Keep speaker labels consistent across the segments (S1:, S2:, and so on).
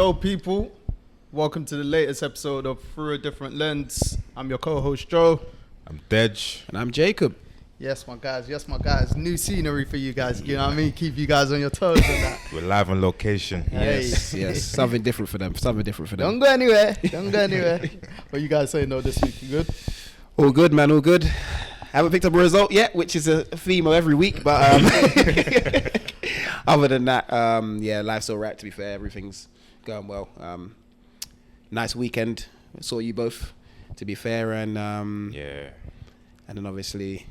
S1: Yo, people, welcome to the latest episode of Through a Different Lens. I'm your co-host, Joe.
S2: I'm Deji.
S3: And I'm Jacob.
S1: Yes, my guys. New scenery for you guys, you know what I mean? Keep you guys on your toes and that.
S2: We're live on location.
S1: Hey.
S3: Yes. Something different for them.
S1: Don't go anywhere. What you guys saying though this week? You good?
S3: All good, man. All good. Haven't picked up a result yet, which is a theme of every week. But other than that, life's all right, to be fair. Everything's going well. Nice weekend. Saw you both, to be fair. And and then obviously,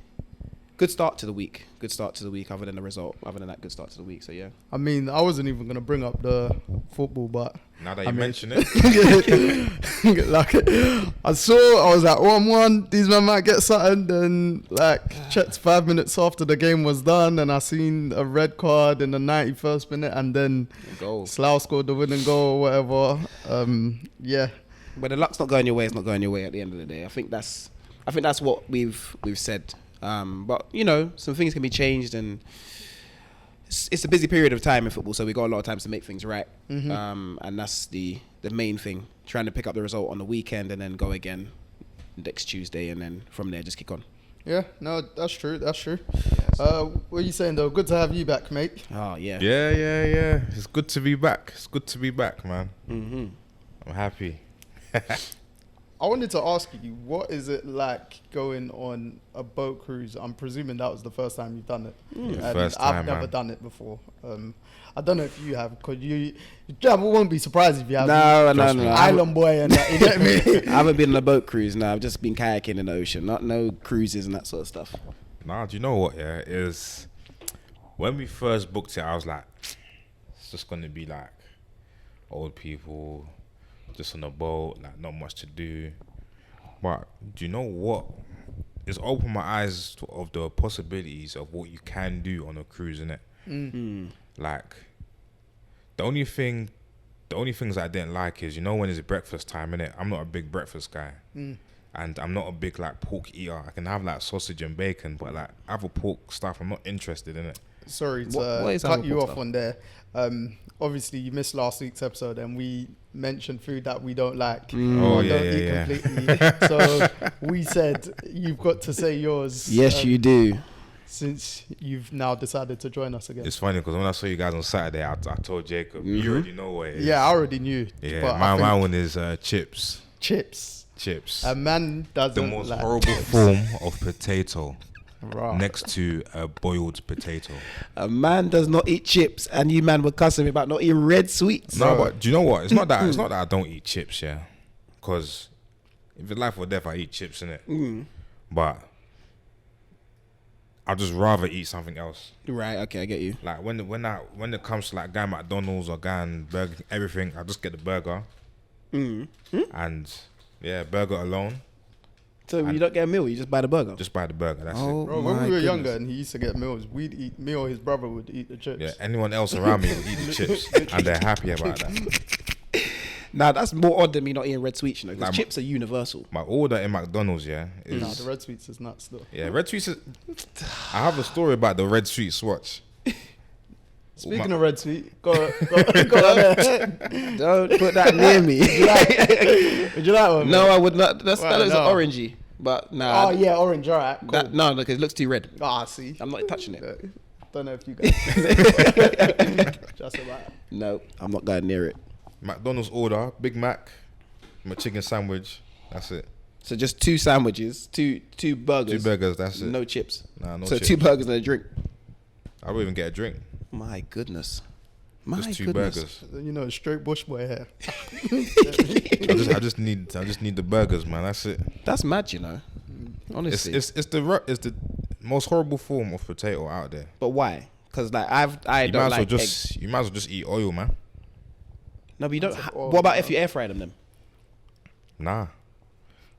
S3: good start to the week. Other than the result. Other than that, good start to the week. So, yeah.
S1: I mean, I wasn't even going to bring up the football, but...
S2: Now that you mention it.
S1: Like, I was like, 1-1, these men might get something. Then, checked 5 minutes after the game was done, and I seen a red card in the 91st minute, and then Slough scored the winning goal or whatever.
S3: But the luck's not going your way, it's not going your way at the end of the day. I think that's what we've said. But, you know, some things can be changed, and it's a busy period of time in football, so we got a lot of times to make things right. Mm-hmm. And that's the main thing, trying to pick up the result on the weekend and then go again next Tuesday, and then from there just kick on. Yeah, no, that's true. What are you saying, though? Good to have you back, mate. Oh, yeah.
S2: Yeah. It's good to be back, man.
S3: Mm-hmm.
S2: I'm happy.
S1: I wanted to ask you, what is it like going on a boat cruise? I'm presuming that was the first time you've done it.
S2: First time,
S1: I've never done it before. I don't know if you have, because you won't be surprised if you have.
S3: No.
S1: Island boy and that, you get me?
S3: I haven't been on a boat cruise, no. I've just been kayaking in the ocean, no cruises and that sort of stuff.
S2: Nah, do you know what, yeah? Is when we first booked it, I was like, it's just going to be like old people, just on a boat, like not much to do. But do you know what? It's opened my eyes of the possibilities of what you can do on a cruise, innit?
S3: Mm-hmm.
S2: Like, the only things I didn't like is, you know, when it's breakfast time, innit? I'm not a big breakfast guy. And I'm not a big like pork eater. I can have like sausage and bacon, but like other pork stuff, I'm not interested in it.
S1: Sorry to cut you off on there. Obviously, you missed last week's episode, and we mentioned food that we don't like. Don't eat completely. So we said you've got to say yours.
S3: Yes, you do.
S1: Since you've now decided to join us again.
S2: It's funny because when I saw you guys on Saturday, I told Jacob, you already know what it is.
S1: Yeah, I already knew.
S2: Yeah, but my one is chips.
S1: Chips. A man doesn't
S2: the most
S1: like
S2: horrible
S1: chips.
S2: form of potato.
S1: Right.
S2: Next to a boiled potato.
S3: A man does not eat chips, and you man were cussing me about not eating red sweets.
S2: No, but do you know what? It's not that I don't eat chips, yeah. Because if it's life or death, I eat chips, innit? But I'd just rather eat something else.
S3: Right, okay, I get you.
S2: Like when it comes to like going McDonald's or going Burger King, everything, I just get the burger. And yeah, burger alone.
S3: So you don't get a meal, you just buy the burger?
S2: Just buy the burger, that's it.
S1: Bro, when we were younger and he used to get meals, we'd eat, me or his brother would eat the chips.
S2: Yeah, anyone else around me would eat the chips, and they're happy about that.
S3: Nah, that's more odd than me not eating red sweets, you know, because
S2: Like
S3: chips are universal.
S2: My order in McDonald's, is...
S1: No, the red sweets is nuts though.
S2: Yeah, red sweets is... I have a story about the red sweets, watch.
S1: Speaking of red sweet, go on there.
S3: Don't put that near me.
S1: Would you like one?
S3: No, I would not. That looks
S1: no.
S3: orangey. But nah.
S1: Oh yeah, orange, alright. Cool.
S3: No, because it looks too red.
S1: See.
S3: I'm not touching it.
S1: Don't know if you guys just about.
S3: No, I'm not going near it.
S2: McDonald's order, Big Mac, my chicken sandwich, that's it.
S3: So just 2 sandwiches, two burgers.
S2: 2 burgers, that's it.
S3: No chips.
S2: Nah, no
S3: so
S2: chips.
S3: 2 burgers and a drink.
S2: I won't even get a drink.
S3: My goodness.
S2: Just 2 burgers.
S1: You know, straight bush boy here.
S2: I just need the burgers, man. That's it.
S3: That's mad, you know. Honestly,
S2: it's the most horrible form of potato out there.
S3: But why? Because like I don't like eggs.
S2: You might as well just eat oil, man.
S3: No, but you don't. What about if you air fry them then?
S2: Nah,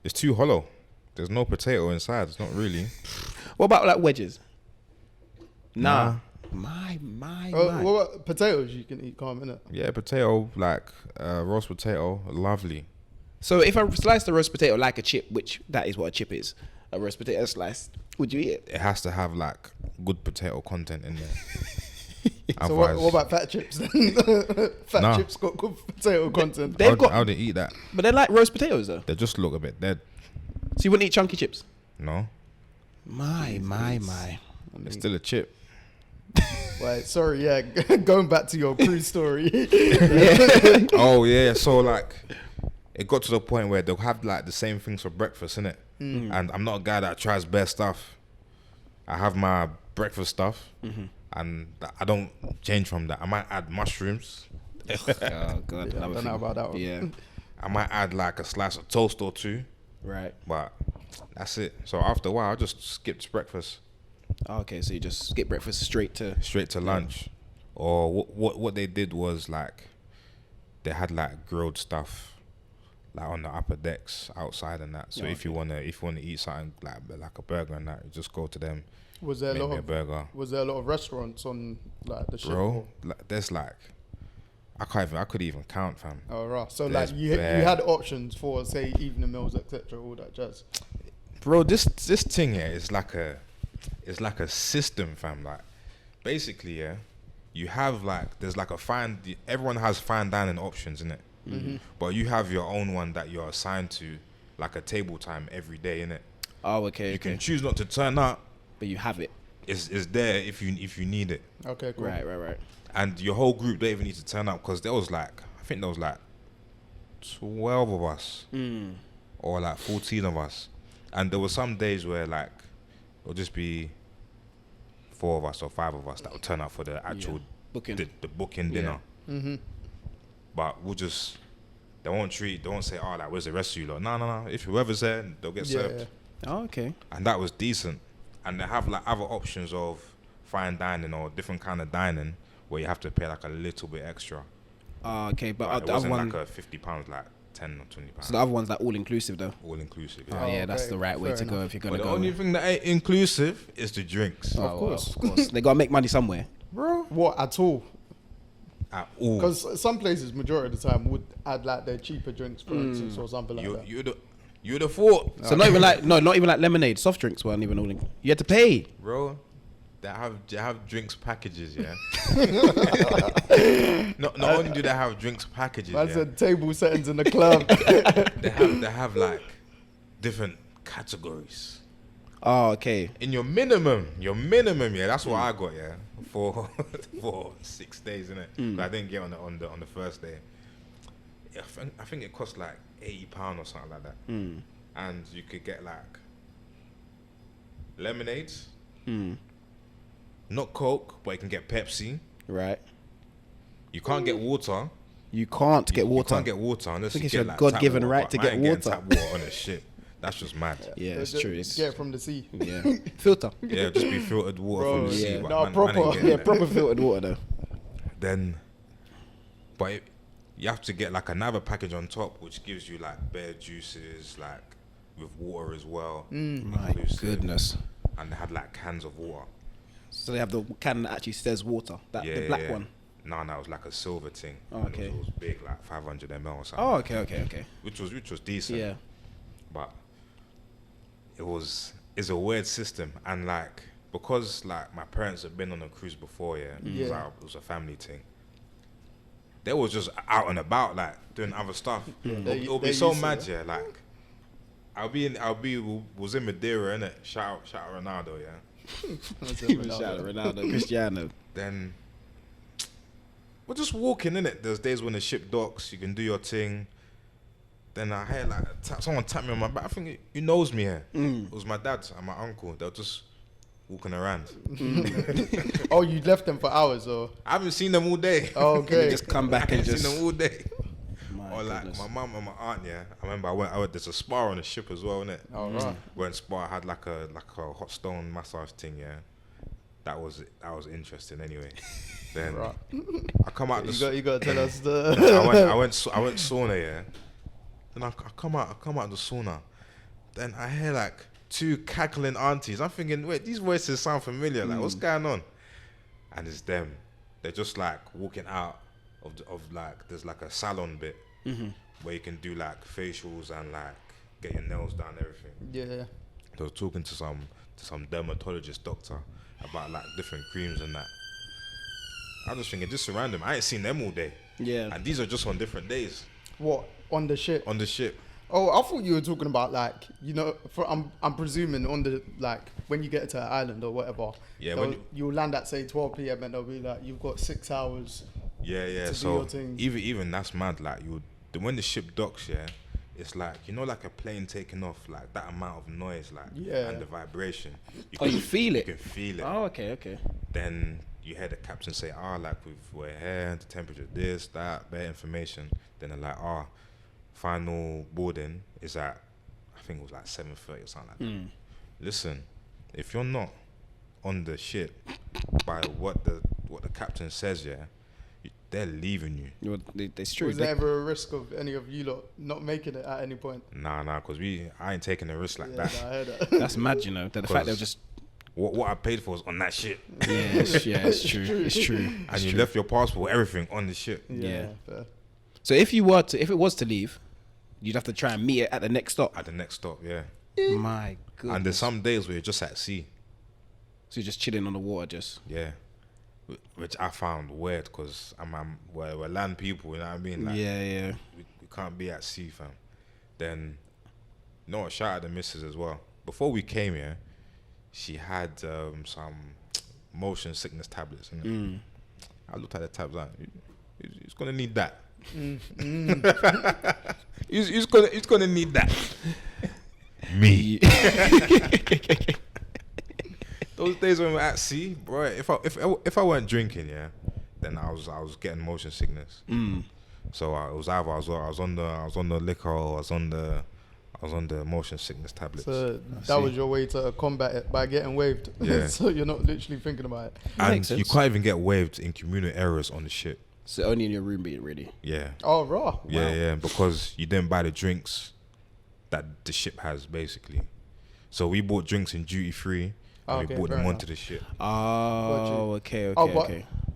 S2: it's too hollow. There's no potato inside. It's not really.
S3: What about like wedges?
S2: Nah.
S3: My.
S1: What about potatoes? You can eat calm, innit?
S2: Yeah, potato, like roast potato, lovely.
S3: So if I slice the roast potato like a chip, which that is what a chip is, a roast potato slice, would you eat it?
S2: It has to have like good potato content in there.
S1: So what about fat chips then? Fat
S2: Nah.
S1: chips got good potato content.
S3: They've got-
S2: How they eat that?
S3: But they're like roast potatoes though.
S2: They just look a bit dead.
S3: So you wouldn't eat chunky chips?
S2: No,
S3: My.
S2: it's still a chip.
S1: Right, sorry, yeah. Going back to your cruise story.
S2: Oh yeah, so like, it got to the point where they'll have like the same things for breakfast, innit? And I'm not a guy that tries bare stuff. I have my breakfast stuff, and I don't change from that. I might add mushrooms.
S3: Oh god,
S1: I don't know about that one.
S3: Yeah,
S2: I might add like a slice of toast or two,
S3: right.
S2: but that's it. So after a while, I just skipped breakfast,
S3: Okay, so you just skip breakfast straight to.
S2: straight to lunch. Or what they did was like, they had like grilled stuff, like on the upper decks outside and that. So
S3: Oh,
S2: if you wanna eat something like a burger and that, you just go to them.
S1: Was there a
S2: Make
S1: lot
S2: me a
S1: of
S2: burger,
S1: was there a lot of restaurants on like the ship?
S2: bro. Like, there's like, I couldn't even count, fam.
S1: Oh right. So
S2: There's
S1: like you
S2: bare.
S1: had options for say evening meals, etc. All that jazz.
S2: Bro, this thing here is like a system, fam. Like, basically, yeah, you have like, there's like everyone has fine dining options, innit? But you have your own one that you're assigned to, like a table time every day, innit?
S3: Oh, okay.
S2: You can choose not to turn up.
S3: But you have it.
S2: It's there if you need it,
S1: Okay, cool.
S3: Right.
S2: and your whole group don't even need to turn up, because there was like, I think there was like 12 of us or like 14 of us, and there were some days where like it'll just be 4 of us or 5 of us that would turn up for the actual
S3: Booking.
S2: the booking dinner. But we'll just, they won't say, oh, like, where's the rest of you lot? No. If whoever's there, they'll get served.
S3: Oh, okay.
S2: And that was decent. And they have like other options of fine dining or different kind of dining where you have to pay like a little bit extra.
S3: Oh, okay. But
S2: Like,
S3: the
S2: it
S3: other
S2: wasn't
S3: one,
S2: like a £50, like 10 or £20.
S3: so the other one's like all inclusive though.
S2: All inclusive.
S3: Oh,
S2: Yeah.
S3: yeah, that's
S1: okay,
S3: the right way
S1: fair
S3: to go
S1: enough.
S3: if you're
S2: But
S3: gonna
S2: the
S3: go.
S2: only thing that ain't inclusive is the drinks.
S3: Oh,
S1: Of course.
S3: well, of course. They gotta make money somewhere.
S2: Bro.
S1: What at all?
S2: At all.
S1: Because some places, majority of the time, would add like their cheaper drinks, for instance, or something like that.
S2: You'd have thought.
S3: So not even like not even like lemonade. Soft drinks weren't even all. You had to pay.
S2: Bro, they have drinks packages, yeah. not only do they have drinks packages,
S1: That's
S2: yeah,
S1: a table settings in the club.
S2: they have like different categories.
S3: Oh, okay.
S2: In your minimum, yeah, that's what I got, yeah, for 6 days, innit? But I didn't get on the first day. Yeah, I think it cost like £80 or something like that, and you could get like lemonades, not Coke, but you can get Pepsi.
S3: Right.
S2: You can't get water.
S3: You can't get water.
S2: You can't get water unless
S3: think
S2: you
S3: it's
S2: get
S3: your
S2: like
S3: God-given
S2: tap water,
S3: right
S2: but
S3: to
S2: I
S3: get
S2: ain't getting
S3: water.
S2: tap water on this shit. That's just mad.
S3: Yeah, it's true. It's,
S1: Get it from the sea.
S3: yeah. Filter.
S2: Yeah, just be filtered water
S1: Bro,
S2: from the sea.
S3: yeah.
S2: But
S1: No,
S2: man
S1: proper.
S2: ain't getting
S3: Yeah,
S2: that.
S3: proper filtered water though.
S2: Then, but you have to get like another package on top, which gives you like bare juices, like with water as well.
S3: My
S2: inclusive.
S3: goodness.
S2: And they had like cans of water.
S3: So they have the can that actually says water. That
S2: Yeah,
S3: the black
S2: yeah.
S3: one.
S2: No, it was like a silver thing.
S3: Oh,
S2: And
S3: okay.
S2: It was big, like 500 ml or something.
S3: Oh, okay.
S2: Which was decent.
S3: Yeah.
S2: But it's a weird system, and like, because like my parents had been on a cruise before, yeah,
S1: Yeah.
S2: it was a family thing. They was just out and about, like doing other stuff. It'll be
S1: they
S2: so
S1: used to
S2: mad,
S1: it.
S2: yeah. Like, was in Madeira, innit? Shout out Ronaldo, yeah.
S3: Shout out Ronaldo, Cristiano.
S2: Then we're just walking, innit? There's days when the ship docks, you can do your thing. Then I hear like someone tap me on my back. I think he knows me here. It was my dad and my uncle. They were just walking around.
S1: Oh, you left them for hours, or?
S2: I haven't seen them all day.
S1: Oh, okay.
S3: Just come back
S2: I
S3: and
S2: haven't
S3: just.
S2: seen them all day.
S3: My
S2: Or like
S3: goodness.
S2: my mum and my aunt, yeah. I remember I went there's a spa on the ship as well, innit?
S1: Oh, right.
S2: Went spa, had like a hot stone massage thing, yeah. That was interesting anyway. Then
S1: Right.
S2: I come out the
S1: You got to tell us the.
S2: I went sauna, yeah. Then I come out the sauna. Then I hear like 2 cackling aunties. I'm thinking, wait, these voices sound familiar. Like, what's going on? And it's them. They're just like walking out of like, there's like a salon bit where you can do like facials and like get your nails done, everything.
S1: Yeah.
S2: They were talking to some dermatologist doctor about like different creams and that. I was just thinking, just surround them. I ain't seen them all day.
S3: Yeah.
S2: And these are just on different days
S1: What on the ship?
S2: on the ship.
S1: Oh, I thought you were talking about like, you know, I'm presuming on the like when you get to an island or whatever.
S2: Yeah, when
S1: you'll land at say 12 p.m. and they'll be like, you've got 6 hours.
S2: Yeah,
S1: to do
S2: so
S1: your thing.
S2: even that's mad. Like when the ship docks, yeah, it's like, you know, like a plane taking off, like that amount of noise, like,
S1: Yeah.
S2: and the vibration.
S3: You feel it?
S2: You can feel it.
S3: Oh, okay.
S2: Then you hear the captain say, like we're here, the temperature, this, that, bare information. Then they're like, final boarding is at, I think it was like 7:30 or something like that. Listen, if you're not on the ship by what the captain says, yeah, they're leaving you.
S3: It's true.
S1: Was there ever a risk of any of you lot not making it at any point?
S2: Nah, because I ain't taking a risk like
S1: Yeah,
S2: that.
S1: I heard that.
S3: That's mad, you know. The fact they'll just.
S2: What I paid for is on that ship.
S3: It's true. It's true.
S2: And you left your passport, everything on the ship.
S3: Yeah.
S1: Fair.
S3: So if it was to leave, you'd have to try and meet it at the next stop.
S2: At the next stop, yeah.
S3: My goodness.
S2: And there's some days where you're just at sea.
S3: So you're just chilling on the water, just.
S2: Yeah. Which I found weird because we're land people, you know what I mean? Like,
S3: Yeah.
S2: We can't be at sea, fam. Then, you know what? Shout out the missus as well. Before we came here, she had some motion sickness tablets. Innit? I looked at the tabs like, he's gonna need that. He's gonna need that. Me. Those days when we're at sea, bro. If I weren't drinking, yeah, then I was getting motion sickness. So it was either I was on the liquor or I was on the motion sickness tablets.
S1: So that was your way to combat it by getting waved.
S2: Yeah.
S1: So you're not literally thinking about it.
S2: And
S3: Makes sense.
S2: you can't even get waved in communal areas on the ship.
S3: So only in your room, being ready.
S2: Yeah.
S1: Oh, raw.
S2: Yeah, because you didn't buy the drinks that the ship has, basically. So we bought drinks in duty free, and
S1: Okay,
S2: we brought
S1: fair
S2: them
S1: enough.
S2: onto the ship.
S3: Oh, okay.
S1: But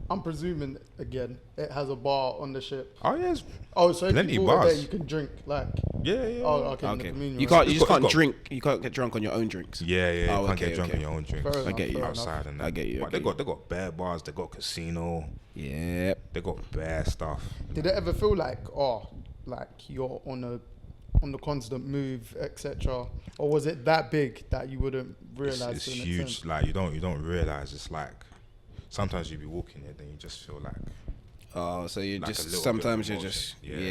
S1: I'm presuming again it has a bar on the ship.
S2: Oh yes.
S1: Oh, so if
S2: Plenty
S1: you bought it there,
S2: bars.
S1: you can drink like.
S2: Yeah.
S1: Oh, okay.
S3: Okay.
S1: Communion,
S3: You
S1: right.
S3: can't. You just
S2: got-
S3: can't
S2: it's got-
S3: drink. You can't get drunk on your own drinks.
S2: Yeah. You
S3: Oh,
S2: can't
S3: okay,
S2: get drunk
S3: okay.
S2: on your own drinks.
S1: Fair
S3: I get you.
S1: fair
S2: Outside and that.
S3: I get you.
S2: But they got bare bars. They got casino.
S3: Yep.
S2: They got bare stuff.
S1: Did it ever feel like you're on the constant move, etc., or was it that big that you wouldn't realize?
S2: It's
S1: to an
S2: huge.
S1: extent?
S2: Like you don't realize. It's like sometimes you be walking there, then you just feel like.
S3: Oh, so you
S2: Like a
S3: just
S2: little
S3: sometimes
S2: bit
S3: you're
S2: of
S3: just
S2: emotion.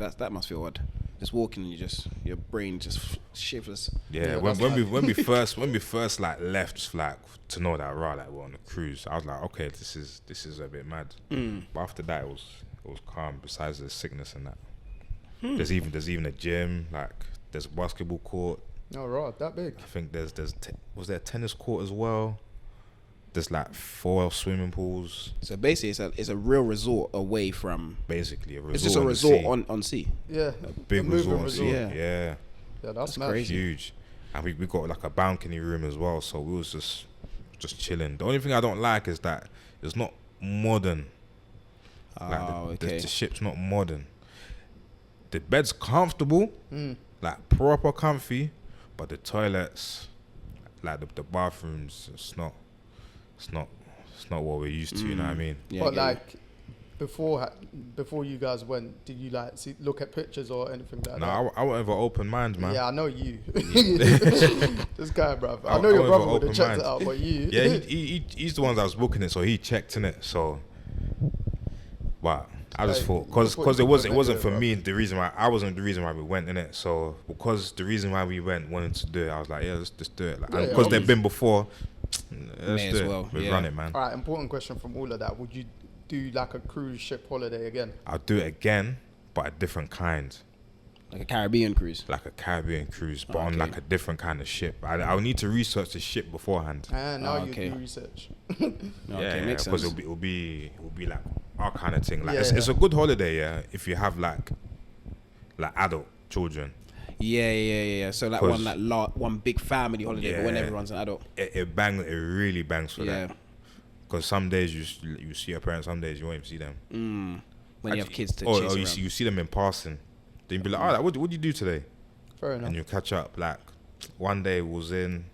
S3: yeah. That must feel odd. Just walking and your brain just shivers.
S2: Yeah, when we first like left, like to know that like we're on a cruise, I was like, okay, this is a bit mad. But after that, it was calm. Besides the sickness and that, there's even a gym, like there's a basketball court.
S1: Oh, right, that big.
S2: I think was there a tennis court as well. There's like 4 swimming pools.
S3: So basically, it's a real resort away from.
S2: Basically, a resort.
S3: It's just a
S2: on the
S3: resort
S2: sea.
S3: on sea.
S1: Yeah,
S2: Big
S1: a
S2: resort
S1: moving
S2: on sea.
S3: Yeah.
S2: Yeah.
S1: Yeah, that's
S3: That's
S1: mad.
S3: crazy.
S2: Huge. And we got like a balcony room as well, so we was just chilling. The only thing I don't like is that it's not modern. Like the ship's not modern. The bed's comfortable, like proper comfy, but the toilets, like the bathrooms, it's not what we're used to. You know what I mean?
S3: Yeah,
S1: But
S3: I get
S1: like before you guys went, did you like look at pictures or anything like that?
S2: No, I went with an open mind, man.
S1: Yeah, I know you. This guy, bruv. I know your
S2: went
S1: brother
S2: with
S1: would have
S2: open
S1: checked
S2: mind.
S1: it out, but you.
S2: Yeah, he's the one that was booking it, so he checked in it. So, but I just
S1: Like,
S2: thought
S1: you
S2: because
S1: thought
S2: it
S1: you
S2: wasn't
S1: could
S2: for
S1: do it,
S2: me the reason why I wasn't the reason why we went in it. So because the reason why we went wanted to do it, I was like, yeah, let's just do it. Like,
S1: Yeah,
S2: because
S1: yeah,
S2: they've been before, let's
S3: May
S2: do
S3: as
S2: it.
S3: well,
S2: We
S3: yeah.
S2: run it, man.
S1: All right, important question from all of that. Would you do like a cruise ship holiday again?
S2: I'll do it again, but a different kind,
S3: like a Caribbean cruise.
S2: like a Caribbean cruise, but on
S3: Okay.
S2: like a different kind of ship. I'll need to research the ship beforehand.
S1: And now
S3: okay.
S1: you do research.
S3: Okay, makes
S2: because
S3: sense.
S2: it'll be like our kind of thing. Like
S1: Yeah.
S2: it's a good holiday, yeah, if you have like adult children.
S3: Yeah. So like
S2: 'Cause-
S3: one big family holiday, but when
S2: Yeah.
S3: everyone's an adult.
S2: It really bangs for
S3: Yeah.
S2: that. Because some days you see your parents, some days you won't even see them.
S3: When you have
S2: Actually-
S3: kids to
S2: or
S3: chase
S2: you
S3: around.
S2: see them in passing. Then you be like, what did you do today?
S1: Fair enough.
S2: And you catch up. Like one day we was in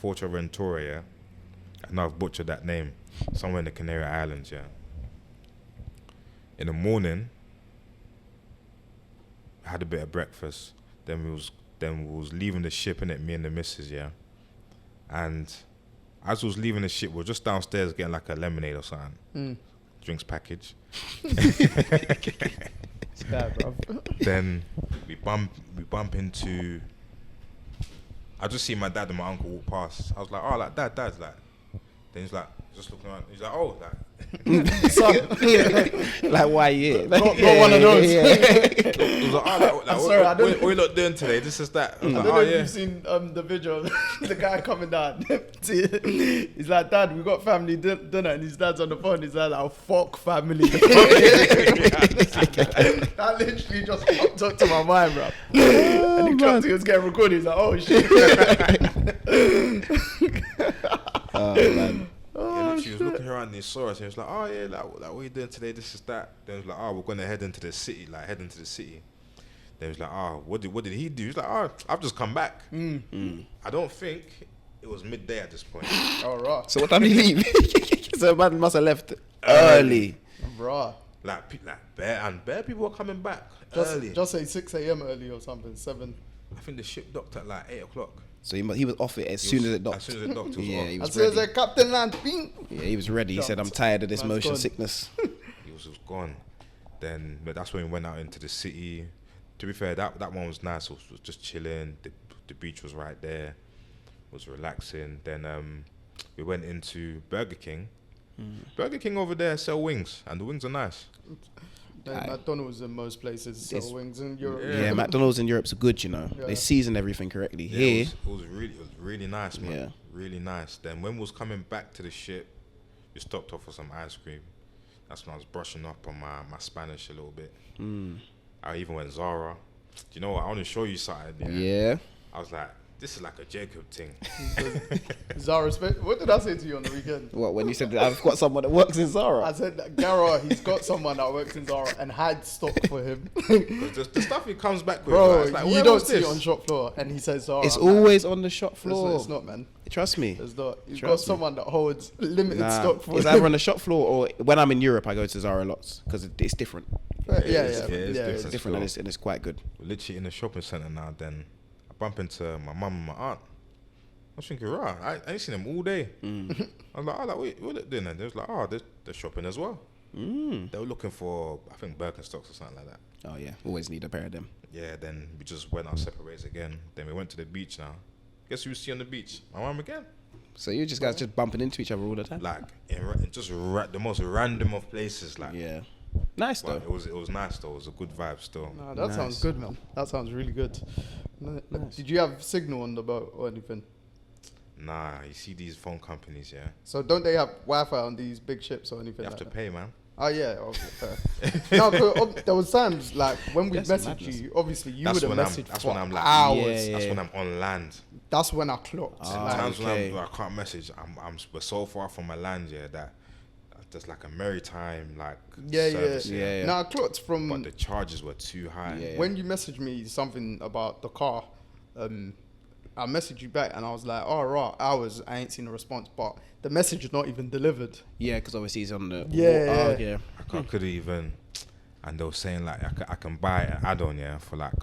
S2: Fuerteventura, yeah, I know I've butchered that name. Somewhere in the Canary Islands, yeah. In the morning, I had a bit of breakfast. Then we was leaving the ship, innit, me and the missus, yeah. And as we was leaving the ship, we were just downstairs getting like a lemonade or something. Drinks package.
S1: It's bad, bro.
S2: Then we bump into. I just see my dad and my uncle walk past. I was like, oh, like dad's like. Then he's like, just looking around. He's like, oh, like.
S3: Like, why you?
S1: Not one of those.
S2: It was like, oh, like,
S1: I'm sorry, I don't.
S2: what are you lot doing today? This is that. I was
S1: I
S2: like,
S1: don't
S2: oh
S1: know if
S2: yeah.
S1: you've seen the video of the guy coming down. He's like, Dad, we got family dinner, and his dad's on the phone. He's like, oh, fuck family. That literally just popped up to my mind, bro. And he clocked he was getting recorded. He's like, oh shit.
S3: Oh, man.
S2: Yeah, she was looking around and he saw us and he was like, oh yeah, like what are you doing today? This is that. Then he was like, oh, we're gonna head into the city. Then he was like, oh, what did he do? He's like, oh, I've just come back. I don't think it was midday at this point.
S1: All right.
S3: So what time did he leave? So man must have left early.
S1: Bruh.
S2: Bare people were coming back early.
S1: Just say 6 a.m. early or something, 7.
S2: I think the ship docked at like 8 o'clock.
S3: So he was off it as soon as it docked.
S2: As soon as it docked, it was
S3: Yeah,
S2: off.
S3: he
S1: As
S3: was
S1: soon as
S3: ready.
S1: the captain land, bing.
S3: Yeah, he was ready. He said, I'm tired of this
S1: Man's
S3: motion
S1: gone.
S3: sickness.
S2: He was gone. Then, but that's when we went out into the city. To be fair, that one was nice. It was just chilling. The beach was right there. It was relaxing. Then we went into Burger King. Burger King over there sell wings, and the wings are nice.
S1: McDonald's in most places sell wings in Europe.
S3: Yeah, McDonald's in Europe's good, you know.
S1: Yeah.
S3: They season everything correctly.
S2: Yeah,
S3: Here,
S2: it was really nice, man.
S3: Yeah.
S2: Really nice. Then when we was coming back to the ship, we stopped off for some ice cream. That's when I was brushing up on my Spanish a little bit. I even went Zara. Do you know what? I want to show you something.
S3: yeah.
S2: I was like, this is like a Jacob thing.
S1: Zara, what did I say to you on the weekend?
S3: What, when you said that I've got someone that works in Zara?
S1: I said that Gara, he's got someone that works in Zara and had stock for him.
S2: 'Cause the stuff he comes back with,
S1: Bro,
S2: it's like,
S1: you
S2: where
S1: don't
S2: was
S1: see
S2: this?
S1: it on shop floor, and he says Zara.
S3: It's always on the shop floor.
S1: It's not, man.
S3: Trust me.
S1: It's not. He's got
S3: Trust me.
S1: someone that holds limited
S3: Nah,
S1: stock for
S3: it's
S1: him.
S3: either on the shop floor or when I'm in Europe, I go to Zara lots because it's different.
S1: Yeah,
S2: it's
S1: yeah.
S3: It's
S2: That's
S3: different
S2: cool.
S3: and it's quite good.
S2: We're literally in the shopping centre now. Then I bump into my mum and my aunt. I was thinking, right, I ain't seen them all day. I was like, oh, wait, what are they doing then? They was like, oh, they're shopping as well. They were looking for, I think, Birkenstocks or something like that.
S3: Oh yeah, always need a pair of them.
S2: Yeah, then we just went our separate ways again. Then we went to the beach now. Guess who we see on the beach? My mum again.
S3: So you guys just bumping into each other all the time?
S2: Like, in just the most random of places. Like,
S3: Yeah. Nice though.
S2: but it was nice though. It was a good vibe still.
S1: Nah, that
S3: Nice.
S1: sounds good, man. That sounds really good. Did you have signal on the boat or anything?
S2: Nah, you see these phone companies, yeah.
S1: So don't they have Wi-Fi on these big ships or anything?
S2: You have
S1: like
S2: to
S1: that?
S2: pay, man.
S1: Oh yeah, okay, fair. No, 'cause, there was times like when we
S3: That's
S1: messaged
S3: madness.
S1: you. Obviously, you
S2: That's
S1: would have
S2: when I'm-
S1: messaged
S2: that's
S1: for
S2: when I'm like-
S1: hours.
S3: Yeah,
S2: That's when I'm on land.
S1: That's when I clocked.
S3: Ah.
S1: like,
S2: Times
S3: okay.
S2: when I can't message, we're so far from my land, yeah, that there's like a maritime like service,
S3: Yeah, yeah.
S1: No, I clocked from
S2: but the charges were too high.
S3: Yeah.
S1: when you messaged me something about the car. I messaged you back and I was like, oh, right, hours. I ain't seen a response, but the message is not even delivered.
S3: Yeah, because obviously he's on the.
S1: Yeah.
S3: Oh, yeah.
S2: I couldn't even, and they were saying like I can buy an add-on, yeah, for like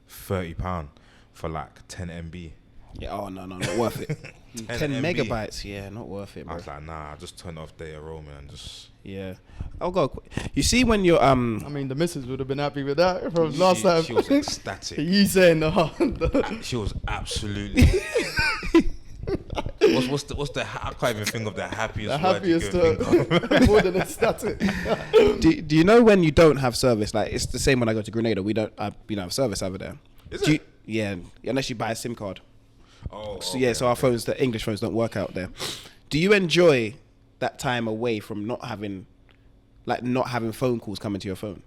S2: £30 for like 10 MB.
S3: Yeah. Oh no, not worth it. 10
S2: MB.
S3: megabytes. Yeah, not worth it,
S2: I
S3: bro.
S2: was like, nah, just turn off data roaming and just.
S3: Yeah. I'll go. You see when you're
S1: I mean, the missus would have been happy with that from last time.
S2: She was ecstatic.
S1: You saying
S2: She was absolutely. what's the I can't even think of the happiest
S1: the
S2: word you
S1: happiest
S2: can think of.
S1: more than ecstatic.
S3: do you know when you don't have service? Like it's the same when I go to Grenada. We don't have service over there.
S2: Is
S3: Do
S2: it?
S3: yeah, unless you buy a SIM card.
S2: Oh,
S3: So yeah, so our phones, the English phones, don't work out there. Do you enjoy that time away from not having phone calls coming to your phone?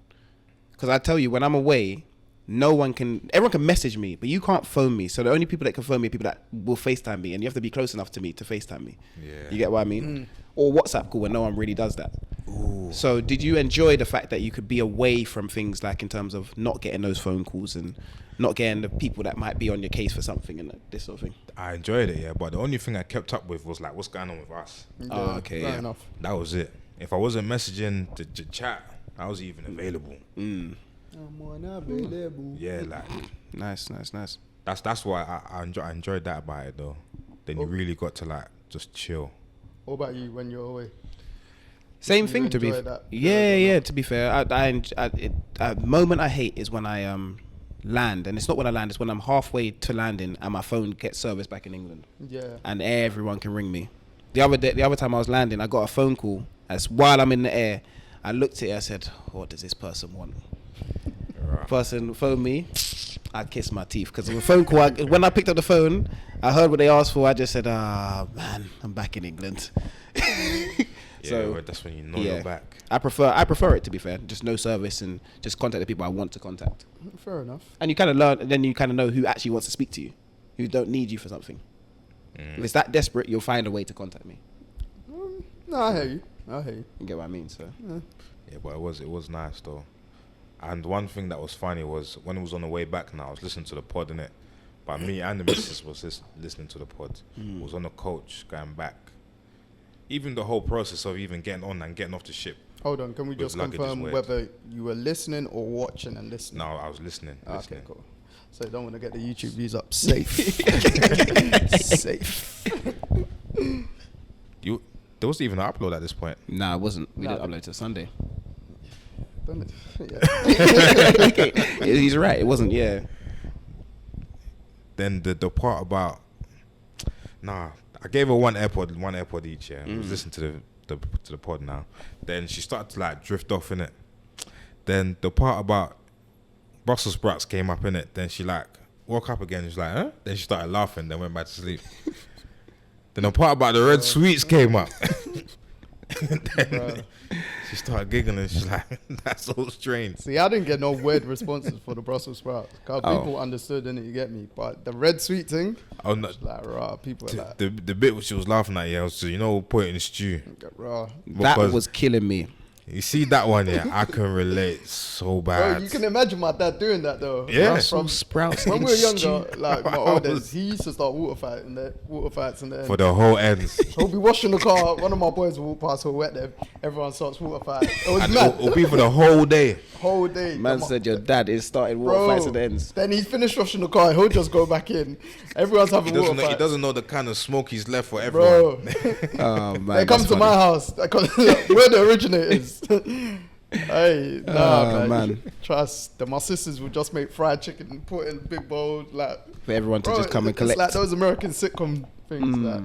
S3: Because I tell you, when I'm away, everyone can message me, but you can't phone me. So the only people that can phone me are people that will FaceTime me, and you have to be close enough to me to FaceTime me.
S2: Yeah.
S3: You get what I mean? Or WhatsApp call when no one really does that.
S2: Ooh.
S3: So did you enjoy the fact that you could be away from things, like in terms of not getting those phone calls and not getting the people that might be on your case for something and this sort of thing?
S2: I enjoyed it, yeah. But the only thing I kept up with was like, what's going on with us?
S3: Oh, okay,
S1: fair
S3: yeah.
S1: enough.
S2: That was it. If I wasn't messaging the chat, I was even available.
S1: I'm unavailable.
S2: Yeah, like
S3: Nice.
S2: that's why I enjoyed that about it though. Then you really got to like just chill.
S1: What about you when you're away?
S3: Same
S1: You
S3: thing to be.
S1: enjoy that
S3: Yeah. To be fair, a moment I hate is when I land, and it's not when I land. It's when I'm halfway to landing and my phone gets service back in England.
S1: Yeah.
S3: And everyone can ring me. The other time I was landing, I got a phone call. As while I'm in the air, I looked at it. I said, "What does this person want?"
S2: Right.
S3: Person phoned me. I kissed my teeth because the phone call. When I picked up the phone, I heard what they asked for. I just said, "Ah, man, I'm back in England."
S2: Yeah, well, that's when you know you're back.
S3: I prefer it, to be fair. Just no service and just contact the people I want to contact.
S1: Fair enough.
S3: And you kind of learn, and then you kind of know who actually wants to speak to you, who don't need you for something. If it's that desperate, you'll find a way to contact me.
S1: No, I hear you.
S3: You get what I mean? So
S2: Yeah, but it was nice though. And one thing that was funny was when it was on the way back now, I was listening to the pod in it. But me and the missus was just listening to the pod. It was on the coach going back. Even the whole process of even getting on and getting off the ship.
S1: Hold on, can we
S2: With
S1: just
S2: luggage is
S1: confirm
S2: weird.
S1: whether you were listening or watching and listening?
S2: No, I was listening.
S1: Okay, cool. So you don't want to get the YouTube views up. Safe. Safe.
S2: There wasn't even an upload at this point.
S3: nah, it wasn't. We
S1: Nah,
S3: didn't upload till Sunday.
S1: Don't it? Yeah.
S3: He's right. It wasn't. Yeah.
S2: Then the part about I gave her one AirPod each. Yeah, I was listening to the pod now. Then she started to like drift off in it. Then the part about Brussels sprouts came up in it. Then she like woke up again. She's like, huh? Then she started laughing. Then went back to sleep. Then the part about the red sweets came up. Then she started giggling. She's like, that's so strange.
S1: See, I didn't get no weird responses for the Brussels sprouts. Cause people understood, didn't you get me? But the red sweet thing,
S2: Oh no.
S1: like raw. People are like,
S2: The bit which she was laughing at, yeah, was put it in the stew.
S1: raw.
S3: That
S2: Because-
S3: was killing me.
S2: You see that one, yeah, I can relate so bad.
S1: Bro, you can imagine my dad doing that though.
S2: Yeah.
S1: Like, from
S3: Sprouts.
S1: when we were younger, like my
S2: I
S1: oldest,
S2: was-
S1: he used to start water fights and then
S2: For the whole ends.
S1: he'll be washing the car. One of my boys will walk past, he'll wet them. Everyone starts water fight. It was
S2: And
S1: mad.
S2: it'll be for the whole day.
S1: Whole day.
S3: Man
S1: Come on.
S3: said your dad is starting water fights at the ends.
S1: Then he's finished washing the car. He'll just go back in. Everyone's
S2: He
S1: having water
S2: doesn't, know, he
S1: fights.
S2: doesn't know the kind of smoke he's left for everyone.
S1: Bro,
S3: Oh man,
S1: they come
S3: that's
S1: to my
S3: funny.
S1: house. We're the originators. Hey,
S3: Oh,
S1: man.
S3: man.
S1: Trust. My sisters will just make fried chicken, put in big bowl, like
S3: For everyone to
S1: bro,
S3: just come and
S1: it's
S3: collect.
S1: like those American sitcom things. Like,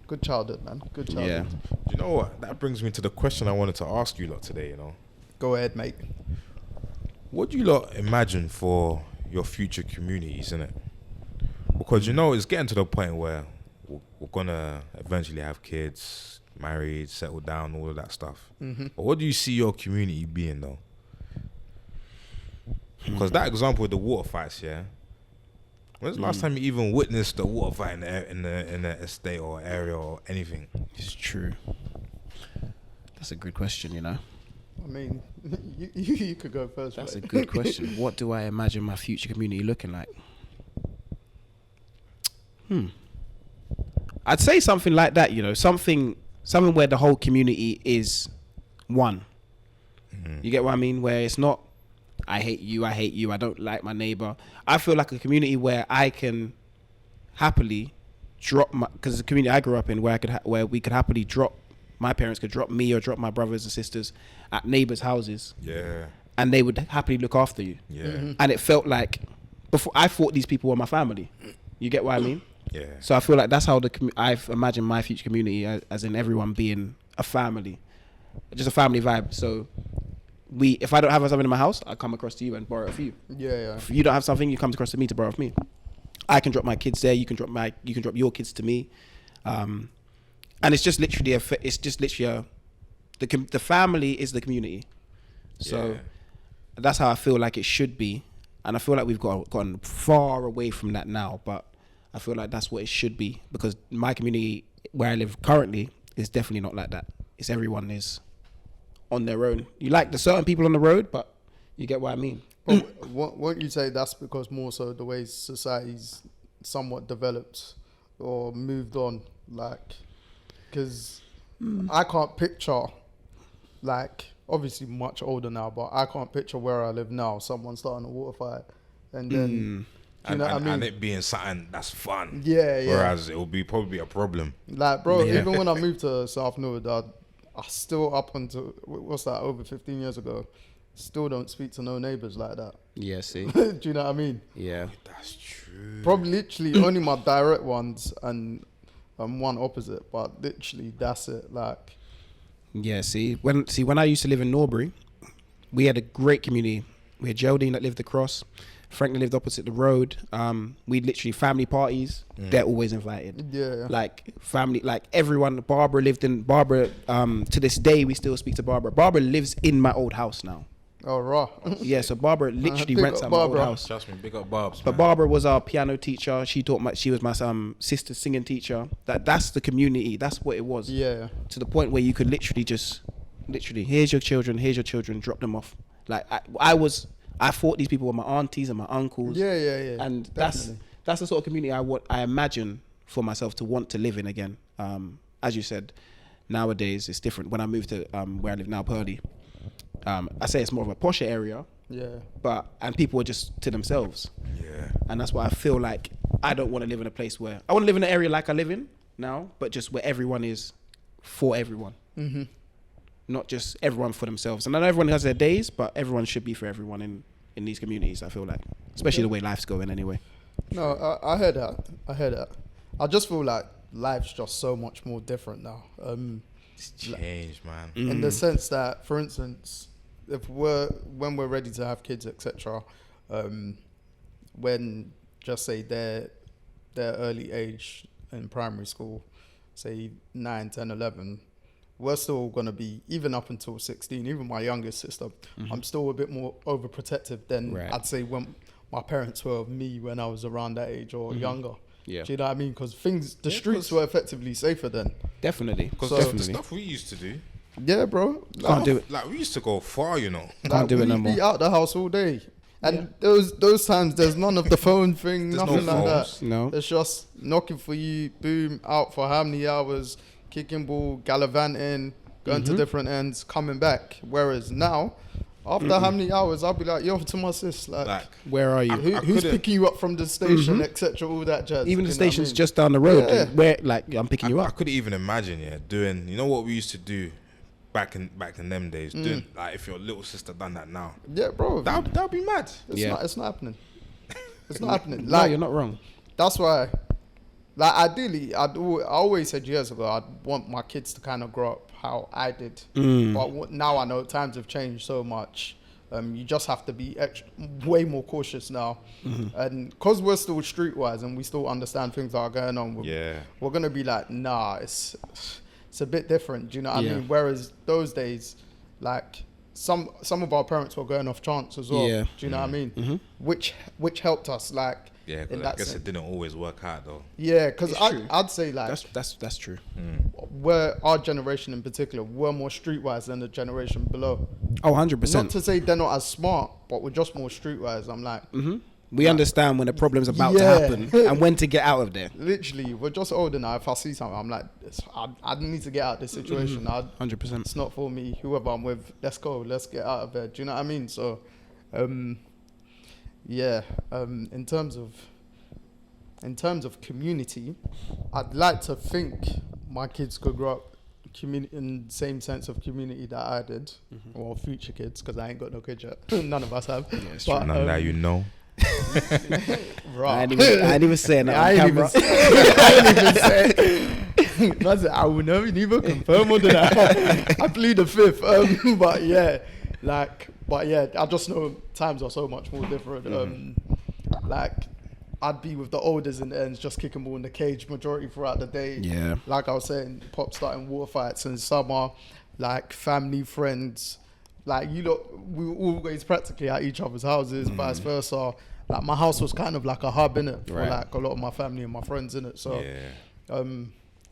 S1: good childhood, man. Good childhood.
S3: Yeah.
S2: Do you know what? That brings me to the question I wanted to ask you lot today, you know.
S1: Go ahead, mate.
S2: What do you lot imagine for your future communities, innit? Because, you know, it's getting to the point where we're going to eventually have kids, married, settle down, all of that stuff. But what do you see your community being, though? Because that example with the water fights, yeah? When's the last time you even witnessed a water fight in the estate or area or anything?
S3: It's true. That's a good question, you know.
S1: I mean, you could go first.
S3: That's a
S1: right?
S3: good question. What do I imagine my future community looking like? I'd say something like that, you know, something where the whole community is one. You get what I mean? Where it's not, I hate you, I don't like my neighbor. I feel like a community where I can happily drop my, because the community I grew up in, where we could happily drop, my parents could drop me or drop my brothers and sisters at neighbors' houses,
S2: Yeah.
S3: and they would happily look after you.
S2: Yeah.
S3: And it felt like, before I thought these people were my family. You get what I mean?
S2: Yeah.
S3: So I feel like that's how I've imagined my future community, as in everyone being a family, just a family vibe. So if I don't have something in my house, I come across to you and borrow it for you.
S1: Yeah.
S3: If you don't have something, you come across to me to borrow from me. I can drop my kids there. You can drop your kids to me, and it's just literally the family is the community. So that's how I feel like it should be, and I feel like we've gotten far away from that now. But I feel like that's what it should be, because my community where I live currently is definitely not like that. It's everyone is on their own. You like the certain people on the road, but you get what I mean.
S1: But won't you say that's because more so the way society's somewhat developed or moved on? Like, because I can't picture, like, obviously much older now, but I can't picture where I live now, someone starting a water fight and then... You know what I mean?
S2: And it being something that's fun.
S1: Yeah.
S2: Whereas it will be probably a problem.
S1: Like, bro, even when I moved to South Norwood, I still up until, what's that, over 15 years ago, still don't speak to no neighbours like that.
S3: Yeah, see.
S1: Do you know what I mean?
S3: Yeah.
S2: That's true.
S1: Probably literally only my direct ones and one opposite, but literally that's it. Like,
S3: Yeah, when I used to live in Norbury, we had a great community. We had Geraldine that lived across. Franklin lived opposite the road. We'd literally family parties. They're always invited.
S1: yeah.
S3: Like family, like everyone. Barbara, to this day, we still speak to Barbara. Barbara lives in my old house now.
S1: Oh, raw.
S3: Yeah, so Barbara literally
S1: Big
S3: rents
S1: up
S3: out my old
S1: Barbara.
S3: house.
S2: Trust me, big up Barb's.
S3: But
S2: man.
S3: Barbara was our piano teacher. She was my sister's singing teacher. That's the community. That's what it was.
S1: Yeah.
S3: To the point where you could literally, here's your children, drop them off. Like I thought these people were my aunties and my uncles.
S1: Yeah.
S3: And
S1: Definitely.
S3: that's the sort of community I imagine for myself to want to live in again. As you said, nowadays it's different. When I moved to where I live now, Purley, I say it's more of a posher area,
S1: Yeah.
S3: and people are just to themselves.
S2: Yeah.
S3: And that's why I feel like I don't want to live in a place where I want to live in an area like I live in now, but just where everyone is for everyone.
S1: Mm-hmm.
S3: Not just everyone for themselves. And I know everyone has their days, but everyone should be for everyone in these communities, I feel like. Especially the way life's going anyway.
S1: No, I heard that. I just feel like life's just so much more different now.
S2: It's changed, man.
S1: In the sense that, for instance, when we're ready to have kids, etc., when just say their early age in primary school, say 9, 10, 11, we're still going to be, even up until 16, even my youngest sister, I'm still a bit more overprotective than I'd say when my parents were of me when I was around that age or younger.
S3: Yeah.
S1: Do you know what I mean? Because the streets were effectively safer then.
S3: Definitely.
S2: Because the stuff we used to do,
S1: Yeah, bro.
S3: Can't do it.
S2: like we used to go far, you know.
S3: Can't do it no more.
S1: Be out the house all day. And those times, there's none of the phone thing,
S2: There's
S1: nothing
S2: no
S1: like
S2: phones.
S1: that.
S3: No.
S1: It's just knocking for you, boom, out for how many hours, kicking ball, gallivanting, going to different ends, coming back. Whereas now, after how many hours, I'll be like, yo, to my sis, like
S3: Where are you?
S1: who's picking you up from the station, etc., all that jazz.
S3: Even the
S1: you know what I
S3: station's
S1: mean?
S3: just down the road.
S1: Yeah.
S3: Where, like, I'm picking you
S2: I
S3: up.
S2: couldn't even imagine, doing, you know what we used to do back in them days, doing, like if your little sister done that now,
S1: Yeah, bro.
S2: that'd be mad.
S1: It's not happening. It's not happening.
S3: No,
S1: Like,
S3: you're not wrong.
S1: that's why, like, ideally, I always said years ago, I'd want my kids to kind of grow up how I did. But now I know times have changed so much. You just have to be way more cautious now. And because we're still streetwise and we still understand things that are going on, we're going to be like, nah, it's a bit different. Do you know what I mean? Whereas those days, like, some of our parents were going off chance as well.
S3: Yeah.
S1: Do you know what I mean? Which helped us, like,
S2: Yeah,
S1: in
S2: because I
S1: that
S2: guess
S1: sense.
S2: it didn't always work out though.
S1: Yeah, because
S3: true.
S1: I'd say, like,
S3: That's true.
S1: we're, our generation in particular, we're more streetwise than the generation below.
S3: Oh, 100%.
S1: Not to say they're not as smart, but we're just more streetwise. I'm like,
S3: We understand when a problem's about to
S1: Yeah.
S3: happen and when to get out of there.
S1: literally, we're just older now. If I see something, I'm like, I need to get out of this situation.
S3: 100%.
S1: It's not for me. Whoever I'm with, let's go. Let's get out of there. Do you know what I mean? So, in terms of community, I'd like to think my kids could grow up in the same sense of community that I did, or future kids, because I ain't got no kids yet. None of us have.
S3: Yeah, it's
S1: But,
S3: true.
S2: None that you know.
S1: right.
S3: I ain't even saying that
S1: I
S3: on
S1: ain't
S3: camera.
S1: even say. Man said, I will never even confirm or deny. I plead the fifth. But I just know times are so much more different. Like, I'd be with the olders in the ends, just kicking ball in the cage majority throughout the day.
S3: Yeah.
S1: Like I was saying, Pop starting water fights in summer, like family, friends. Like, we were always practically at each other's houses, vice versa. Like, my house was kind of like a hub, innit, for like a lot of my family and my friends, innit. So,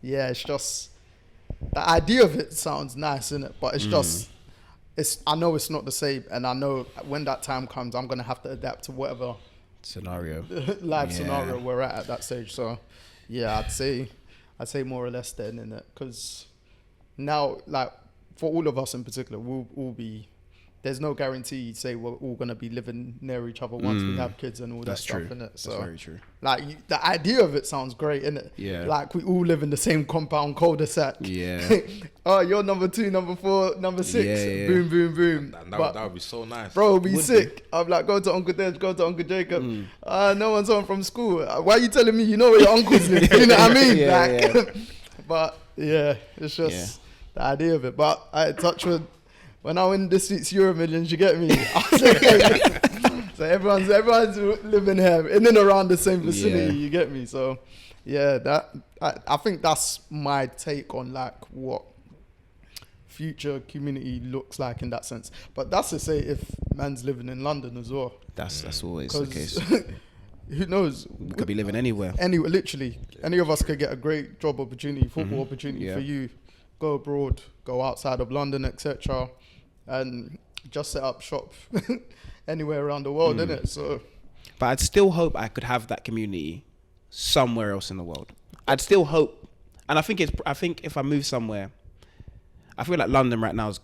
S1: it's just, the idea of it sounds nice, innit, but it's just, I know it's not the same, and I know when that time comes, I'm gonna have to adapt to whatever
S3: Scenario.
S1: live scenario we're at that stage. So, yeah, I'd say more or less then, in it, because now, like, for all of us in particular, we'll all be. There's no guarantee, say, we're all gonna be living near each other once we have kids and all that stuff, innit? So,
S3: that's very true.
S1: like, the idea of it sounds great, innit?
S3: Yeah.
S1: Like, we all live in the same compound cul-de-sac.
S3: Yeah.
S1: Oh, you're number 2, number 4, number 6.
S3: Yeah.
S1: Boom, boom, boom.
S2: That would be so nice.
S1: Bro, it'd be
S3: Would
S1: sick. I'm like, go to Uncle Dej, go to Uncle Jacob. No one's home from school. Why are you telling me you know where your uncles live? You know what I mean?
S3: Yeah,
S1: But, yeah, it's just the idea of it. But I touch with, when I win this week's Euro Millions, you get me? So everyone's living here in and around the same vicinity, you get me? So, yeah, I think that's my take on, like, what future community looks like in that sense. But that's to say if man's living in London as well.
S3: That's always the case.
S1: Who knows?
S3: We could be living anywhere.
S1: Anywhere, literally. Any of us could get a great job opportunity, football opportunity for you. Go abroad, go outside of London, etc. And just set up shop anywhere around the world, innit? So,
S3: but I'd still hope I could have that community somewhere else in the world. I'd still hope, and I think if I move somewhere, I feel like London right now is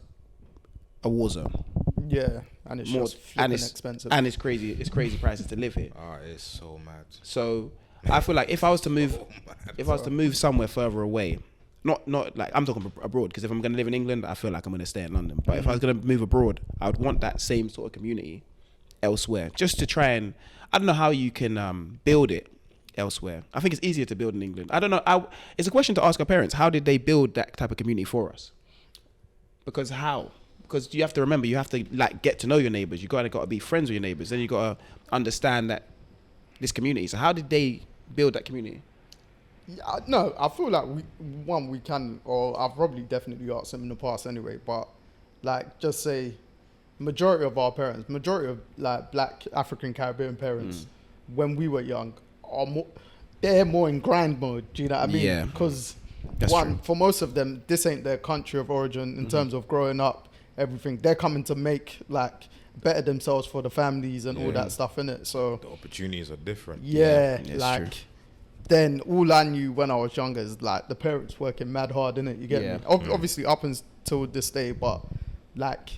S3: a war zone.
S1: yeah, and it's just flipping expensive.
S3: And it's crazy prices to live here.
S2: Oh, it's so mad.
S3: So I feel like if I was to move somewhere further away, not like I'm talking abroad, because if I'm going to live in England, I feel like I'm going to stay in London. But if I was going to move abroad, I would want that same sort of community elsewhere, just to try and, I don't know how you can build it elsewhere. I think it's easier to build in England. I don't know. It's a question to ask our parents. How did they build that type of community for us? Because you have to remember, you have to like get to know your neighbors. You got to be friends with your neighbors. Then you got to understand that this community. So how did they build that community?
S1: Yeah, no, I feel like we can, or I've probably definitely asked them in the past anyway, but like, just say majority of our parents, majority of like black African Caribbean parents, when we were young, they're more in grind mode. Do you know what I mean?
S3: Yeah.
S1: Because
S3: true.
S1: for most of them, this ain't their country of origin in terms of growing up, everything. They're coming to make like better themselves for the families and all that stuff, innit? So
S2: the opportunities are different.
S1: Yeah,
S3: it's
S1: like
S3: true.
S1: Then all I knew when I was younger is like the parents working mad hard, innit? You get me? Obviously up until this day, but like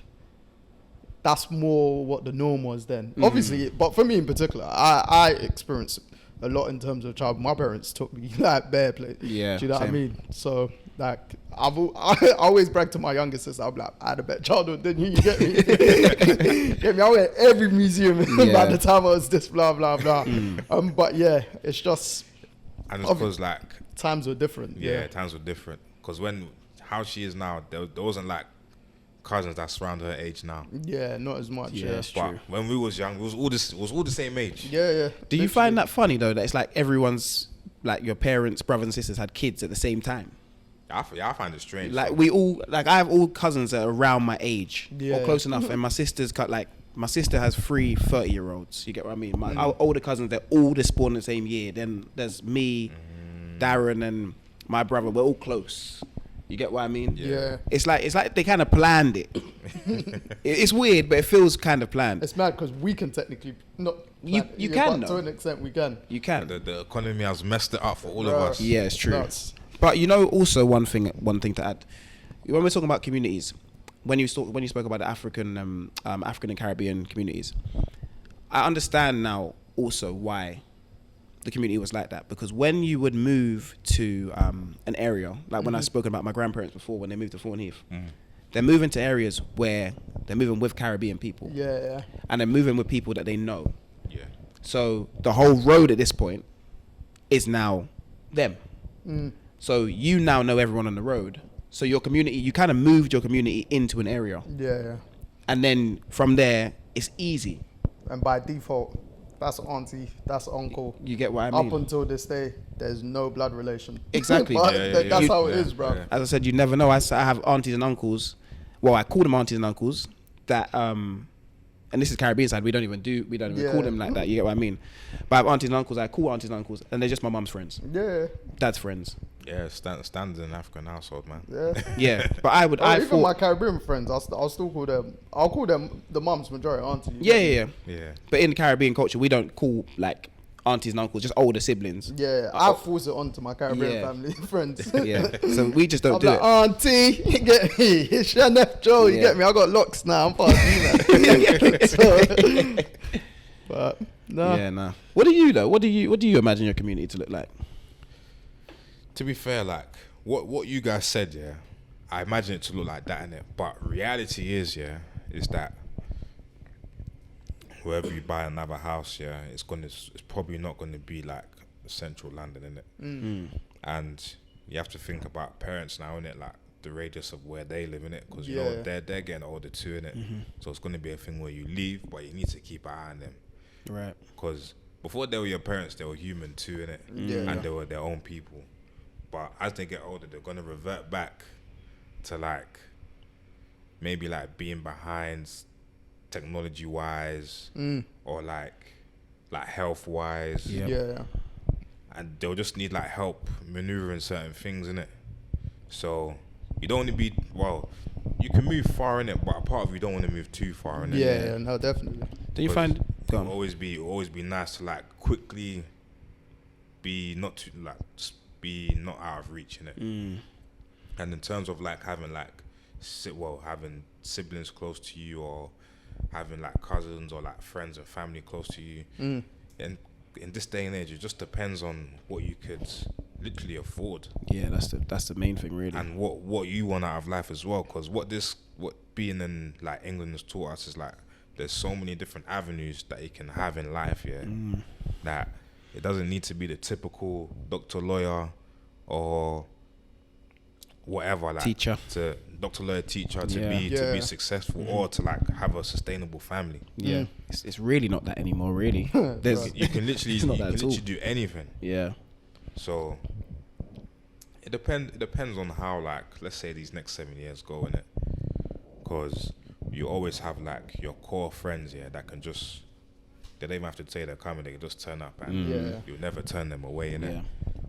S1: that's more what the norm was then. Obviously, but for me in particular, I experienced a lot in terms of childhood. My parents took me like bare play.
S3: Yeah,
S1: do you know what I
S3: same.
S1: mean? So like I always brag to my younger sister. I'm like, I had a better childhood than you. You get me? Get me? I went every museum by the time I was this blah blah blah. But yeah, it's just.
S2: And it's because like
S1: times were different.
S2: Yeah, times were different. Because how she is now, there wasn't like cousins that's around her age now.
S1: Yeah, not as much. Yeah,
S3: it's
S2: But
S3: true.
S2: when we was young, it was all the same age.
S1: Yeah.
S3: Do you find that funny though, that it's like everyone's, like your parents, brothers and sisters had kids at the same time?
S2: I find it strange.
S3: Like we all, like I have all cousins that are around my age
S1: Yeah.
S3: or close enough, and my sister's got like, my sister has 3 30-year-olds. You get what I mean? Our older cousins, they're all just born the same year. Then there's me, Darren, and my brother. We're all close. You get what I mean?
S1: Yeah.
S3: It's like they kind of planned it. It's weird, but it feels kind of planned.
S1: It's mad because we can technically not.
S3: You can,
S1: but
S3: though.
S1: to an extent we can.
S3: You can.
S2: The economy has messed it up for all of
S1: Bruh.
S2: us.
S3: Yeah, it's true.
S1: Nuts.
S3: But you know, also one thing to add, when we're talking about communities, when you spoke about the African and Caribbean communities, I understand now also why the community was like that, because when you would move to an area, like when I've spoken about my grandparents before, when they moved to Thornheath, they're moving to areas where they're moving with Caribbean people,
S1: Yeah.
S3: and they're moving with people that they know.
S2: Yeah.
S3: So the whole road at this point is now them. So you now know everyone on the road. So your community, you kind of moved your community into an area.
S1: Yeah.
S3: And then from there, it's easy.
S1: And by default, that's auntie, that's uncle.
S3: You get what I mean?
S1: Up until this day, there's no blood relation.
S3: Exactly.
S1: But
S2: Yeah.
S1: that's how it is, bro.
S2: Yeah.
S3: As I said, you never know. I have aunties and uncles. Well, I call them aunties and uncles that, and this is Caribbean side. We don't even call them like that. You get what I mean? But I have aunties and uncles. I call aunties and uncles, and they're just my mum's friends,
S1: Yeah.
S3: dad's friends.
S2: Yeah, stands in an African household, man.
S1: Yeah.
S3: Yeah, but I
S1: Even my
S3: thought.
S1: Caribbean friends, I'll still call them. I'll call them the mums majority auntie.
S3: Yeah.
S2: Yeah.
S3: But in Caribbean culture, we don't call like aunties and uncles, just older siblings.
S1: Yeah, I force it onto my Caribbean
S3: Yeah.
S1: family friends.
S3: Yeah, so we just don't
S1: I'm
S3: do
S1: like,
S3: it.
S1: auntie, you get me? It's your nephew Joe, you
S3: Yeah.
S1: get me? I got locks now. I'm past you, man. So, but no.
S3: Yeah, nah. What do you though? What do you imagine your community to look like?
S2: To be fair, like what you guys said, yeah, I imagine it to look like that, innit? But reality is that wherever you buy another house, yeah, it's probably not gonna be like central London, innit? And you have to think about parents now, innit? Like the radius of where they live, innit? Because you know they're getting older too, innit? So it's gonna be a thing where you leave, but you need to keep an eye on them,
S3: Right.
S2: because before they were your parents, they were human too, innit?
S1: Yeah.
S2: And they were their own people. But as they get older, they're gonna revert back to like maybe like being behind technology wise or like health wise.
S3: Yeah.
S1: Yeah.
S2: And they'll just need like help maneuvering certain things, innit? So you don't want to be, well, you can move far in it, but a part of you don't want to move too far in it.
S1: Yeah, no, definitely.
S3: Do you find? Go
S2: It'll
S3: on.
S2: always be nice to like quickly be not too like just be not out of reach in it. And in terms of like having like having siblings close to you, or having like cousins or like friends and family close to you, and in this day and age, it just depends on what you could literally afford.
S3: Yeah, that's the main thing, really.
S2: And what you want out of life as well, because what being in like England has taught us is like there's so many different avenues that you can have in life, that it doesn't need to be the typical doctor, lawyer, or whatever, like
S3: Teacher.
S2: to doctor, lawyer, teacher to
S3: Yeah.
S2: be successful, or to like have a sustainable family.
S3: Yeah, it's really not that anymore, really. There's
S2: You can literally
S3: It's not that at all.
S2: do anything.
S3: yeah.
S2: So it depends on how, like, let's say these next 7 years go, in it, because you always have like your core friends that can just, they don't even have to say they're coming, they can just turn up, and you'll never turn them away, innit?
S3: Yeah.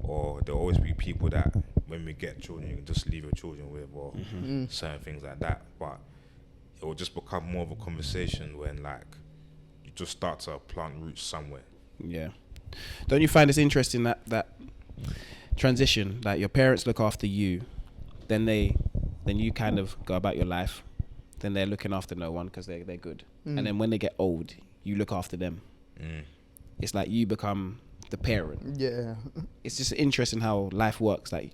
S2: Or there'll always be people that when we get children you can just leave your children with, or certain things like that. But it will just become more of a conversation when like you just start to plant roots somewhere.
S3: Yeah. Don't you find it's interesting that transition, like your parents look after you, then you kind of go about your life, then they're looking after no one because they're good, and then when they get old, you look after them. It's like you become the parent.
S1: Yeah.
S3: It's just interesting how life works. Like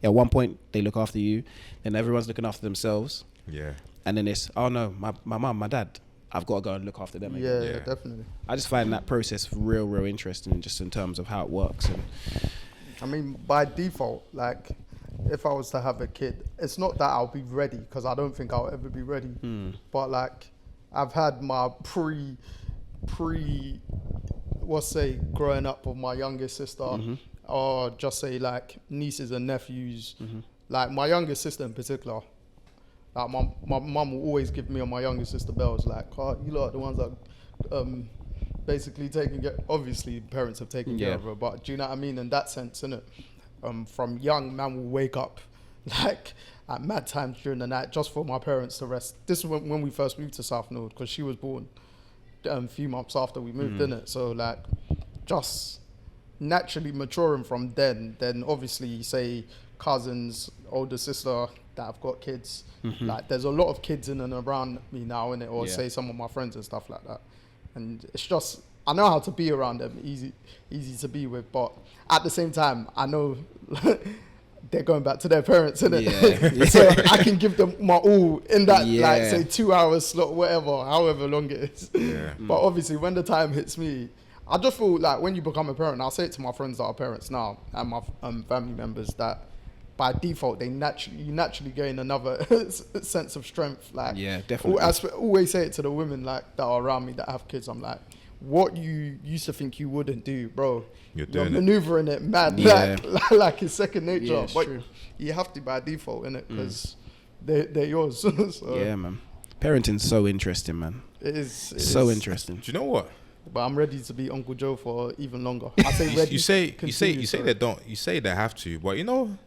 S3: at one point they look after you, then everyone's looking after themselves, and then it's, oh no, my mum, my dad, I've got to go and look after them again.
S1: Yeah, definitely.
S3: I just find that process real interesting, just in terms of how it works. And
S1: I mean, by default, like, if I was to have a kid, it's not that I'll be ready, because I don't think I'll ever be ready. But like, I've had my growing up with my youngest sister, or just say like nieces and nephews. Like my youngest sister in particular, like my mum will always give me and my youngest sister bells, like, oh, you lot are the ones that basically taking care. Obviously parents have taken care of her, but do you know what I mean, in that sense, innit? From young, man will wake up like at mad times during the night just for my parents to rest. This is when we first moved to South Nord, because she was born a few months after we moved, in it. So like, just naturally maturing from then obviously, say cousins, older sister that have got kids, like there's a lot of kids in and around me now, in it, or say some of my friends and stuff like that, and it's just, I know how to be around them, easy to be with, but at the same time I know they're going back to their parents, innit? So I can give them my all in that, like, say 2 hours slot, whatever, however long it is. But obviously when the time hits me, I just feel like when you become a parent, I'll say it to my friends that are parents now, and my family members, that by default you naturally gain another sense of strength. Like,
S3: definitely.
S1: I always say it to the women like that are around me that have kids. I'm like, what you used to think you wouldn't do, bro, you're maneuvering it mad, like it's second nature.
S3: Yeah, it's
S1: but
S3: true.
S1: You have to by default, innit? Because they're yours. So
S3: yeah, man. Parenting's so interesting, man.
S1: It is
S3: so interesting.
S2: Do you know what?
S1: But I'm ready to be Uncle Joe for even longer. I say ready.
S2: You say they don't. You say they have to, but you know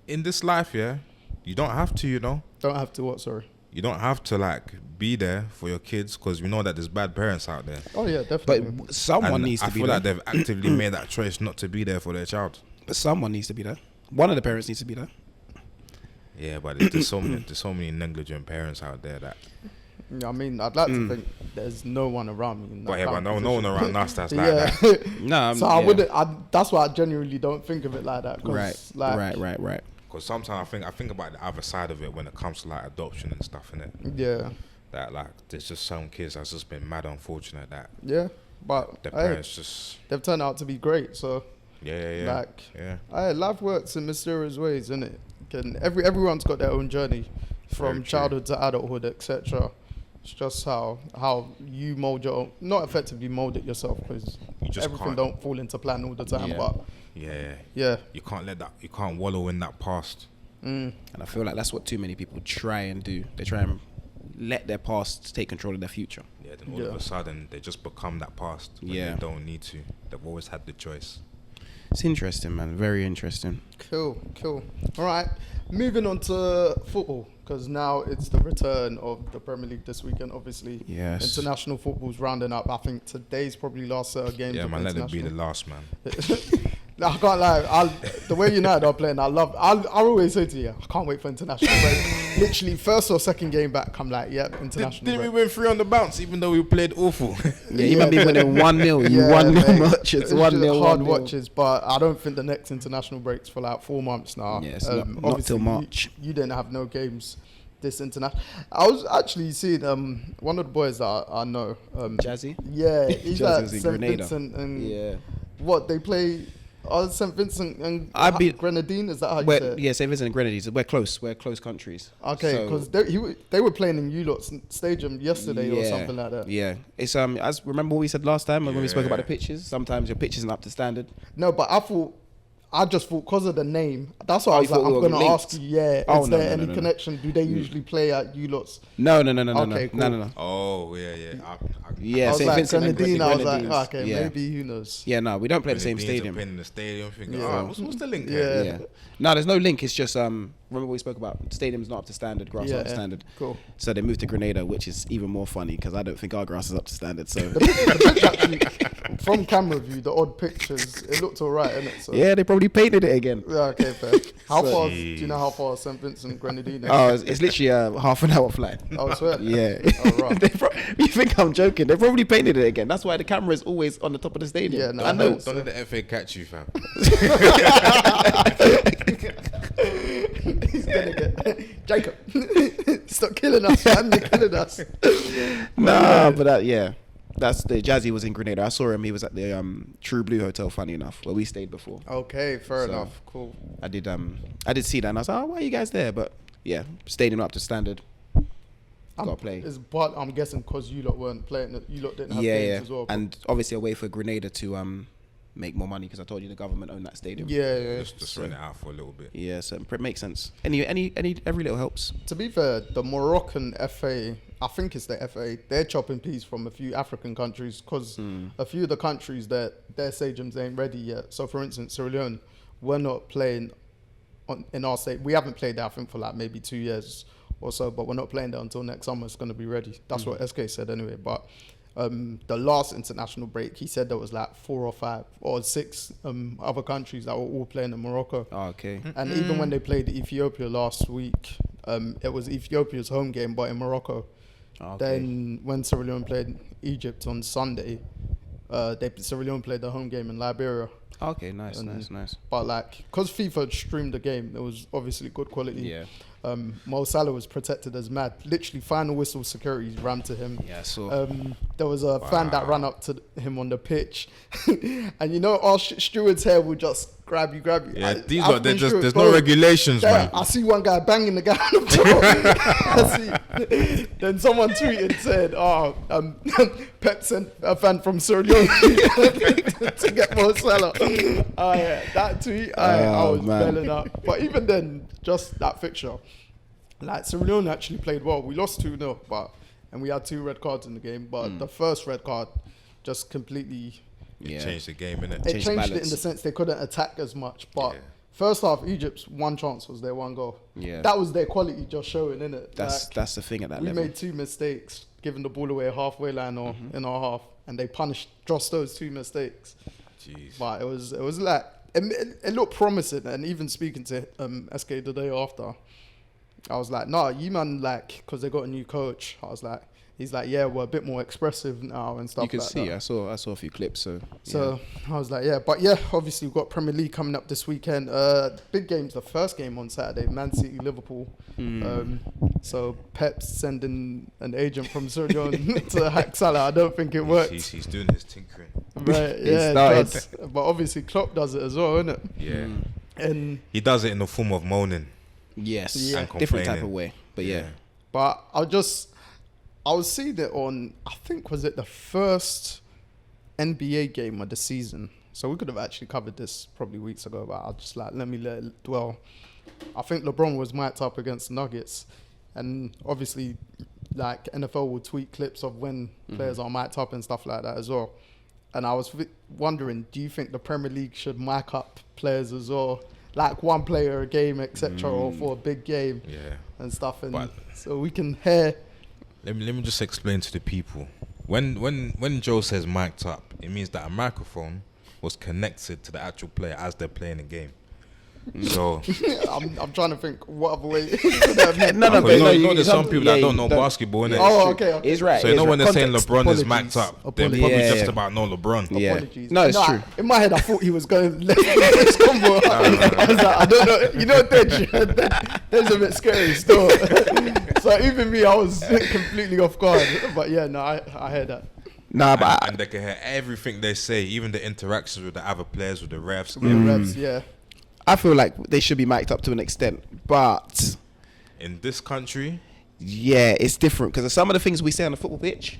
S2: in this life, yeah, you don't have to, you know.
S1: Don't have to what? Sorry.
S2: You don't have to like be there for your kids because we know that there's bad parents out there.
S1: Oh yeah, definitely.
S3: But someone
S2: And
S3: needs to
S2: I
S3: be
S2: feel
S3: there.
S2: like they've actively made that choice not to be there for their child.
S3: But someone needs to be there. One of the parents needs to be there.
S2: Yeah, but there's so many negligent parents out there that.
S1: I mean, I'd like to think there's no one around me. In that
S2: But yeah, but
S1: kind of
S2: no one
S1: position.
S2: around us that's like
S1: Yeah.
S2: that.
S3: No,
S1: So I wouldn't. That's why I genuinely don't think of it like that. 'Cause, like,
S3: Right.
S2: Because sometimes I think about the other side of it when it comes to like adoption and stuff, innit?
S1: Yeah.
S2: That like there's just some kids that's just been mad unfortunate that
S1: Yeah. But
S2: the
S1: hey,
S2: parents just
S1: they've turned out to be great. So
S2: yeah.
S1: like,
S2: Yeah.
S1: life works in mysterious ways, innit? Everyone's got their own journey
S2: Very
S1: from
S2: true.
S1: childhood to adulthood, etc. It's just how you mold your own, not effectively mold it yourself, because
S2: You just
S1: everything
S2: can't.
S1: don't fall into plan all the time.
S3: Yeah.
S1: But
S2: Yeah.
S1: yeah,
S2: You can't wallow in that past.
S3: And I feel like that's what too many people try and do. They try and let their past take control of their future.
S2: Yeah, then all of a sudden they just become that past when
S3: Yeah.
S2: they don't need to. They've always had the choice.
S3: It's interesting, man. Very interesting.
S1: cool. All right, moving on to football, because now it's the return of the Premier League this weekend. Obviously,
S3: Yes.
S1: international football's rounding up. I think today's probably last set of games.
S2: Yeah,
S1: of
S2: man, let it be
S1: international.
S2: the last, man.
S1: I can't lie. The way United are playing, I'll always say to you, I can't wait for international break. Literally, first or second game back, I'm like, yep, international
S2: Didn't we
S1: break.
S2: win 3 on the bounce even though we played awful?
S3: Yeah, you might be winning 1-0. You 1-0
S1: mate.
S3: matches.
S1: It's
S3: 1-0.
S1: just hard
S3: 1-0.
S1: watches, but I don't think the next international break's for like 4 months now.
S3: Yeah, it's not
S1: obviously
S3: till March.
S1: You didn't have no games this international. I was actually seeing one of the boys that I know.
S3: Jazzy?
S1: Yeah, he's
S3: Jazzy
S1: at
S3: was in
S1: St.
S3: Grenada.
S1: Vincent and
S3: Yeah.
S1: what they play. St. Vincent and Grenadine, is that how you say it?
S3: Yeah, St. Vincent and Grenadines. We're close. We're close countries.
S1: Okay,
S3: So-
S1: because they were playing in U-Lot's stadium yesterday or something like that.
S3: Yeah, it's as remember what we said last time when we spoke about the
S2: Yeah.
S3: pitches. Sometimes your pitch isn't up to standard.
S1: No, but I just thought because of the name. That's why I
S3: Oh,
S1: was
S3: you
S1: like,
S3: thought
S1: I'm
S3: we were
S1: going to
S3: linked?
S1: ask you. Yeah,
S3: Oh,
S1: is
S3: no,
S1: there
S3: no,
S1: any
S3: no.
S1: connection? Do they usually play at U-Lot's?
S3: No.
S1: Okay, cool.
S3: No.
S2: Oh, yeah.
S3: Yeah,
S1: I was
S3: St.
S1: like,
S3: Vincent and
S1: Grenadine, I was like,
S3: Grenadines.
S1: okay,
S3: Yeah.
S1: maybe who knows?
S3: Yeah, no, we don't play the same stadium.
S2: Playing in the stadium, thinking,
S1: Yeah.
S2: what's the link?
S1: Yeah.
S2: here?
S3: Yeah. No, there's no link. It's just remember what we spoke about. Stadium's not up to standard. Grass not up to standard.
S1: Cool.
S3: So they moved to Grenada, which is even more funny because I don't think our grass is up to standard. So
S1: The pitch actually, from camera view, the odd pictures, it looked all right, innit? So,
S3: yeah, they probably painted it again.
S1: yeah, okay, fair. Do you know how far St. Vincent Grenadine is?
S3: Oh, it's literally a half an hour flight.
S1: I swear.
S3: Yeah.
S1: Oh, right.
S3: You think I'm joking? They probably painted it again. That's why the camera is always on the top of the stadium.
S1: Yeah, no,
S3: I know.
S2: Don't let the FA catch you, fam.
S1: He's gonna get Jacob. Stop killing us, man. You're killing us.
S3: Nah, but yeah. That's the Jazzy was in Grenada. I saw him. He was at the True Blue Hotel. Funny enough, where we stayed before.
S1: Okay, fair
S3: So-
S1: enough. Cool.
S3: I did see that, and I was like, oh, why are you guys there? But yeah, stadium up to standard. Gotta play.
S1: But I'm guessing because you lot weren't playing it, you lot didn't have
S3: Yeah,
S1: games
S3: yeah.
S1: as well.
S3: And obviously a way for Grenada to make more money because I told you the government owned that stadium.
S1: yeah.
S2: Just rent it out for a little bit.
S3: Yeah, so it makes sense. Every little helps.
S1: To be fair, the Moroccan FA, I think it's the FA, they're chopping peas from a few African countries because a few of the countries that their stadiums ain't ready yet. So, for instance, Sierra Leone, we're not playing in our state. We haven't played there, I think, for like maybe 2 years or so, but we're not playing there until next summer. It's going to be ready. That's what SK said anyway. But the last international break, he said there was like 4 or 5 or 6 other countries that were all playing in Morocco.
S3: Oh, okay.
S1: And even when they played Ethiopia last week, it was Ethiopia's home game, but in Morocco.
S3: Okay.
S1: Then when Sierra Leone played Egypt on Sunday, Sierra Leone played the home game in Liberia.
S3: Okay, nice.
S1: But like, because FIFA streamed the game, it was obviously good quality.
S3: Yeah.
S1: Mo Salah was protected as mad. Literally, final whistle security ran to him.
S3: Yeah, I saw.
S1: There was a fan that ran up to him on the pitch, and you know, our stewards here will just grab you.
S2: Yeah, these
S1: I've
S2: are
S1: been
S2: there's
S1: stewards,
S2: no
S1: bro.
S2: regulations,
S1: Yeah,
S2: man.
S1: I see one guy banging the guy on the floor. I see. Then someone tweeted said, Pep sent a fan from Sierra Leone to get Mo Salah. Yeah, that tweet, I was belling up. But even then, just that fixture, like Sierra Leone actually played well. We lost 2-0, and we had 2 red cards in the game. But the first red card just completely
S3: Yeah.
S2: Change the game, innit?
S1: it
S3: Changed
S1: changed it
S3: balance.
S1: in the sense they couldn't attack as much, but First half, Egypt's one chance was their one goal.
S3: Yeah.
S1: That was their quality just showing, innit?
S3: That's the thing at that
S1: we
S3: level.
S1: made 2 mistakes, giving the ball away halfway line or in our half, and they punished just those 2 mistakes.
S2: Jeez.
S1: But it was like it looked promising, and even speaking to SK the day after, I was like, nah, you man, like, because they got a new coach. I was like, he's like, yeah, we're a bit more expressive now and stuff.
S3: You can
S1: like
S3: see,
S1: that.
S3: I saw a few clips. So
S1: I was like, yeah, but yeah, obviously we've got Premier League coming up this weekend. Big games. The first game on Saturday, Man City, Liverpool. So Pep's sending an agent from Sergio to hack Salah. I don't think it worked.
S2: He's doing his tinkering.
S1: Right?
S3: He
S1: Yeah, it
S3: started.
S1: does. But obviously Klopp does it as well, innit?
S2: Yeah.
S1: And
S2: He does it in the form of moaning.
S3: yes,
S1: Yeah.
S2: And
S3: different type
S2: complaining.
S3: of way. But yeah.
S1: but I was seeing it on, I think, was it the first NBA game of the season? So we could have actually covered this probably weeks ago, but I'll just let it dwell. I think LeBron was mic'd up against the Nuggets, and obviously, like, NFL will tweet clips of when players are mic'd up and stuff like that as well. And I was wondering, do you think the Premier League should mic up players as well? Like one player a game, etc., or for a big game
S2: Yeah.
S1: and stuff, and
S2: But-
S1: so we can hear.
S2: Let me just explain to the people. When Joe says mic'd up, it means that a microphone was connected to the actual player as they're playing the game. So
S1: I'm trying to think what other way. could that have meant.
S3: No,
S2: you know there's some people that don't know basketball, innit?
S1: Oh, okay.
S3: It's right.
S2: So you know when they're saying
S3: Context.
S2: LeBron is
S1: Apologies.
S2: mic'd up, they're
S1: Apologies.
S2: probably
S3: Yeah,
S2: just
S3: yeah.
S2: about know LeBron.
S3: Yeah.
S1: Apologies.
S3: No, it's true.
S1: In my head, I thought he was going left combo. I was like, I don't know. You know, Deji, that's a bit scary still. So even me, I was completely off guard. But yeah, no, I heard that.
S3: Nah, but
S2: And they can hear everything they say, even the interactions with the other players, with the refs.
S1: The refs, yeah.
S3: I feel like they should be mic'd up to an extent. But
S2: In this country,
S3: yeah, it's different because some of the things we say on the football pitch,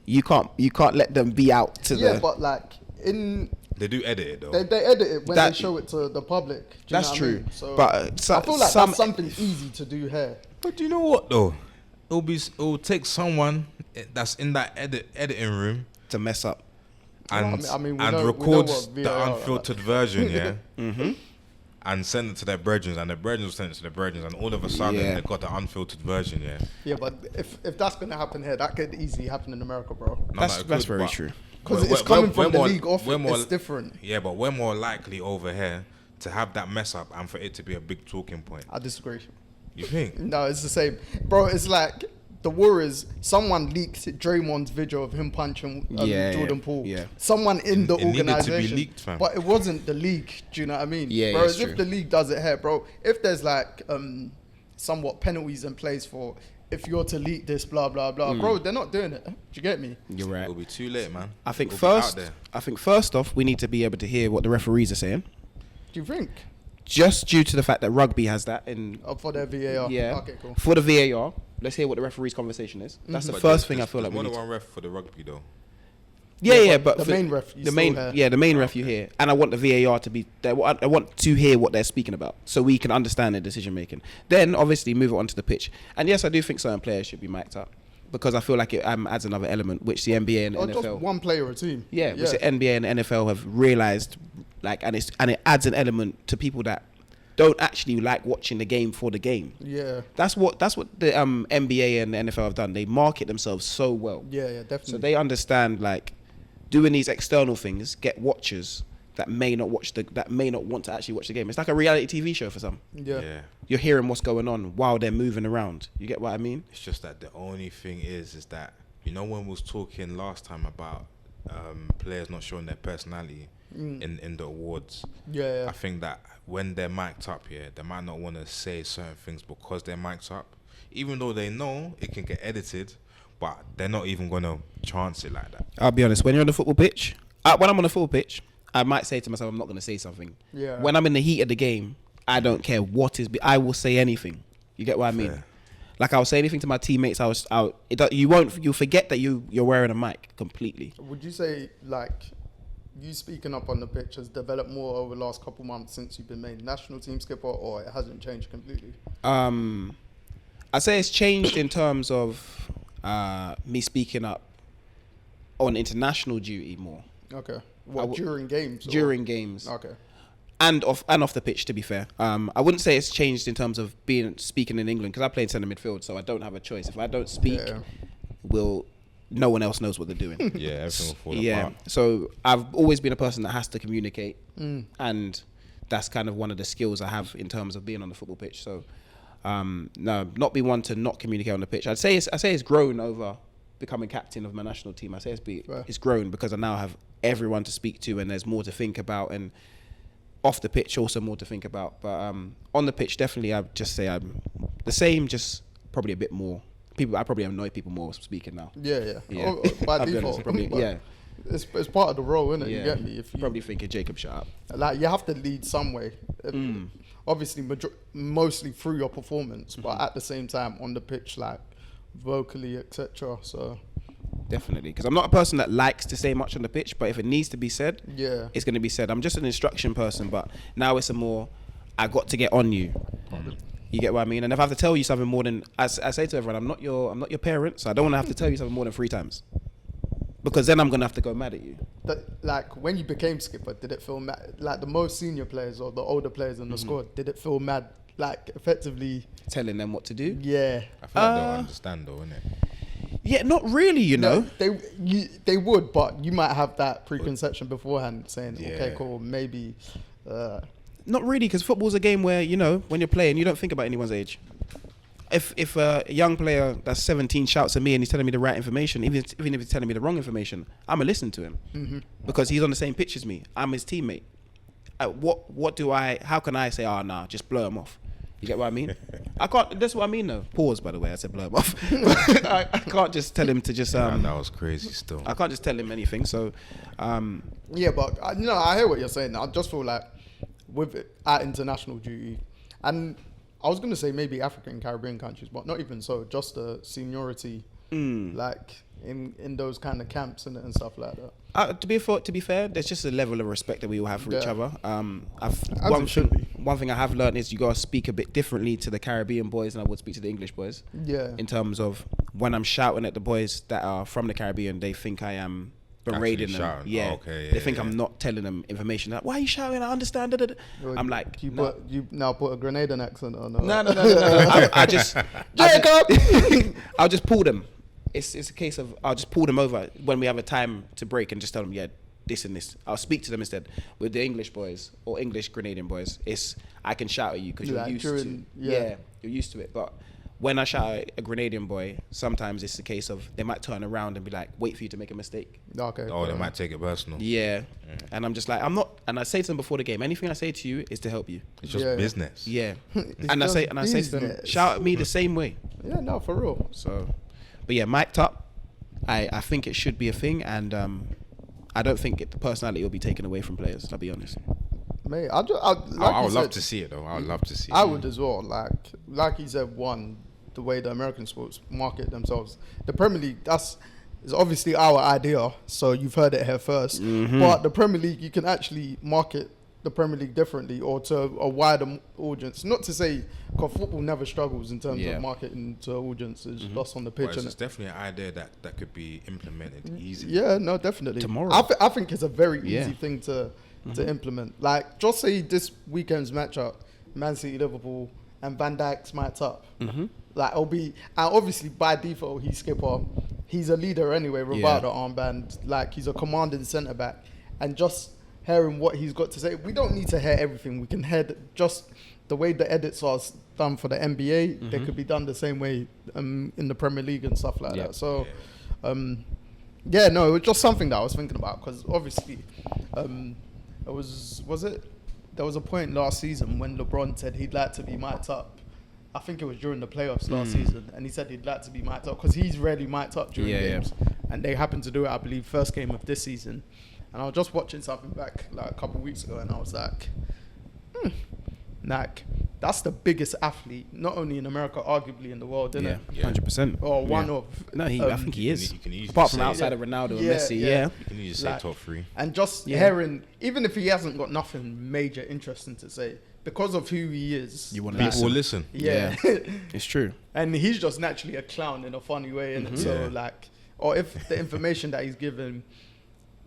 S3: you can't let them be out to
S1: Yeah,
S3: the.
S1: but like
S2: they do edit it though.
S1: they edit it when
S3: That-
S1: they show it to the public. Do you
S3: That's
S1: know what I
S3: true.
S1: mean? So
S3: But
S1: I feel like that's something easy to do here.
S2: But do you know what though? It'll take someone that's in that editing room
S3: to mess up.
S2: and
S1: I mean, we
S2: and
S1: know
S2: records
S1: what
S2: the
S1: VAR
S2: unfiltered version, yeah. And send it to their brethren, and their brethren will send it to their brethren, and all of a sudden
S3: Yeah.
S2: they got the unfiltered version, yeah.
S1: Yeah, but if that's gonna happen here, that could easily happen in America, bro.
S2: No,
S3: That's
S2: it
S3: that's
S2: could,
S3: very
S2: but-
S3: true.
S1: Because
S2: We're-
S1: it's coming
S2: we're
S1: from the
S2: more-
S1: league off.
S2: we're more-
S1: It's different.
S2: Yeah, but we're more likely over here to have that mess up and for it to be a big talking point.
S1: I disagree.
S2: You think?
S1: No, it's the same, bro. It's like the Warriors. Someone leaked Draymond's video of him punching Jordan Poole.
S3: yeah.
S1: Someone in the
S2: It needed to be
S1: organization,
S2: leaked, fam.
S1: but it wasn't the league. Do you know what I mean?
S3: Yeah,
S1: bro.
S3: it's
S1: As if
S3: true.
S1: the league does it here, bro. If there's like somewhat penalties in place for if you're to leak this, blah blah blah, bro. They're not doing it. Do you get me?
S3: You're right.
S2: It'll be too late, man.
S3: I think
S2: It'll be out
S3: first,
S2: there.
S3: off, we need to be able to hear what the referees are saying.
S1: Do you think?
S3: Just due to the fact that rugby has that in.
S1: For their VAR.
S3: Yeah.
S1: Okay, cool.
S3: For the VAR, let's hear what the referee's conversation is. That's the
S2: But
S3: first
S2: there's-
S3: thing I feel
S2: there's
S3: like we
S2: more
S3: need.
S2: than
S3: To,
S2: one ref for the rugby though.
S3: yeah,
S1: but
S3: but
S1: the main ref, you
S3: the
S1: still
S3: main,
S1: hear.
S3: yeah, the main ref you hear, and I want the VAR to be. I want to hear what they're speaking about, so we can understand their decision making. Then obviously move it onto the pitch, and yes, I do think certain players should be mic'd up because I feel like it adds another element, which the NBA and
S1: Or just
S3: NFL.
S1: one player a team.
S3: Yeah, which the NBA and NFL have realized, like, and it adds an element to people that don't actually like watching the game for the game.
S1: Yeah.
S3: That's what the NBA and the NFL have done. They market themselves so well,
S1: Yeah, yeah, definitely.
S3: so they understand like doing these external things get watchers that may not want to actually watch the game. It's like a reality TV show for some.
S1: yeah.
S3: You're hearing what's going on while they're moving around. You get what I mean?
S2: It's just that the only thing is that you know when we was talking last time about players not showing their personality in the awards.
S1: Yeah,
S2: I think that when they're mic'd up here, they might not want to say certain things because they're mic'd up, even though they know it can get edited, but they're not even gonna chance it like that.
S3: I'll be honest. When you're on the football pitch, when I'm on the football pitch, I might say to myself, I'm not going to say something.
S1: Yeah.
S3: When I'm in the heat of the game, I don't care what is. I will say anything. You get what I mean?
S2: Fair.
S3: Like I'll say anything to my teammates. You'll forget that you're wearing a mic completely.
S1: Would you say, like, you speaking up on the pitch has developed more over the last couple months since you've been made national team skipper, or it hasn't changed completely?
S3: I'd say it's changed in terms of me speaking up on international duty more.
S1: Okay. What, during games? or-
S3: During games.
S1: Okay.
S3: and off the pitch. To be fair, I wouldn't say it's changed in terms of speaking in England because I played centre midfield, so I don't have a choice. If I don't speak, no one else knows what they're doing.
S2: Yeah, everything will fall apart.
S3: So I've always been a person that has to communicate, and that's kind of one of the skills I have in terms of being on the football pitch. So, no, not be one to not communicate on the pitch. I say it's grown over becoming captain of my national team. I say it's grown because I now have everyone to speak to, and there's more to think about, and off the pitch also more to think about. But on the pitch, definitely, I'd just say I'm the same, just probably a bit more. I probably annoy people more speaking now.
S1: Yeah. By default,
S3: probably, yeah.
S1: It's part of the role, isn't it?
S3: Yeah.
S1: You get me? If you
S3: probably thinking Jacob, shut up.
S1: Like you have to lead some way. Obviously, mostly through your performance, but at the same time on the pitch, like vocally, etc. So
S3: definitely, because I'm not a person that likes to say much on the pitch, but if it needs to be said, it's going to be said. I'm just an instruction person, but now it's a more I got to get on you. You get what I mean? And if I have to tell you something more than I say to everyone, I'm not your parent, so I don't want to have to tell you something more than 3 times, because then I'm gonna have to go mad at you.
S1: Like when you became skipper, did it feel mad? Like the most senior players or the older players in the squad, did it feel mad? Like effectively
S3: telling them what to do?
S1: Yeah.
S2: I feel like they'll understand though, innit?
S3: Yeah, not really, you know.
S1: They would, but you might have that preconception beforehand, saying, okay, cool, maybe.
S3: Not really, because football's a game where, you know, when you're playing, you don't think about anyone's age. If a young player that's 17 shouts at me and he's telling me the right information, even if he's telling me the wrong information, I'm gonna listen to him because he's on the same pitch as me. I'm his teammate. How can I say, nah, just blow him off? You get what I mean? I can't. That's what I mean, though. Pause, by the way. I said blow him off. I can't just tell him to just.
S2: That was crazy. Still,
S3: I can't just tell him anything. So,
S1: yeah, but I hear what you're saying. I just feel like with it, at international duty, and I was gonna say maybe African Caribbean countries, but not even so. Just the seniority, like in those kind of camps and stuff like that.
S3: To be fair, there's just a level of respect that we all have for each other. One thing I have learned is you gotta speak a bit differently to the Caribbean boys than I would speak to the English boys. Yeah. In terms of when I'm shouting at the boys that are from the Caribbean, they think I am berating them. Yeah. Oh, okay, they think I'm not telling them information. Like, why are you shouting? I understand. I'm like,
S1: you now put a Grenadian accent on.
S3: No. I just Jacob. I'll just pull them. It's a case of I'll just pull them over when we have a time to break and just tell them, this and this. I'll speak to them instead. With the English boys or English Grenadian boys, I can shout at you because you're used to. Yeah, you're used to it. But when I shout at a Grenadian boy, sometimes it's a case of they might turn around and be like, wait for you to make a mistake.
S1: Okay.
S2: Oh, they might take it personal.
S3: Yeah. And I'm just like, I'm not. And I say to them before the game, anything I say to you is to help you.
S2: It's just business.
S3: Yeah. And I say to them, shout at me the same way.
S1: Yeah, no, for real.
S3: So. But yeah, mic'd up, I think it should be a thing, and I don't think the personality will be taken away from players, I'll be honest.
S1: Mate,
S2: I would love to see it though. I would love to see it.
S1: I would as well. Like you said, the way the American sports market themselves. The Premier League, is obviously our idea, so you've heard it here first. But the Premier League, you can actually market the Premier League differently or to a wider audience. Not to say, because football never struggles in terms of marketing to audiences just on the pitch.
S2: Well, it's definitely an idea that could be implemented easily.
S1: Yeah, no, definitely.
S3: Tomorrow.
S1: I think it's a very easy thing to implement. Like, just say this weekend's matchup, Man City, Liverpool, and Van Dijk's match up. Like, it'll be, and obviously by default, he's skipper. He's a leader anyway, without the armband. Like, he's a commanding centre back. And just hearing what he's got to say. We don't need to hear everything. We can hear just the way the edits are done for the NBA. They could be done the same way in the Premier League and stuff like that. So, it was just something that I was thinking about because obviously, there was a point last season when LeBron said he'd like to be mic'd up. I think it was during the playoffs last season, and he said he'd like to be mic'd up because he's rarely mic'd up during games, and they happened to do it, I believe, first game of this season. And I was just watching something back like a couple of weeks ago, and I was like, that's the biggest athlete, not only in America, arguably in the world, isn't it?
S3: 100%.
S1: Or one of.
S3: No, I think he is.
S2: You can
S3: apart from outside of Ronaldo and Messi,
S2: You can usually say top 3.
S1: And just hearing, even if he hasn't got nothing major interesting to say, because of who he is,
S3: you want
S2: people will listen.
S1: Yeah.
S3: It's true.
S1: And he's just naturally a clown in a funny way, innit? So or if the information that he's given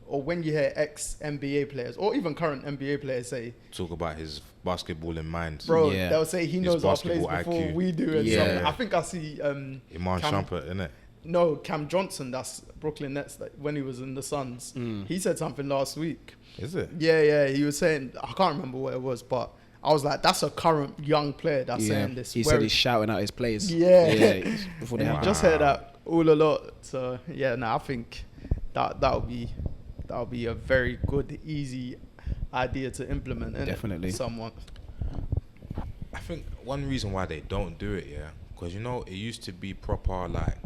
S1: or when you hear ex-NBA players or even current NBA players say,
S2: talk about his basketball in mind.
S1: bro,
S3: Yeah.
S1: they'll say he knows our plays
S2: basketball
S1: before
S2: IQ.
S1: we do. And
S3: Yeah.
S1: something. I think I see
S2: Iman
S1: Cam-
S2: Shumpert, innit?
S1: No, Cam Johnson, that's Brooklyn Nets, when he was in the Suns. He said something last week.
S2: Is it?
S1: Yeah, he was saying, I can't remember what it was, but I was like, that's a current young player that's saying this.
S3: He said he's shouting out his plays.
S1: Yeah.
S3: Before they
S1: And you
S3: happen.
S1: just heard that all a lot. So yeah, I think that'll be a very good, easy idea to implement. Innit?
S3: Definitely.
S1: Someone.
S2: I think one reason why they don't do it, yeah, because you know it used to be proper like,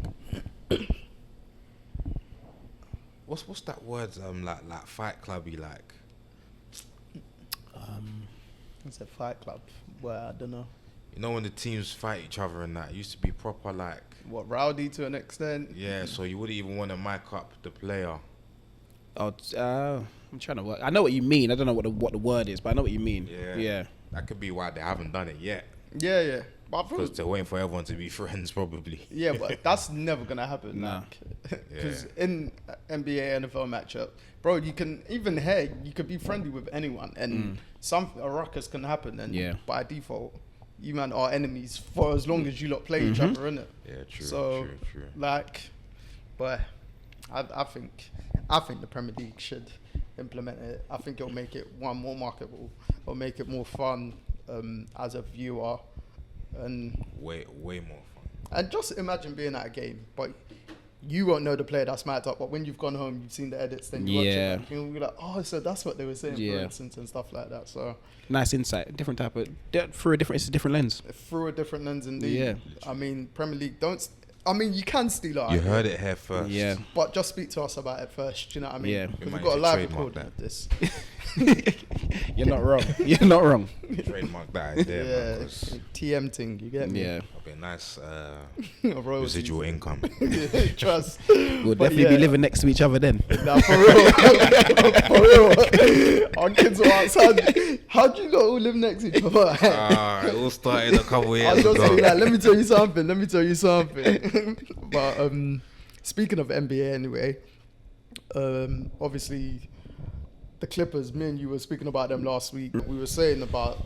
S2: what's that word like Fight Clubby like.
S1: It's a Fight Club. Well, I don't know.
S2: You know when the teams fight each other and that, it used to be proper like,
S1: What, rowdy to an extent?
S2: yeah. So you wouldn't even want to mic up the player.
S3: I'm trying to work. I know what you mean. I don't know what the word is, but I know what you mean.
S2: Yeah.
S3: Yeah.
S2: That could be why they haven't done it yet,
S1: Yeah. But I feel,
S2: because they're waiting for everyone to be friends, probably.
S1: yeah, but that's never gonna happen.
S3: Nah.
S1: Because in NBA NFL matchup, bro, you can even here you could be friendly with anyone, and a ruckus can happen, and
S3: Yeah.
S1: by default, you man are enemies for as long as you lot play each other, innit?
S2: Yeah, true.
S1: So,
S2: true.
S1: like, but I think the Premier League should implement it. I think it'll make it more marketable. It'll make it more fun as a viewer, and
S2: Way more fun.
S1: and just imagine being at a game, but you won't know the player that's mic'd up. But when you've gone home, you've seen the edits, then you watch
S3: Yeah.
S1: it back, you'll be like, oh, so that's what they were saying, for
S3: Yeah.
S1: instance, and stuff like that. So
S3: Nice insight. Different type of it's a different lens.
S1: through a different lens, indeed.
S3: Yeah.
S1: I mean, Premier League you can steal our
S2: You
S1: idea,
S2: heard it here first.
S3: Yeah.
S1: but just speak to us about it first. Do you know what I mean?
S3: Yeah.
S1: Because
S2: We
S1: we've
S2: might
S1: got a
S2: need to
S1: live
S2: trademark
S1: recording of this.
S3: You're not wrong. You're not wrong.
S2: Trademark that idea, man,
S1: Yeah,
S2: 'cause
S1: TM thing. You get me?
S3: Yeah.
S2: it'll be a nice
S1: Royalties.
S2: residual income.
S1: Trust.
S3: We'll
S1: But
S3: definitely
S1: yeah.
S3: be living next to each other then.
S1: Nah, for real. For real. Our kids are outside. How do you not all live next to each other?
S2: It all started a couple
S1: I
S2: years
S1: was just
S2: ago.
S1: like, let me tell you something. But speaking of NBA anyway, obviously the Clippers, me and you were speaking about them last week. We were saying about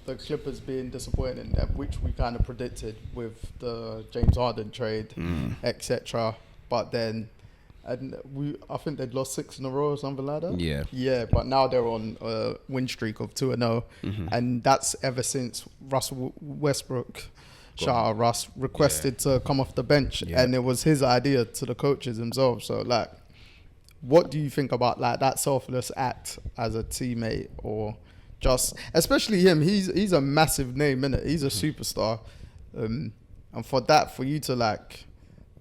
S1: the Clippers being disappointing, which we kind of predicted with the James Harden trade, etc. But then, I think they'd lost 6 in a row or something like that.
S3: Yeah.
S1: Yeah, but now they're on a win streak of 2-0, and that's ever since Russell Westbrook, shout out Russ, requested to come off the bench,
S3: Yeah.
S1: and it was his idea to the coaches themselves. So, like, what do you think about like that selfless act as a teammate, or just especially him? He's a massive name, innit? He's a superstar, and for you to like,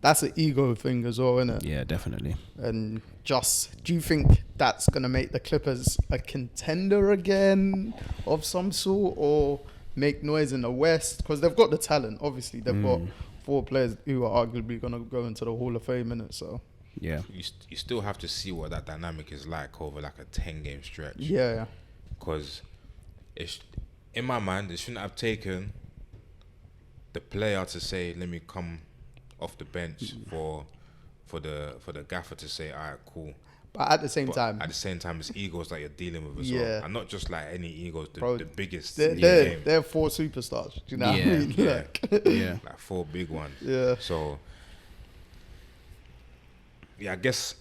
S1: that's an ego thing as well, innit?
S3: Yeah, definitely.
S1: And just, do you think that's going to make the Clippers a contender again of some sort, or make noise in the West? Because they've got the talent, obviously. They've got 4 players who are arguably going to go into the Hall of Fame, innit? So,
S3: Yeah.
S2: You still have to see what that dynamic is like over like a 10-game stretch.
S1: yeah.
S2: Because in my mind, it shouldn't have taken the player to say, let me come off the bench for the gaffer to say, all right, cool.
S1: But at the same
S2: But
S1: time,
S2: at the same time, it's egos that you're dealing with as
S1: Yeah.
S2: well. And not just like any egos,
S1: Bro,
S2: the biggest
S1: they're,
S2: in the
S1: they're,
S2: game.
S1: they're 4 superstars. Do you know what I
S3: Yeah,
S1: mean?
S2: yeah.
S1: Like,
S3: Yeah.
S2: Like 4 big ones.
S1: yeah.
S2: So, yeah, I guess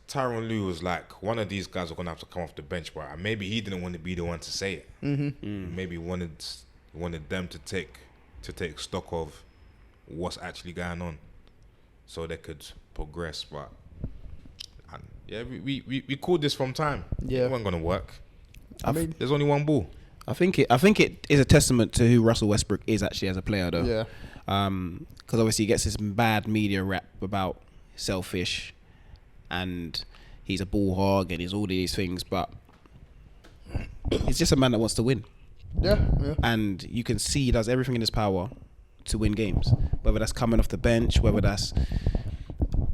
S2: Tyronn Lue was like, one of these guys are gonna have to come off the bench, but maybe he didn't want to be the one to say it. Maybe wanted them to take stock of what's actually going on, so they could progress. But yeah, we called this from time.
S1: Yeah.
S2: It wasn't gonna work.
S1: I mean,
S2: There's only one ball.
S3: I think it is a testament to who Russell Westbrook is actually as a player, though.
S1: yeah.
S3: Because obviously he gets this bad media rap about selfish, and he's a ball hog, and he's all these things, but he's just a man that wants to win,
S1: Yeah. Yeah.
S3: and you can see he does everything in his power to win games. Whether that's coming off the bench, whether that's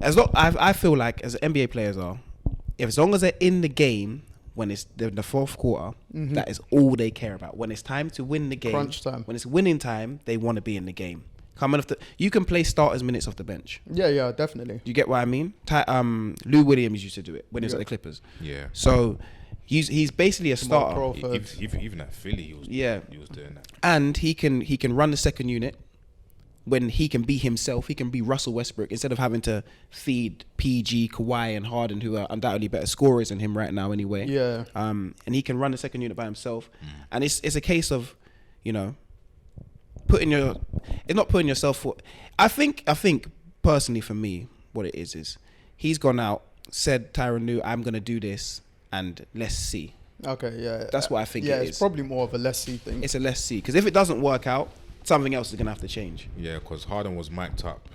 S3: I feel like as NBA players are, as long as they're in the game when it's in the 4th quarter, that is all they care about. When it's time to win the game,
S1: Crunch time.
S3: when it's winning time, they want to be in the game. coming off the. You can play starters minutes off the bench.
S1: Yeah, definitely.
S3: You get what I mean? Lou Williams used to do it when he was at the Clippers.
S2: Yeah.
S3: So he's basically a starter.
S2: Even at Philly, he was doing that.
S3: And he can run the second unit when he can be himself. He can be Russell Westbrook instead of having to feed PG, Kawhi, and Harden, who are undoubtedly better scorers than him right now anyway.
S1: Yeah.
S3: And he can run the second unit by himself. And it's a case of, you know, it's not putting yourself for. I think personally for me, what it is he's gone out, said Tyronn Lue, I'm gonna do this, and let's see.
S1: Okay, yeah.
S3: That's what I think it is.
S1: Yeah, it's probably more of a let's see thing.
S3: It's a let's see, because if it doesn't work out, something else is gonna have to change.
S2: Yeah, because Harden was mic'd up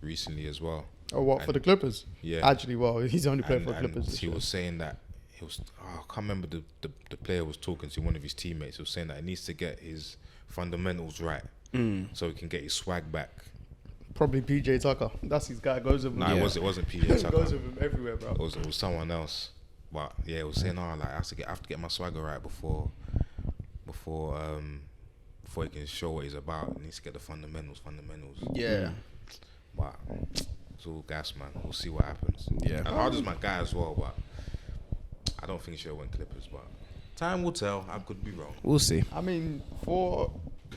S2: recently as well.
S1: Oh, what, for the Clippers?
S2: Yeah.
S1: Actually, well, he's only played for the Clippers.
S2: He was saying that I can't remember the player was talking to one of his teammates. He was saying that he needs to get his fundamentals right so he can get his swag back.
S1: Probably PJ Tucker. That's his guy. Goes with him.
S2: No, it wasn't PJ Tucker.
S1: Goes with him everywhere, bro.
S2: It was someone else. But yeah, it was saying, I have to get my swagger right before he can show what he's about. He needs to get the fundamentals.
S1: Yeah.
S2: But it's all gas, man. We'll see what happens.
S3: Yeah.
S2: And Harden's my guy as well, but I don't think she'll win Clippers. But time will tell. I could be wrong.
S3: We'll see.
S1: I mean,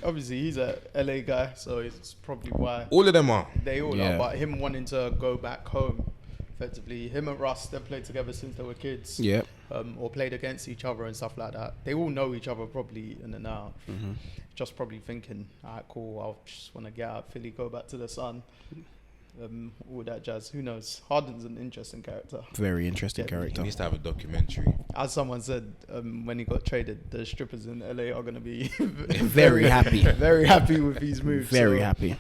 S1: obviously he's a LA guy, so it's probably why
S2: All of them are.
S1: they all are. But him wanting to go back home, effectively, him and Russ, they've played together since they were kids.
S3: Yeah.
S1: Or played against each other and stuff like that. They all know each other probably in and out. Just probably thinking, alright, cool, I'll just want to get out of Philly, go back to the sun. All that jazz. Who knows? Harden's an interesting character.
S3: Very interesting
S1: Yeah,
S3: character.
S2: He needs to have a documentary.
S1: As someone said, when he got traded, the strippers in LA are going to be
S3: Very happy.
S1: Very happy with his move.
S3: Very happy.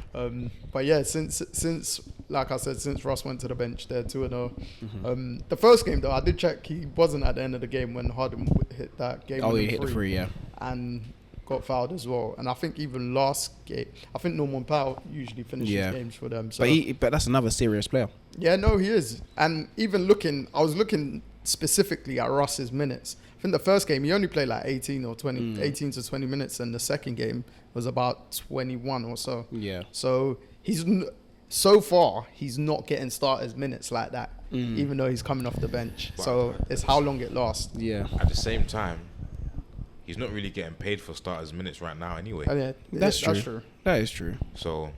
S1: But yeah, since like I said, since Ross went to the bench, they're 2-0. The first game though, I did check, he wasn't at the end of the game when Harden hit that game.
S3: Oh, he hit the free, yeah.
S1: And got fouled as well. And I think even last game, I think Norman Powell usually finishes games for them. So.
S3: But that's another serious player.
S1: Yeah, no, he is. And even I was looking specifically at Russ's minutes. I think the first game, he only played like 18 or 20, 18 to 20 minutes. And the second game was about 21 or so.
S3: Yeah.
S1: So so far, he's not getting starters minutes like that, even though he's coming off the bench.
S2: But
S1: so it's how long it lasts.
S3: Yeah.
S2: At the same time, he's not really getting paid for starters minutes right now anyway.
S1: Oh, yeah,
S3: That's true. That is true.
S2: So,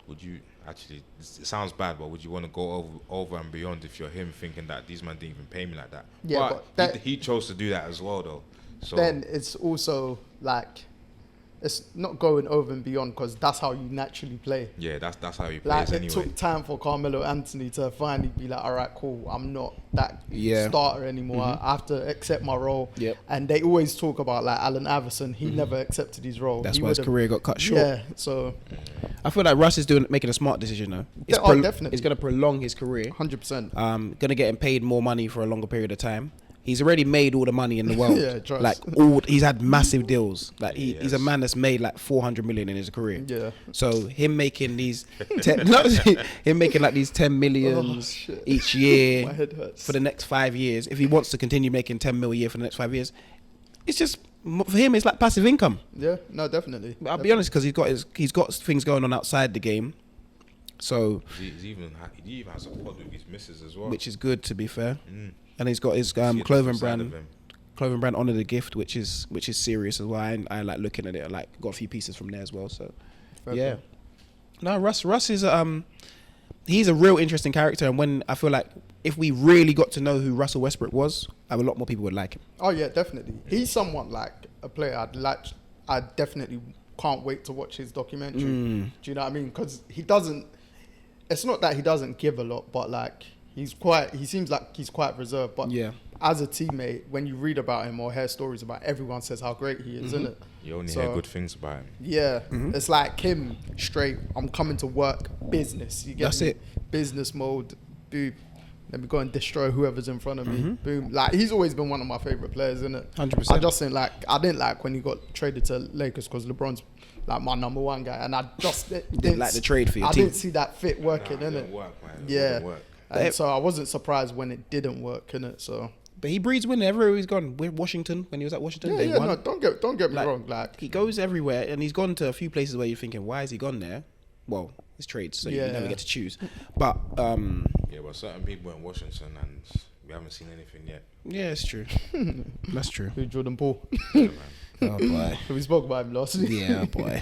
S2: would you actually? It sounds bad, but would you want to go over and beyond if you're him, thinking that these men didn't even pay me like that?
S1: Yeah, but
S2: he chose to do that as well, though. So
S1: then it's also like, it's not going over and beyond because that's how you naturally play.
S2: Yeah, that's how he
S1: Like
S2: plays
S1: it
S2: anyway.
S1: took time for Carmelo Anthony to finally be like, all right, cool, I'm not that starter anymore. I have to accept my role.
S3: Yep.
S1: And they always talk about like Allen Iverson. He never accepted his role.
S3: That's why his career got cut short.
S1: Yeah, so
S3: I feel like Russ is making a smart decision though.
S1: definitely.
S3: It's going to prolong his career.
S1: 100%.
S3: Going to get him paid more money for a longer period of time. He's already made all the money in the world.
S1: Yeah, trust.
S3: Like he's had massive deals. Like he's a man that's made like 400 million in his career.
S1: Yeah.
S3: So him making these, him making like these 10 millions each year
S1: My head hurts.
S3: for the next 5 years. If he wants to continue making 10 mil a year for the next 5 years, it's just for him. It's like passive income.
S1: Yeah, no, definitely.
S3: But I'll be honest, because he's got things going on outside the game. So
S2: he even has a pod with his missus as well,
S3: which is good, to be fair. And he's got his clothing brand Honor the Gift, which is serious as well. I like looking at it. I like got a few pieces from there as well. So yeah. No, Russ is he's a real interesting character, and when I feel like if we really got to know who Russell Westbrook was, a lot more people would like him.
S1: Oh yeah, definitely. He's somewhat like a player I definitely can't wait to watch his documentary. Do you know what I mean? Because he doesn't. It's not that he doesn't give a lot, but like he seems like he's quite reserved. But as a teammate, when you read about him or hear stories about, everyone says how great he is, isn't it?
S2: You only hear good things about him.
S1: Yeah, it's like him straight. I'm coming to work, business. You get
S3: That's
S1: me?
S3: it.
S1: Business mode. Boom. Let me go and destroy whoever's in front of me. Boom. Like he's always been one of my favorite players, isn't it?
S3: 100%.
S1: I just think I didn't like when he got traded to Lakers because LeBron's like my number one guy, and I just didn't
S3: like the trade for your team.
S1: I didn't see that fit working,
S2: Nah, it
S1: innit?
S2: didn't work, man. It
S1: Yeah.
S2: wouldn't work.
S1: And so I wasn't surprised when it didn't work, innit? So
S3: But he breeds winning everywhere he's gone. Washington, when he was at Washington, they won.
S1: No, don't get me wrong. Like
S3: he goes everywhere, and he's gone to a few places where you're thinking, why has he gone there? Well, it's trades, so you never get to choose. But
S2: but certain people in Washington, and we haven't seen anything yet.
S3: yeah, it's true. That's true.
S1: who Jordan Poole.
S2: Yeah, man.
S3: Oh boy.
S1: We spoke about him last week.
S3: Yeah, boy.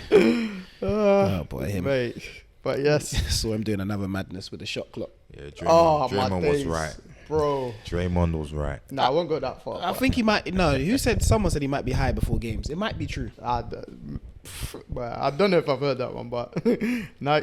S3: Oh boy, him.
S1: Mate. But yes.
S3: Saw him doing another madness with the shot clock.
S2: Yeah,
S1: my
S2: Draymond
S1: days,
S2: was right.
S1: bro.
S2: Draymond was right.
S1: Nah, I won't go that far.
S3: I think he might. No, who said? Someone said he might be high before games. It might be true.
S1: Well, I don't know if I've heard that one, but no.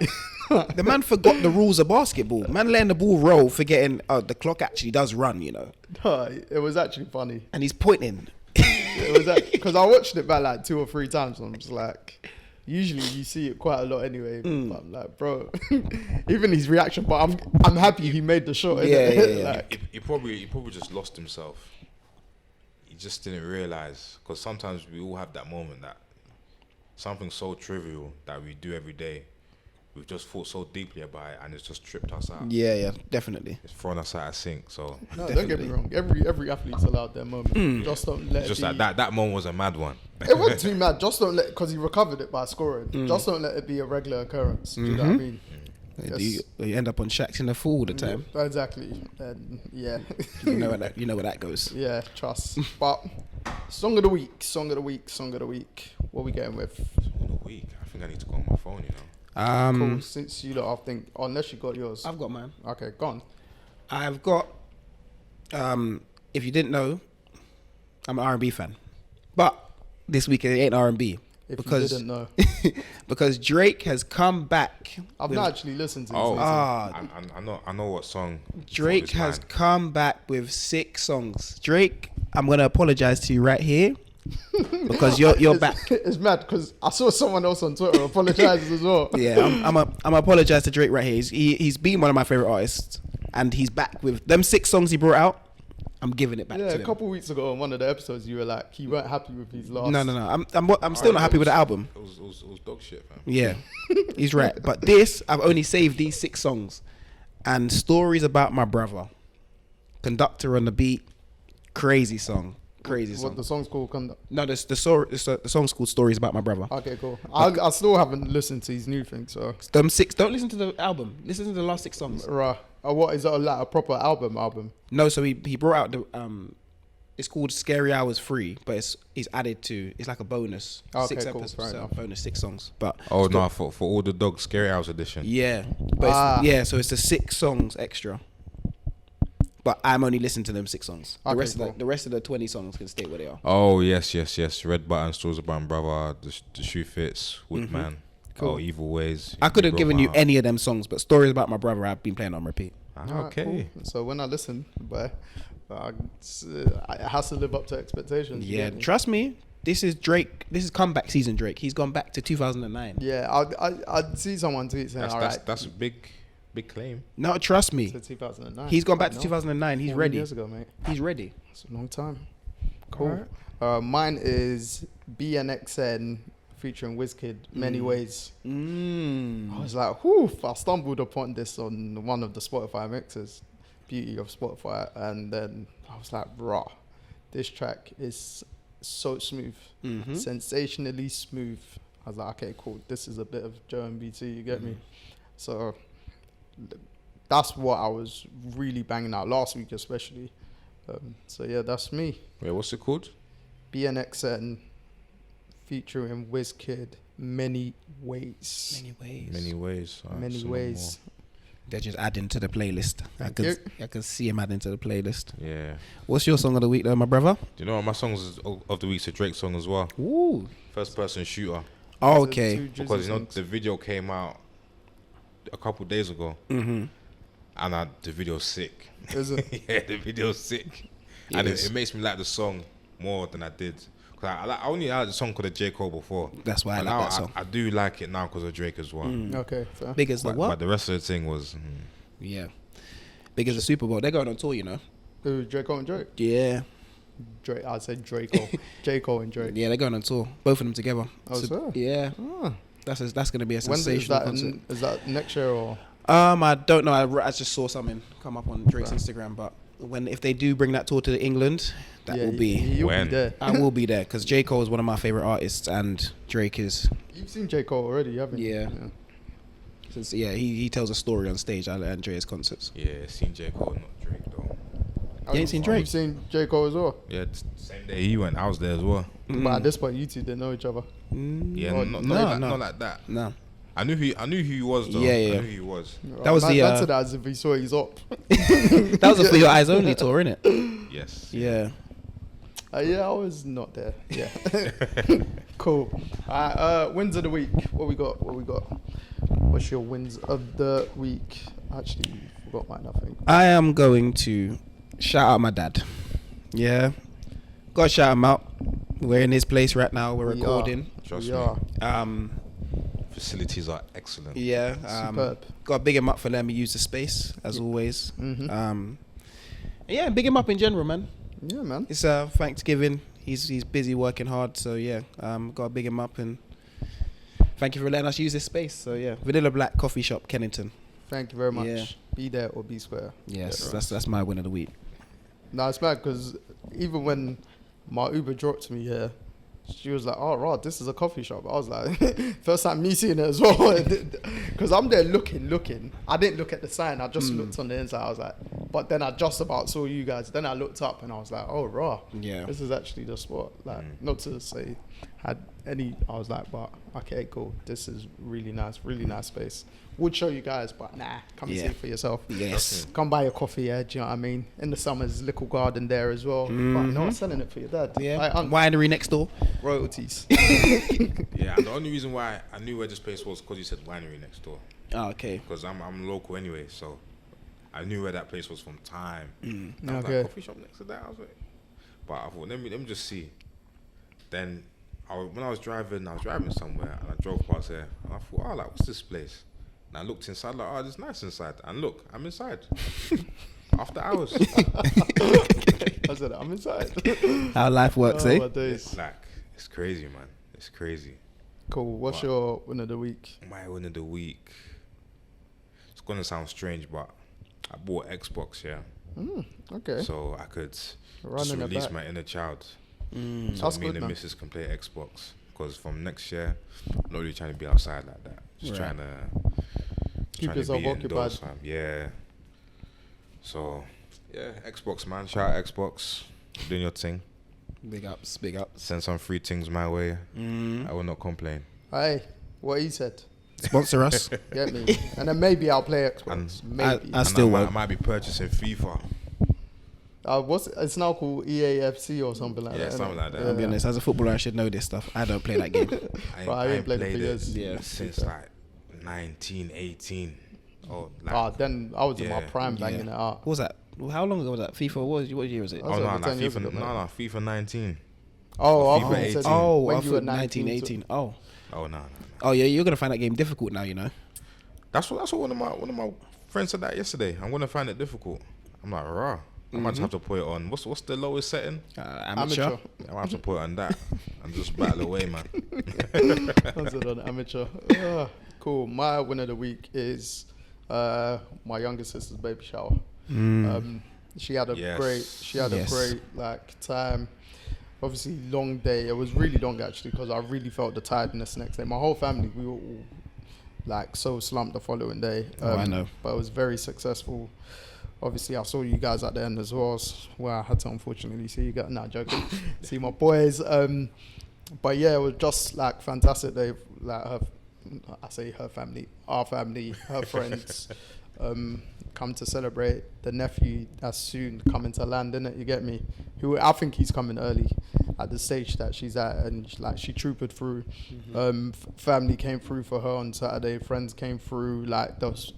S3: The man forgot the rules of basketball. Man letting the ball roll, forgetting the clock actually does run, you know.
S1: No, it was actually funny.
S3: And he's pointing.
S1: It was because I watched it back like 2 or 3 times. And I'm just like, usually you see it quite a lot anyway. But I'm like, bro, even his reaction. But I'm happy he made the shot.
S3: Yeah.
S1: Like,
S2: He probably just lost himself. He just didn't realize, because sometimes we all have that moment that something so trivial that we do every day, we've just thought so deeply about it, and it's just tripped us out.
S3: Yeah, definitely.
S2: It's thrown us out of sync. So
S1: no, don't get me wrong. Every athlete's allowed their moment. Just don't let
S2: just
S1: it be.
S2: that moment was a mad one.
S1: It wasn't too mad. Just don't let, because he recovered it by scoring. Just don't let it be a regular occurrence. Do you know what I mean?
S3: You end up on Shaq's in the full all the time.
S1: Exactly. And yeah.
S3: You know where that goes.
S1: Yeah, trust. But song of the week. What are we going with?
S2: In a week, I think I need to go on my phone. You know.
S1: Cool. Since you lot, I think, unless you got yours.
S3: I've got mine.
S1: Okay, gone.
S3: I've got. If you didn't know, I'm an R&B fan, but this week it ain't R&B.
S1: If
S3: because
S1: you didn't know.
S3: because Drake has come back.
S1: I've not actually listened to it.
S2: I know what song.
S3: Drake has come back with 6 songs. Drake, I'm gonna apologize to you right here because you're back.
S1: It's mad because I saw someone else on Twitter apologizes as well.
S3: Yeah, I'm apologize to Drake right here. He's been one of my favorite artists, and he's back with them 6 songs he brought out. I'm giving it back to him.
S1: Yeah, a couple of weeks ago on one of the episodes, you were like, you weren't happy with his last.
S3: No. I'm still not happy with the album.
S2: It was dog shit, man.
S3: Yeah, he's right. But this, I've only saved these 6 songs, and Stories About My Brother, Conductor on the Beat, crazy song.
S1: What the song's called?
S3: No, the song's called Stories About My Brother.
S1: Okay, cool. I still haven't listened to his new thing, so.
S3: Them 6. Don't listen to the album. Listen to the last 6 songs.
S1: Right. What is that? Like a proper album?
S3: No, so he brought out the it's called Scary Hours 3, but it's added to, it's like a bonus.
S1: Okay,
S3: 6
S1: cool,
S3: episodes,
S1: fair enough.
S3: bonus 6 songs. But
S2: For all the dogs, Scary Hours edition.
S3: yeah, but so it's the 6 songs extra. But I'm only listening to them 6 songs. The rest of the 20 songs can stay where they are.
S2: Oh yes. Red Button, Stories About My Brother, the Shoe Fits, Woodman.
S3: Cool.
S2: Oh, Evil Ways.
S3: I could have given you any of them songs, but Stories About My Brother I've been playing on repeat.
S2: Okay.
S1: Cool. So when I listen, it has to live up to expectations.
S3: Yeah, trust me. This is Drake. This is comeback season Drake. He's gone back to 2009.
S1: Yeah, I'd see someone tweet saying,
S2: that's a big claim.
S3: No, trust me.
S1: To 2009.
S3: He's gone back to 2009. He's ready.
S1: Years ago, mate.
S3: He's ready.
S1: It's a long time. Cool. Right. Mine is BNXN featuring Wizkid, Many Ways. I was like, whew, I stumbled upon this on one of the Spotify mixes, Beauty of Spotify, and then I was like, rah, this track is so smooth, sensationally smooth. I was like, okay, cool, this is a bit of Joe and BT, you get me? So that's what I was really banging out last week especially. So yeah, that's me.
S2: Wait, what's it called?
S1: BNXN featuring Wizkid, Many Ways.
S2: Many ways.
S1: Many ways.
S3: They're just adding to the playlist. I can see him adding to the playlist.
S2: Yeah.
S3: What's your song of the week though, my brother?
S2: Do you know what my songs of the week's a Drake song as well?
S3: Ooh.
S2: First person shooter.
S3: Oh, okay.
S2: Because the video came out a couple days ago. And the video's sick.
S1: Is it?
S2: Yeah, the video's sick. It makes me like the song more than I did. Cause I only had the song called J. Cole before.
S3: That's why I like that song.
S2: I do like it now because of Drake as well.
S1: Okay. Fair.
S3: Big as the what?
S2: But the rest of the thing was...
S3: Yeah. Big as the Super Bowl. They're going on tour, you know.
S1: Who, J. Cole and Drake?
S3: Yeah.
S1: Drake. I said Draco. J. Cole and Drake.
S3: Yeah, they're going on tour. Both of them together.
S1: Oh, so?
S3: Yeah.
S1: Oh.
S3: That's going to be a sensational concert.
S1: Is that next year or?
S3: I don't know. I just saw something come up on Drake's Instagram, but if they do bring that tour to England, that will be.
S1: You'll
S2: When?
S1: be there.
S3: I will be there because J. Cole is one of my favorite artists, and Drake is.
S1: You've seen J. Cole already, haven't you?
S3: Yeah. Since he tells a story on stage at Andrea's concerts.
S2: Yeah, seen J Cole, not Drake though.
S3: You ain't seen Drake?
S1: You've seen J. Cole as well?
S2: Yeah, same day he went, I was there as well.
S1: But at this point, you two didn't know each other.
S2: Yeah,
S1: Oh,
S2: not like that.
S3: No.
S2: I knew who he was though.
S3: Yeah.
S2: I knew who he was.
S3: That was the,
S1: That's as if he saw he's up.
S3: That was a For Your Eyes Only tour, innit?
S2: Yes.
S3: Yeah.
S1: Yeah, I was not there. Yeah. Cool. Wins of the week. What we got? What's your wins of the week? Actually, forgot mine, I think.
S3: I am going to shout out my dad. Yeah. Gotta shout him out. We're in his place right now. We're
S1: We
S3: recording.
S2: Trust
S1: We
S2: me.
S1: are.
S2: Facilities are excellent.
S3: Yeah.
S1: Superb.
S3: Gotta big him up for letting me use the space, as always.
S1: Mhm.
S3: Yeah, big him up in general, man.
S1: Yeah, man.
S3: It's Thanksgiving. He's busy working hard, so yeah. Gotta big him up and thank you for letting us use this space. So yeah, Vanilla Black Coffee Shop, Kennington.
S1: Thank you very much.
S3: Yeah.
S1: Be there or be square.
S3: Yes,
S1: Yeah,
S3: that's my win of the week.
S1: No, it's bad because even when my Uber dropped me here, she was like, "Oh, right, this is a coffee shop." I was like, first time me seeing it as well, because I'm there looking. I didn't look at the sign. I just looked on the inside. I was like, but then I just about saw you guys. Then I looked up and I was like, "Oh, raw.
S3: Yeah.
S1: This is actually the spot." Like, not to say had any. I was like, but okay, cool. This is really nice space. Would show you guys, but nah, come and see
S3: Yeah.
S1: it for yourself.
S3: Yes.
S1: Come buy a coffee, yeah. Do you know what I mean? In the summers, little garden there as well. But you know what? Selling it for your dad.
S3: Yeah.
S1: Like,
S3: Winery next door.
S1: royalties.
S2: Yeah, and the only reason why I knew where this place was because you said winery next door.
S3: Oh, okay.
S2: Because I'm local anyway, so I knew where that place was from time. And I was
S1: Okay.
S2: like, coffee shop next to that. I was like, but I thought, let me just see. Then when I was driving somewhere and I drove past there and I thought, oh, like, what's this place? And I looked inside, like, oh, it's nice inside. And look, I'm inside. After hours.
S1: I said, I'm inside.
S3: How life works,
S1: Oh,
S3: eh?
S1: my days.
S2: It's like, it's crazy, man. It's crazy.
S1: Cool. What's
S2: But-
S1: your win of the week?
S2: My win of the week. It's gonna sound strange, but I bought Xbox, yeah.
S1: Okay.
S2: So I could just
S1: Running it
S2: release
S1: back.
S2: my inner child. So
S1: That's
S2: me
S1: good,
S2: and the
S1: man.
S2: missus can play Xbox. Because from next year, I'm not really trying to be outside like that. Just
S3: Right.
S2: trying to
S1: yourself
S2: be indoors,
S1: occupied.
S2: fam. Yeah. So yeah, Xbox, man. Shout out Xbox. Doing your thing.
S3: Big ups, big ups.
S2: Send some free things my way. I will not complain.
S1: Hey, what he said.
S3: Sponsor us.
S1: Get me. And then maybe I'll play Xbox.
S2: And-
S1: Maybe.
S3: I
S2: And
S3: still
S2: I
S3: won't.
S2: might be purchasing FIFA.
S1: It's now called EAFC or something like
S2: Yeah,
S1: that.
S2: something
S1: innit?
S2: like that.
S3: I'll be honest, as a footballer, I should know this stuff. I don't play that game.
S1: I ain't played it for
S2: played
S1: years.
S3: Yeah.
S2: since like 19, 18. Oh, like,
S1: Then I was in my
S2: Yeah.
S1: prime banging it out.
S3: What was that? How long ago was that? FIFA? What year was it?
S1: That was
S2: oh no,
S1: over
S2: like
S1: 10 years
S2: FIFA,
S1: ago, man.
S2: no, FIFA 19.
S1: Oh, I
S2: FIFA
S1: thought you said
S2: 18.
S3: Oh,
S1: when
S3: I
S1: you were
S3: thought 19, 18. Oh.
S2: Oh no.
S3: Oh yeah, you're gonna find that game difficult now, you know.
S2: That's what one of my friends said that yesterday. I'm gonna find it difficult. I'm like, rah. I might just have to put it on. What's the lowest setting?
S3: Amateur.
S2: I might have to put it on that and just battle away, man.
S1: I said on amateur. Cool. My win of the week is my younger sister's baby shower. She had a
S2: Yes.
S1: great like time. Obviously, long day. It was really long actually because I really felt the tiredness next day. My whole family, we were all like so slumped the following day.
S3: I know.
S1: But it was very successful. Obviously, I saw you guys at the end as well. Where I had to unfortunately see you guys. Not joking. See my boys. But yeah, it was just like fantastic. They like I say her family, our family, her friends, come to celebrate. The nephew that's soon coming to land, innit? You get me? Who I think he's coming early at the stage that she's at, and she troopered through. Family came through for her on Saturday. Friends came through. Like those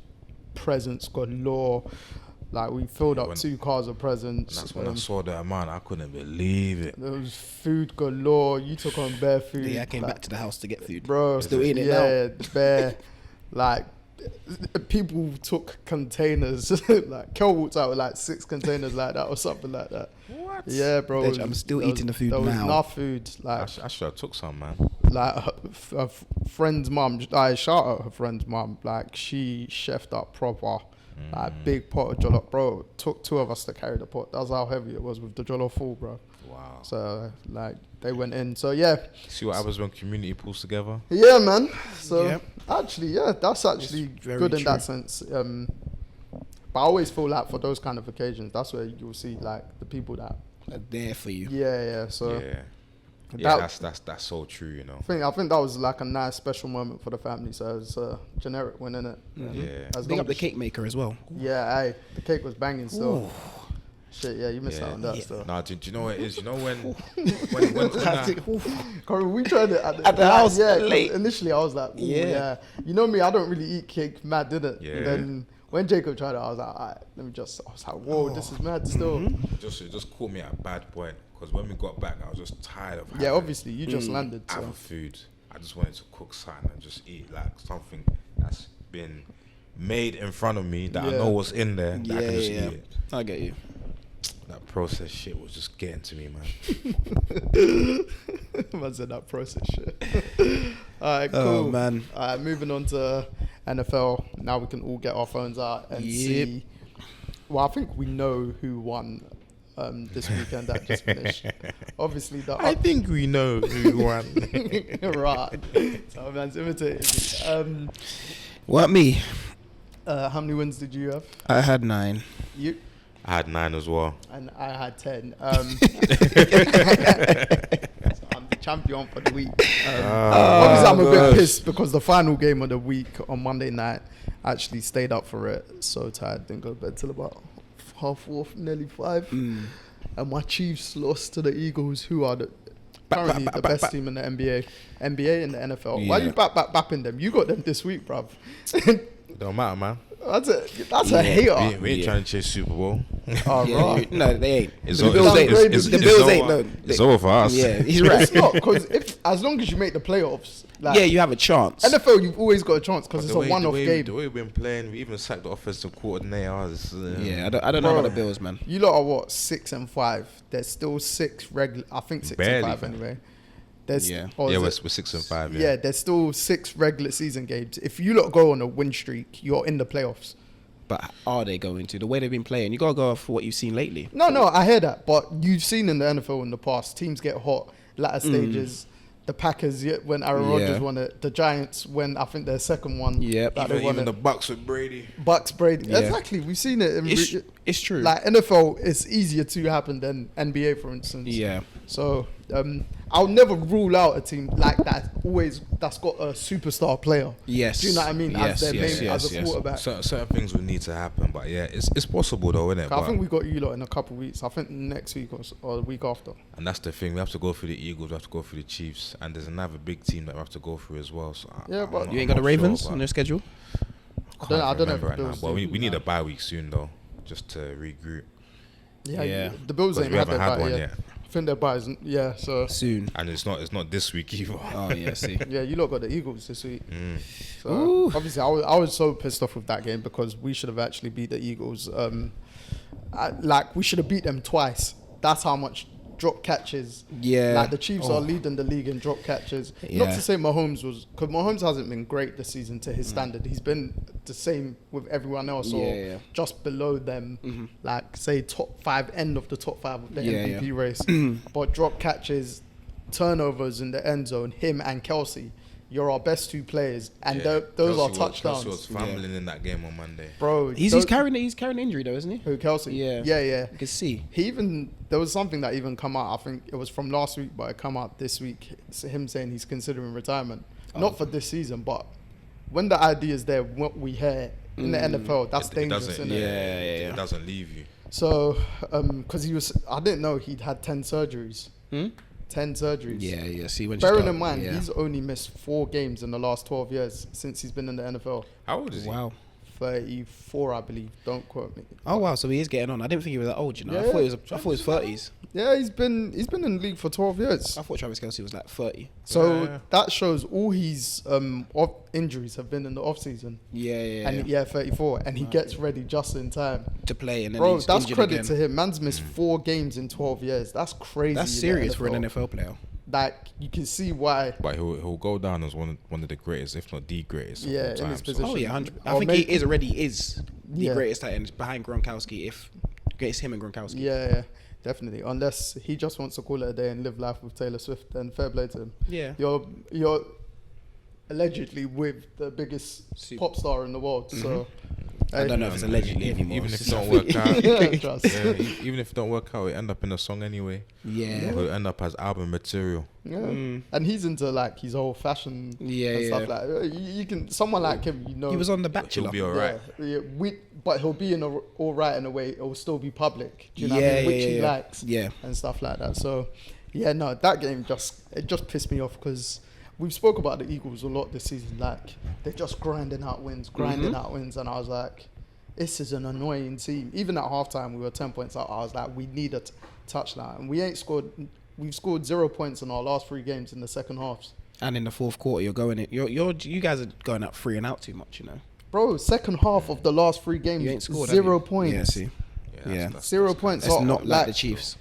S1: presents galore. Like we filled up 2 cars of presents.
S2: And that's when I saw that amount. I couldn't believe it.
S1: There was food galore. You took on bare food.
S3: Yeah, I came
S1: like,
S3: back to the house to get food.
S1: bro.
S3: Still eating it
S1: yeah, bare. Like people took containers. Like Kel walked out with like 6 containers like that or something like that.
S2: What?
S1: Yeah, bro.
S3: Dej, I'm still eating the food
S1: there was
S3: now.
S1: enough food.
S2: I
S1: Like
S2: should have took some, man.
S1: her friend's mum. I shout out her friend's mum. Like she chefed up proper Like big pot of jollof, bro. Took 2 of us to carry the pot. That's how heavy it was with the jollof full, bro.
S2: Wow.
S1: So like they went in. So yeah.
S2: See what happens when community pulls together.
S1: Yeah, man. So
S3: Yeah.
S1: actually, yeah, that's actually
S3: very
S1: good in
S3: true.
S1: that sense. But I always feel like for those kind of occasions, that's where you'll see like the people that.
S3: Are there for you.
S1: Yeah. So
S2: Yeah, that's so true, you know.
S1: I think that was like a nice special moment for the family. So it's a generic win, innit?
S2: Yeah.
S3: Big up the cake maker as well.
S1: Yeah, the cake was banging still. Shit, yeah, you missed out on that stuff.
S2: Nah, do you know what it is? You know when
S1: Corey, we tried it
S3: At the house,
S1: Yeah,
S3: late.
S1: initially I was like, ooh,
S3: Yeah.
S1: yeah. You know me, I don't really eat cake. Matt did it.
S2: Yeah.
S1: And then when Jacob tried it, I was like, all right, I was like, whoa, this is mad still.
S2: it just caught me at a bad point because when we got back, I was just tired of
S1: Yeah, obviously, you just landed. So.
S2: having food. I just wanted to cook something and just eat like something that's been made in front of me that I know what's in there that I can just eat it.
S3: I get you.
S2: That processed shit was just getting to me, man.
S1: Man said that process shit. All right, cool.
S3: Oh, man.
S1: All right, moving on to NFL. Now we can all get our phones out and see. Well, I think we know who won this weekend that just finished. Obviously,
S2: I think we know who won.
S1: right. So man's imitated me.
S3: What, me?
S1: How many wins did you have?
S3: I had 9.
S1: You?
S2: I had 9 as well.
S1: And I had 10. So I'm the champion for the week. Obviously, I'm a bit pissed because the final game of the week on Monday night, I actually stayed up for it. So tired, didn't go to bed till about 4:30, nearly 5. And my Chiefs lost to the Eagles, who are currently the best team in the NBA and the NFL. Why are you bapping them? You got them this week, bruv.
S2: Don't matter, man.
S1: That's a hater.
S2: We ain't trying to chase Super Bowl.
S1: Oh, right.
S3: No, they ain't.
S2: It's
S3: The
S2: o-
S3: Bills
S2: it's-
S3: ain't.
S2: it's-
S3: The
S2: it's
S3: Bills
S2: over.
S3: ain't. No,
S2: It's over for us.
S3: Yeah, he's right.
S1: It's not, because as long as you make the playoffs, like,
S3: Yeah, you have a chance.
S1: NFL, you've always got a chance because
S2: But
S1: it's a one-off game.
S2: The way we've been playing, we even sacked the offensive coordinator.
S3: Yeah, I don't know
S1: Bro.
S3: about the Bills, man.
S1: You lot are what, 6 and 5. There's still 6 regular. I think 6
S2: Barely,
S1: and 5
S2: man.
S1: anyway. There's
S3: Yeah.
S1: or
S2: Yeah,
S1: is
S2: we're
S1: it-
S2: 6 and 5.
S1: yeah. There's still 6 regular season games. If you lot go on a win streak, you're in the playoffs.
S3: But are they going to? The way they've been playing, you got to go off what you've seen lately.
S1: No, I hear that, but you've seen in the NFL in the past, teams get hot latter stages. The Packers, when Aaron Rodgers won it. The Giants, when I think their second one.
S3: Yep.
S1: that they won
S2: Even
S1: it.
S2: the Bucks with Brady.
S1: Bucks, Brady.
S3: Yeah.
S1: Exactly. We've seen it.
S3: It's true.
S1: Like NFL, it's easier to happen than NBA, for instance.
S3: Yeah.
S1: So I'll never rule out a team like that. That's got a superstar player.
S3: Yes.
S1: Do you know what I mean?
S3: Yes,
S1: as their
S3: yes,
S1: main,
S3: yes,
S1: as a
S3: yes.
S1: quarterback.
S2: Certain things would need to happen, but yeah, it's possible though, isn't it?
S1: I think we got you lot in a couple of weeks. I think next week or the week after.
S2: And that's the thing. We have to go through the Eagles. We have to go through the Chiefs, and there's another big team that we have to go through as well. So
S1: Yeah, but-
S2: I'm
S3: You ain't
S2: not
S3: got the Ravens
S2: sure,
S3: on
S2: but
S3: their schedule?
S1: I don't know if
S2: remember right now.
S1: Bills
S2: But
S1: do.
S2: we need a bye week soon though, just to regroup.
S3: Yeah.
S1: The Bills
S2: Because
S1: ain't
S2: we
S1: had
S2: haven't
S1: their
S2: had
S1: bye
S2: one
S1: yet.
S2: yet,
S1: I think their bye is so
S3: Soon.
S2: and it's not this week either.
S3: Oh, yeah, see.
S1: yeah. You lot got the Eagles this week. So
S3: Ooh.
S1: obviously, I was so pissed off with that game because we should have actually beat the Eagles. We should have beat them twice. That's how much drop catches.
S3: Yeah.
S1: Like the Chiefs are leading the league in drop catches.
S3: Yeah.
S1: Not to say Mahomes because Mahomes hasn't been great this season to his standard. He's been the same with everyone else or
S3: Yeah.
S1: just below them. Like say top 5, end of the top 5 of the
S3: Yeah,
S1: MVP race. But drop catches, turnovers in the end zone, him and Kelsey. You're our best 2 players, and those are touchdowns.
S2: Kelsey was fumbling in that game on Monday.
S1: Bro,
S3: He's carrying an injury, though, isn't he?
S1: who Kelsey?
S3: Yeah.
S1: yeah.
S3: You can see.
S1: There was something that even come out. I think it was from last week, but it come out this week. It's him saying he's considering retirement, not for this season, but when the idea is there, what we hear in the NFL, that's dangerous, isn't it?
S3: Yeah.
S2: It doesn't leave you.
S1: So, because I didn't know he'd had 10 surgeries. 10 surgeries.
S3: Yeah. See, when
S1: Bearing in mind, he's only missed 4 games in the last 12 years since he's been in the NFL.
S2: How old is he?
S3: Wow.
S1: 34, I believe. Don't quote me.
S3: Oh, wow. So he is getting on. I didn't think he was that old, you know.
S1: Yeah.
S3: I thought he was 30s.
S1: Yeah, he's been in the league for 12 years.
S3: I thought Travis Kelce was like 30.
S1: So that shows all his injuries have been in the off season.
S3: Yeah.
S1: And 34, and he gets ready just in time.
S3: To play, and then
S1: Bro,
S3: he's
S1: that's
S3: injured
S1: credit
S3: again.
S1: to him. Man's missed 4 games in 12 years. That's crazy.
S3: That's
S1: in the
S3: serious for an NFL player.
S1: Like you can see why.
S2: But he'll go down as one of the greatest, if not the greatest. Of
S1: Yeah,
S2: all
S1: in
S2: time,
S1: his
S2: so-
S1: position.
S3: Oh yeah, 100. I
S1: Or
S3: think
S1: maybe-
S3: he is already is the greatest tight end behind Gronkowski. If it's him and Gronkowski.
S1: Yeah, definitely. Unless he just wants to call it a day and live life with Taylor Swift, then fair play to him.
S3: Yeah.
S1: You're allegedly with the biggest pop star in the world, so
S3: I don't know if it's allegedly anymore.
S2: Even if it don't work out,
S1: Trust.
S2: even if it don't work out, it end up in a song anyway.
S3: Yeah.
S2: Or it end up as album material.
S1: Yeah. And he's into like his whole fashion and stuff like that. You can someone like him, you know.
S3: He was on The Bachelor.
S2: He'll be alright.
S1: But he'll be all right in a way. It'll still be public. Do you know what I mean? Which he likes.
S3: Yeah.
S1: And stuff like that. So, yeah, no, that game just pissed me off because we've spoke about the Eagles a lot this season. Like they're just grinding out wins, and I was like, this is an annoying team. Even at halftime, we were 10 points out. I was like, we need a touchdown, and we ain't scored. We've scored 0 points in our last 3 games in the second halves.
S3: And in the fourth quarter, you guys are going up 3 and out too much, you know.
S1: Bro, second half of the last 3 games,
S3: You ain't scored
S1: 0 points.
S3: Yeah, see.
S2: That's
S1: 0 points.
S3: It's
S1: So,
S3: not like the Chiefs.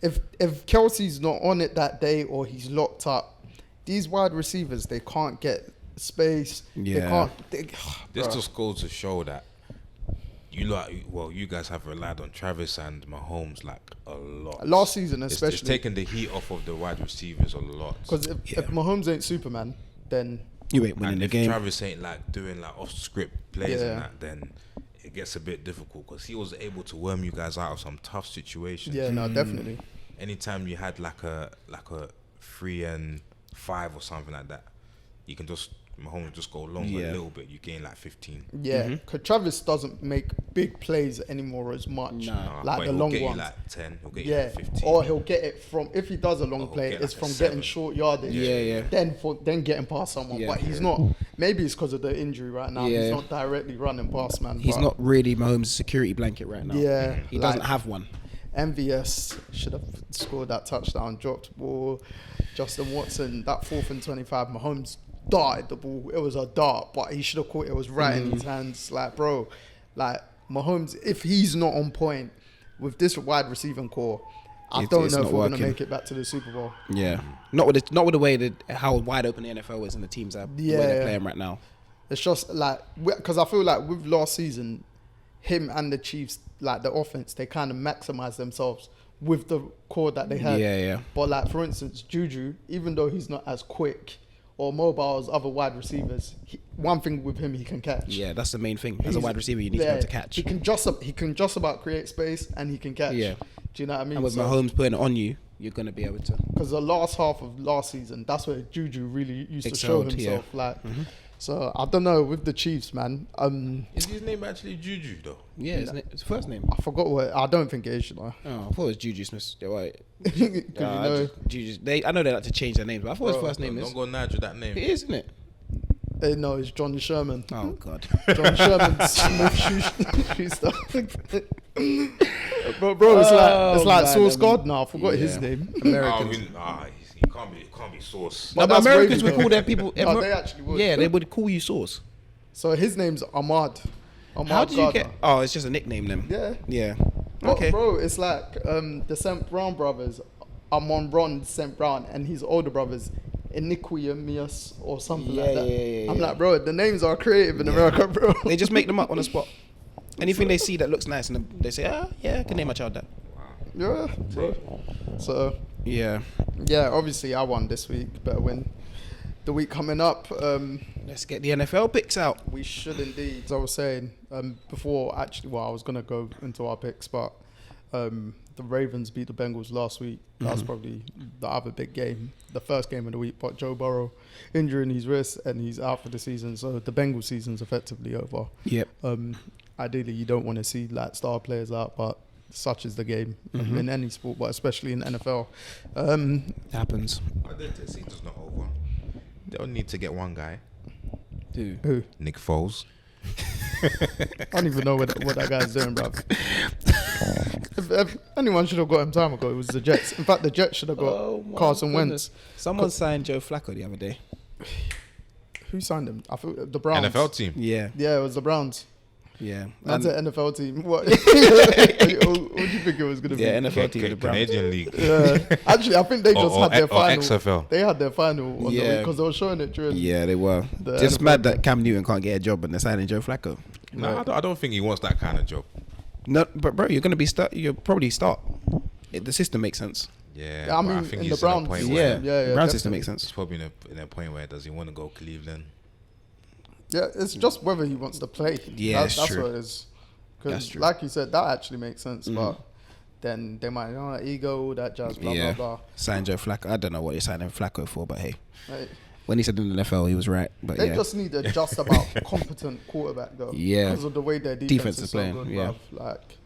S1: If Kelsey's not on it that day or he's locked up, these wide receivers, they can't get space.
S3: Yeah.
S2: This just goes to show that you guys have relied on Travis and Mahomes like a lot.
S1: Last season, especially.
S2: It's taken the heat off of the wide receivers a lot.
S1: Because if Mahomes ain't Superman, then
S3: You ain't winning the game.
S2: If Travis ain't like doing like off script plays and that, then it gets a bit difficult because he was able to worm you guys out of some tough situations.
S1: Yeah, no, definitely.
S2: Anytime you had like a 3 and 5 or something like that, you can just Mahomes just go longer a little bit. You gain like 15.
S1: Yeah, because Travis doesn't make big plays anymore as much. Like the long
S2: ones.
S1: ones.
S2: Like 10. He'll get you like 15.
S1: Or he'll get it from, if he does a long play, it's from getting short yardage. Then getting past someone. But he's not. Maybe it's because of the injury right now. He's not directly running past man.
S3: He's not really Mahomes' security blanket right now.
S1: Yeah,
S3: he doesn't have one.
S1: MVS should have scored that touchdown, dropped ball. Justin Watson, that 4th and 25, Mahomes darted the ball. It was a dart, but he should have caught it. It was right in his hands. Like, bro, like Mahomes, if he's not on point with this wide receiving core, I don't know if we're going to make it back to the Super Bowl.
S3: Yeah, not with the way how wide open the NFL is and the teams are the way they're playing right now.
S1: It's just like, because I feel like with last season, him and the Chiefs, like the offense, they kind of maximize themselves with the core that they had.
S3: Yeah.
S1: But like, for instance, Juju, even though he's not as quick or mobile as other wide receivers, one thing with him, he can catch.
S3: Yeah, that's the main thing. As a wide receiver, you need to be able to catch.
S1: He can just about create space and he can catch. Yeah. Do you know what I mean?
S3: And with Mahomes putting it on you, you're going to be able to.
S1: Because the last half of last season, that's where Juju really used to show himself. So I don't know with the Chiefs, man.
S2: Is his name actually Juju though?
S3: Yeah, his first name.
S1: I forgot what. I don't think it is. You know.
S3: Oh, I thought it was Juju Smith. Right.
S1: Juju.
S3: I know they like to change their names, but I thought his first name is.
S2: Don't go Nigel that name.
S3: It is, isn't it?
S1: No, it's John Sherman.
S3: Oh God.
S1: John Sherman Schuster. bro, it's like Sauce Gardner. I forgot his name.
S2: American. It can't be Sauce.
S3: No, but Americans would call their people.
S1: They actually would.
S3: Yeah, they would call you Sauce.
S1: So his name's Ahmad.
S3: How did you get? Oh, it's just a nickname then.
S1: Yeah.
S3: Okay.
S1: Bro, it's like the St. Brown brothers, Amon Ron St. Brown, and his older brothers, Iniquiamius or something like that.
S3: Yeah.
S1: I'm like, bro, the names are creative in America, bro.
S3: They just make them up on the spot. Anything they see that looks nice, and they say, I can name my child that.
S1: Yeah, bro. So yeah, obviously I won this week. Better win the week coming up.
S3: Let's get the NFL picks out.
S1: We should indeed. As I was saying before, actually, I was gonna go into our picks, but the Ravens beat the Bengals last week. That's probably the other big game, the first game of the week. But Joe Burrow injuring his wrist and he's out for the season, so the Bengals season's effectively over.
S3: Yep.
S1: Ideally, you don't want to see like star players out, but such is the game in any sport, but especially in NFL.
S3: Happens.
S2: The season's not over. They don't need to get one guy.
S1: Who?
S2: Nick Foles.
S1: I don't even know what that guy's doing, bruv. If anyone should have got him time ago, it was the Jets. In fact, the Jets should have got Carson Wentz.
S3: Someone signed Joe Flacco the other day.
S1: Who signed him? I thought the Browns.
S2: NFL team.
S1: Yeah, it was the Browns.
S3: Yeah,
S1: that's an NFL team. What? What do you think it was going to be?
S3: Yeah, NFL team. The Browns.
S2: Canadian League.
S1: Actually, I think they just had their final.
S2: XFL.
S1: They had their final on the week because they were showing it during.
S3: Yeah, they were. Just mad that Cam Newton can't get a job and they're signing Joe Flacco.
S2: No, I don't think he wants that kind of job.
S3: No, but bro, you'll probably start. The system makes sense.
S2: Yeah,
S1: I
S2: but
S1: mean,
S2: I think
S1: in
S2: he's
S1: the
S2: in a
S1: Browns,
S2: point
S3: Yeah,
S2: where
S3: Brown
S1: definitely.
S3: system makes sense.
S2: he's probably in a point where does he want to go Cleveland?
S1: Yeah, it's just whether he wants to play.
S3: Yeah,
S1: that's
S3: true.
S1: what it is.
S3: That's
S1: Because,
S3: true.
S1: like you said, that actually makes sense. But then they might, ego, that jazz, blah,
S3: Yeah.
S1: blah,
S3: Sign Joe Flacco. I don't know what you're signing Flacco for, but hey,
S1: blah. Right.
S3: when he said in the NFL, he was right. But
S1: They
S3: yeah,
S1: just need a just about competent quarterback, though.
S3: Yeah.
S1: Because of the way their
S3: Defense
S1: defense
S3: is
S1: is so
S3: playing,
S1: good,
S3: yeah.
S1: bruv. Like,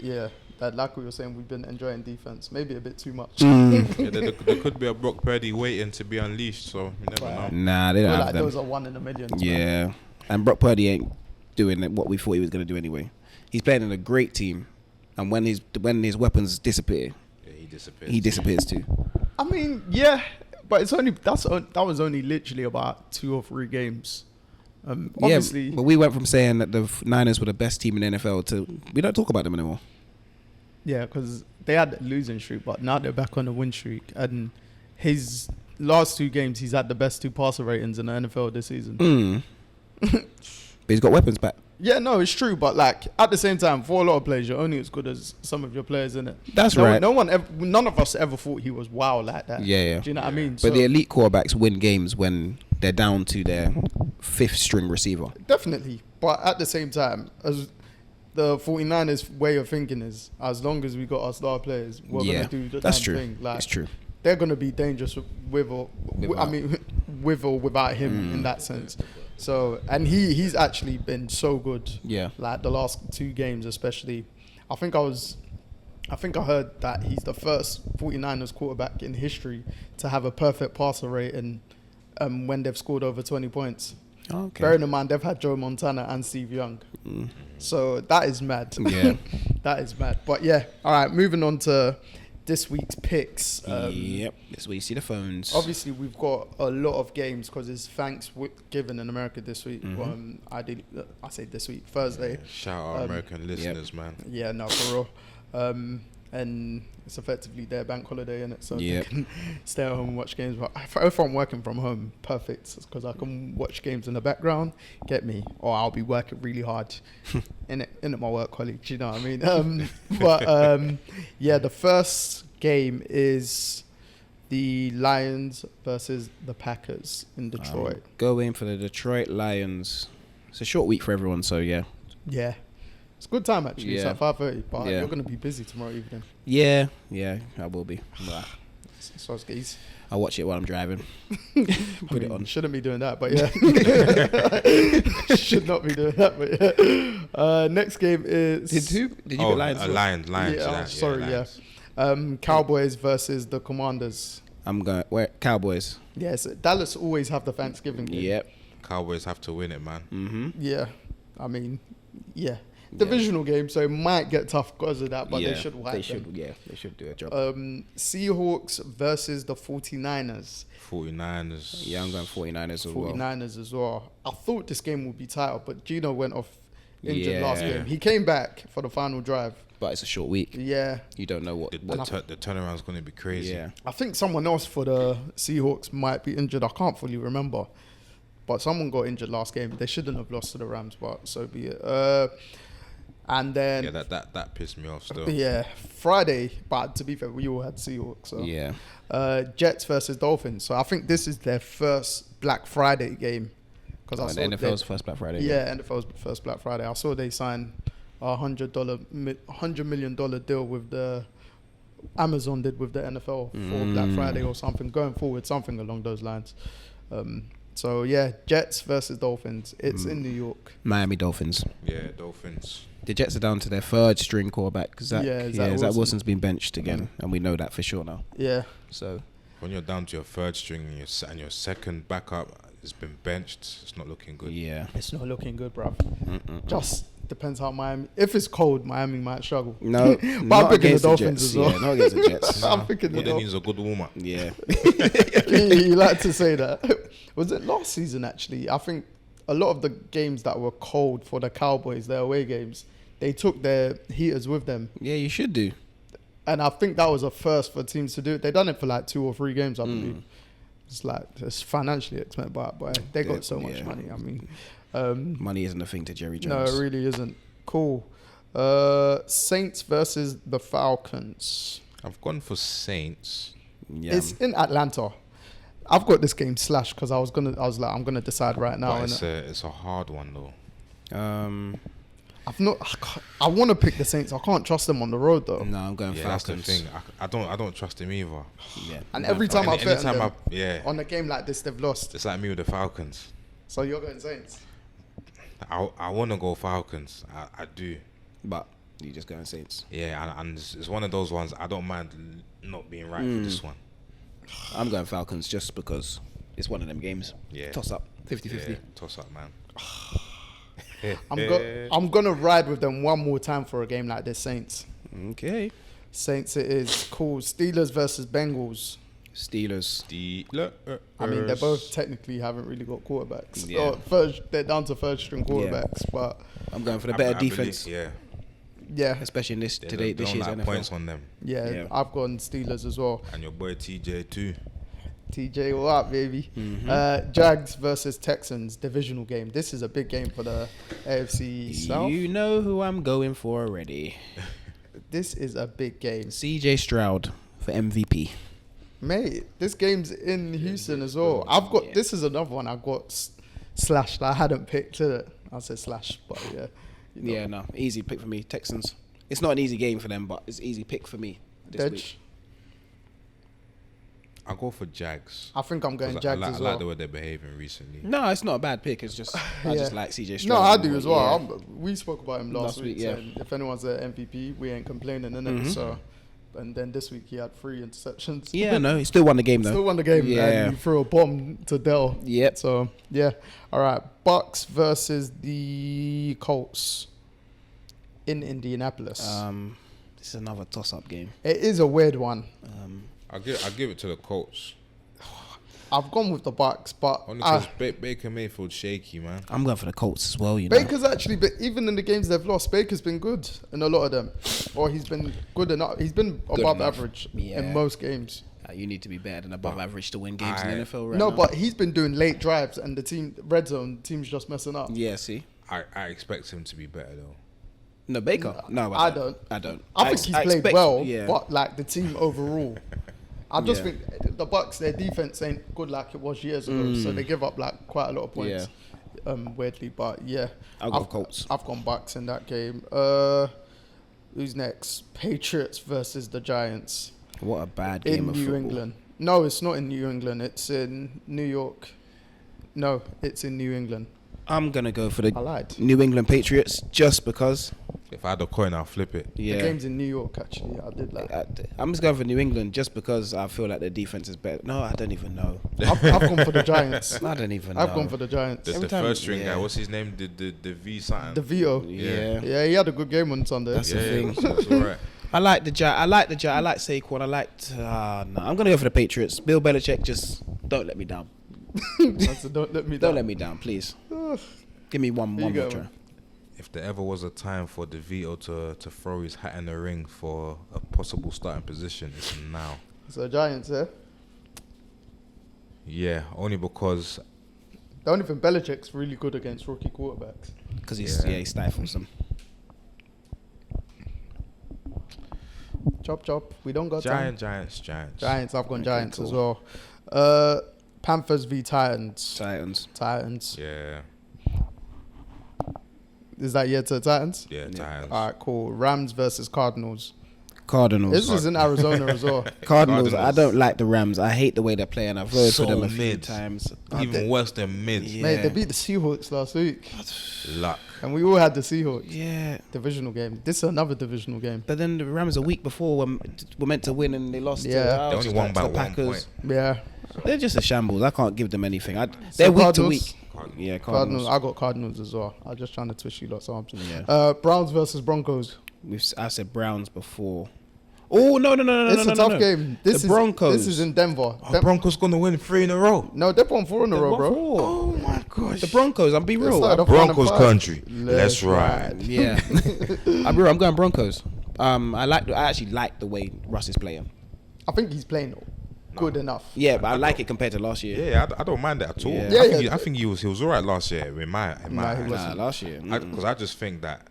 S1: yeah. That, like we were saying, we've been enjoying defense. Maybe a bit too much.
S2: Yeah, there could be a Brock Purdy waiting to be unleashed, so you never know.
S3: nah, they
S1: I
S3: don't
S1: feel
S3: have
S1: like
S3: them.
S1: those are 1 in a million.
S3: Yeah, and Brock Purdy ain't doing what we thought he was going to do anyway. He's playing in a great team, and when his weapons disappear,
S2: Yeah, he
S3: he disappears too.
S1: I mean, yeah, but it's only that was only literally about 2 or 3 games. Obviously,
S3: Yeah, but we went from saying that the Niners were the best team in the NFL to we don't talk about them anymore.
S1: yeah, because they had a losing streak, but now they're back on a win streak. And his last 2 games, he's had the best 2 passer ratings in the NFL this season.
S3: But he's got weapons back.
S1: Yeah, no, it's true, but like at the same time, for a lot of players, you're only as good as some of your players in it.
S3: That's right.
S1: None of us ever thought he was wow like that.
S3: Yeah.
S1: Do you know what I mean?
S3: But the elite quarterbacks win games when they're down to their 5th string receiver.
S1: Definitely. But at the same time, as the 49ers way of thinking is, as long as we got our star players, we're going to do the
S3: that's
S1: damn
S3: true.
S1: thing. Like,
S3: That's true.
S1: they're going to be dangerous with or without him in that sense. So, and he's actually been so good.
S3: Yeah.
S1: Like the last 2 games, especially. I think I heard that he's the first 49ers quarterback in history to have a perfect passer rating when they've scored over 20 points.
S3: Okay.
S1: Bearing in mind, they've had Joe Montana and Steve Young. So that is mad.
S3: Yeah.
S1: That is mad. But yeah, all right, moving on to this week's picks.
S3: Yep. That's where you see the phones.
S1: Obviously, we've got a lot of games because it's Thanksgiving in America this week. I say this week, Thursday.
S2: Shout out American listeners, man.
S1: Yeah, no, for real. And it's effectively their bank holiday, innit? So
S3: Yep.
S1: they can stay at home and watch games. But if I'm working from home, perfect, because I can watch games in the background, get me, or I'll be working really hard in my work colleagues, you know what I mean? Yeah, the first game is the Lions versus the Packers in Detroit.
S3: Going for the Detroit Lions. It's a short week for everyone, so yeah.
S1: Yeah. It's a good time, actually.
S3: Yeah.
S1: It's at 5:30, but
S3: Yeah.
S1: you're going to be busy tomorrow evening.
S3: Yeah, I will be.
S1: So it's geez.
S3: I'll watch it while I'm driving. Put it on.
S1: Shouldn't be doing that, but yeah. Should not be doing that, but yeah. Next game is...
S3: Did you get Lions?
S2: Lions.
S1: Yeah, sorry,
S2: Lions.
S1: Cowboys versus the Commanders.
S3: I'm going. Where? Cowboys.
S1: Yes, Dallas always have the Thanksgiving game.
S3: Yep.
S2: Cowboys have to win it, man.
S3: Mm-hmm.
S1: Yeah. I mean, yeah. Divisional game, so it might get tough because of that, but they should wipe them.
S3: They should do a job.
S1: Seahawks versus the 49ers.
S2: 49ers.
S3: Yeah, I'm going 49ers as well.
S1: 49ers as well. I thought this game would be tight, but Gino went off injured last
S3: Yeah.
S1: game. He came back for the final drive.
S3: But it's a short week.
S1: Yeah.
S3: You don't know what.
S2: The turnaround's going to be crazy.
S3: Yeah.
S1: I think someone else for the Seahawks might be injured. I can't fully remember. But someone got injured last game. They shouldn't have lost to the Rams, but so be it. And then...
S2: Yeah, that pissed me off still.
S1: Yeah, Friday, but to be fair, we all had Seahawks. So.
S3: Yeah.
S1: Jets versus Dolphins. So I think this is their first Black Friday game.
S3: The NFL's first Black Friday.
S1: Yeah, NFL's first Black Friday. I saw they signed a $100 million deal with the Amazon did with the NFL for Black Friday or something. Going forward, something along those lines. So yeah, Jets versus Dolphins. It's in New York.
S3: Miami Dolphins.
S2: Yeah, Dolphins.
S3: The Jets are down to their 3rd string quarterback. Zach
S1: Wilson.
S3: Wilson's been benched again, and we know that for sure now.
S1: Yeah.
S3: So
S2: When you're down to your 3rd string and your second backup has been benched, it's not looking good.
S3: yeah.
S1: It's not looking good, bruv. Just depends how Miami... If it's cold, Miami might struggle.
S3: No,
S1: But I'm
S3: not
S1: picking the
S3: against the
S1: Dolphins
S3: Jets.
S1: as well.
S3: Yeah, not against the Jets.
S1: I'm picking the
S2: What they need
S1: Dolphins.
S2: is a good warm-up.
S3: Yeah.
S1: You like to say that. Was it last season, actually? I think a lot of the games that were cold for the Cowboys, their away games, they took their heaters with them.
S3: Yeah, you should do.
S1: And I think that was a first for teams to do it. They done it for like 2 or 3 games, I believe. it's financially expensive, but they got so much money. I mean,
S3: money isn't a thing to Jerry
S1: no,
S3: Jones.
S1: it really isn't. Cool. Saints versus the Falcons.
S2: I've gone for Saints.
S3: Yeah.
S1: It's in Atlanta. I've got this game slashed because I was like, I'm gonna decide right now.
S2: But it's a hard one though.
S1: I want to pick the Saints. I can't trust them on the road though.
S3: No, I'm going
S2: Yeah,
S3: Falcons.
S2: that's the thing. I don't trust him either.
S3: Yeah.
S1: And every time I bet
S2: Anytime
S1: them
S2: yeah,
S1: on a game like this, they've lost.
S2: it's like me with the Falcons.
S1: So you're going Saints.
S2: I want to go Falcons. I do.
S3: But you just going Saints.
S2: Yeah, and it's one of those ones. I don't mind not being right for this one.
S3: I'm going Falcons just because it's one of them games.
S2: Yeah.
S3: Toss up, 50-50.
S2: Yeah, toss up, man.
S1: I'm gonna ride with them one more time for a game like this. Saints.
S3: Okay.
S1: Saints. It is cool. Steelers versus Bengals.
S3: Steelers.
S1: I mean, they both technically haven't really got quarterbacks.
S3: Yeah.
S1: They're down to third string quarterbacks, but
S3: I'm going for the better defense.
S1: yeah,
S3: especially in this
S2: They
S3: this
S2: don't
S3: year's
S2: like
S3: NFL.
S2: points on them.
S1: yeah, I've gone Steelers as well.
S2: And your boy TJ too.
S1: TJ, what up, baby? Jags versus Texans divisional game. This is a big game for the AFC South.
S3: You know who I'm going for already.
S1: This is a big game,
S3: CJ Stroud for MVP.
S1: mate. This game's in Houston as well. I've got this is another one I got slashed. I hadn't picked it. I said slash, but yeah. You know.
S3: Yeah, no, easy pick for me. Texans. It's not an easy game for them, but it's easy pick for me this week.
S2: I'll go for Jags.
S1: I think I'm going
S2: 'Cause
S1: Jags
S2: I
S1: as
S2: like
S1: well.
S2: the way they're behaving recently.
S3: No, it's not a bad pick. It's just I just like CJ
S1: No,
S3: Stroud.
S1: I do as well.
S3: Yeah.
S1: We spoke about him last week.
S3: yeah.
S1: Saying if anyone's an MVP, we ain't complaining, innit? So, and then this week he had 3 interceptions.
S3: Yeah, no, he still won the game though.
S1: Still won the game.
S3: Yeah.
S1: And he threw a bomb to Dell.
S3: Yep.
S1: So yeah. All right. Bucks versus the Colts in Indianapolis.
S3: This is another toss-up game.
S1: It is a weird one.
S2: I'll give it to the Colts.
S1: I've gone with the Bucks, but
S2: Only because Baker Mayfield's shaky, man.
S3: I'm going for the Colts as well. You know.
S1: Baker's actually, but even in the games they've lost, Baker's been good in a lot of them, or he's been good enough. He's been above
S3: enough.
S1: average
S3: Yeah.
S1: in most games.
S3: You need to be better than above average to win games in the NFL right
S1: No,
S3: now.
S1: but he's been doing late drives, and the team red zone team's just messing up.
S3: Yeah, see.
S2: I expect him to be better though.
S3: No, Baker. No,
S1: I don't.
S3: I don't.
S1: I think he's played well,
S3: Yeah.
S1: but like the team overall, I just
S3: Yeah.
S1: think the Bucks, their defense ain't good like it was years ago, so they give up like quite a lot of points. Weirdly, but yeah,
S3: I'll go Colts.
S1: I've gone Bucks in that game. Who's next? Patriots versus the Giants
S3: What a bad game
S1: in
S3: of
S1: New
S3: football.
S1: England. No, it's not in New England. It's in New York. No, it's in New England.
S3: I'm gonna go for
S1: I
S3: the
S1: lied.
S3: New England Patriots just because.
S2: If I had a coin, I'll flip it.
S1: The game's in New York, actually. I did lie.
S3: I'm just going for New England just because I feel like their defense is better. No, I don't even know.
S1: I've gone for the Giants.
S3: I don't even know.
S1: I've gone for the Giants.
S2: The
S3: Every time-
S2: first string
S3: yeah.
S2: guy, what's his name? The V something.
S1: The Vito.
S3: Yeah.
S1: Yeah, he had a good game on Sunday.
S3: That's the thing.
S2: It's alright.
S3: I like the Giants. I like Saquon. I liked. No, I'm gonna go for the Patriots. Bill Belichick, just don't let me down.
S1: That's a don't let me down.
S3: Don't let me down, please. Give me one
S1: Here you
S3: more
S1: go,
S3: try.
S1: man.
S2: If there ever was a time for DeVito to throw his hat in the ring for a possible starting position, it's now.
S1: So Giants, yeah.
S2: Yeah, only because
S1: The only thing, Belichick's really good against rookie quarterbacks.
S3: Because he stifles them.
S1: Chop chop. We don't got time.
S2: Giants.
S1: Giants. I've gone
S3: Okay,
S1: Giants
S3: cool.
S1: as well. Panthers v Titans. Titans.
S2: Yeah,
S1: Is that yeah to the Titans?
S2: yeah, Titans.
S1: All right, cool. Rams versus Cardinals.
S3: Cardinals.
S1: This is in Arizona as well.
S3: Cardinals. I
S2: Cardinals.
S3: don't like the Rams. I hate the way they're playing. I've voted
S2: So
S3: for them a few
S2: mid.
S3: times.
S2: Even worse than mid.
S3: Yeah.
S1: Mate, they beat the Seahawks last week,
S2: Luck.
S1: and we all had the Seahawks.
S3: Yeah.
S1: Divisional game. This is another divisional game.
S3: But then the Rams a week before were meant to win and they lost.
S1: Yeah.
S2: They only won by
S3: the
S2: 1
S3: Packers.
S2: point.
S1: Yeah.
S3: They're just a shambles. I can't give them anything. They're week to
S1: Cardinals?
S3: week. Yeah,
S1: Cardinals.
S3: Cardinals.
S1: I got Cardinals as well. I'm just trying to twist you lots arms.
S3: Yeah.
S1: Browns versus Broncos.
S3: I said Browns before. Oh no!
S1: It's a tough game. This
S3: The
S1: is
S3: Broncos.
S1: This is in Denver.
S2: Are Broncos gonna win 3 in a row?
S1: No, they've won 4 in a row, bro.
S3: Oh
S2: my gosh.
S3: The Broncos. I'm be
S1: They
S3: real.
S1: started off 1 and
S2: Broncos
S1: 5.
S2: country. Let's ride.
S3: Yeah. I'm going Broncos. I actually like the way Russ is playing.
S1: I think he's playing good enough.
S3: Yeah, but I like it compared to last year.
S2: Yeah, I don't mind it at all.
S3: Yeah.
S2: I think he was alright last year. In my
S1: Nah, he
S2: eyes.
S1: wasn't.
S3: Last year.
S2: Because I just think that,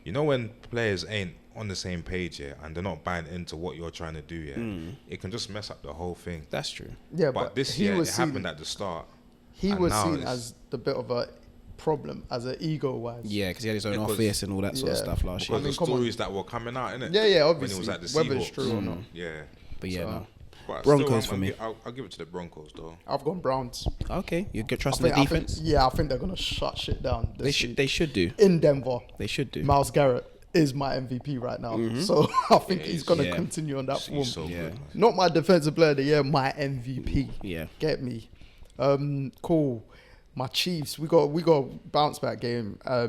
S2: when players ain't on the same page here and they're not buying into what you're trying to do here, it can just mess up the whole thing.
S3: That's true.
S1: Yeah,
S2: But this
S1: he
S2: year,
S1: was
S2: it
S1: seen,
S2: happened at the start.
S1: He
S2: and
S1: was
S2: now
S1: seen
S2: it's-
S1: as the bit of a problem, as an ego-wise.
S3: Yeah, because he had his own
S2: Because-
S3: office and all that sort of
S1: Yeah.
S3: stuff last
S2: Because
S3: year.
S1: I mean,
S2: the
S1: come on.
S2: stories that were coming out, innit?
S1: Yeah,
S2: When
S1: obviously.
S2: he was at the
S1: Whether it's
S2: Seahawks.
S1: true or not.
S2: Yeah.
S3: But yeah,
S1: So-
S3: no.
S2: But
S3: Broncos
S2: still,
S3: for me.
S2: I'll give it to the Broncos, though.
S1: I've gone Browns.
S3: Okay, you get trust
S1: I
S3: in the
S1: think-
S3: defense.
S1: I think they're gonna shut shit down.
S3: They should. They should do.
S1: in Denver.
S3: They should do.
S1: Miles Garrett is my MVP right now, so I think he's gonna
S3: yeah.
S1: continue on that form.
S2: He's so
S3: Yeah.
S2: good, man.
S1: Not my defensive player of the year, my MVP.
S3: Yeah.
S1: Get me. Cool. My Chiefs, we got a bounce back game. I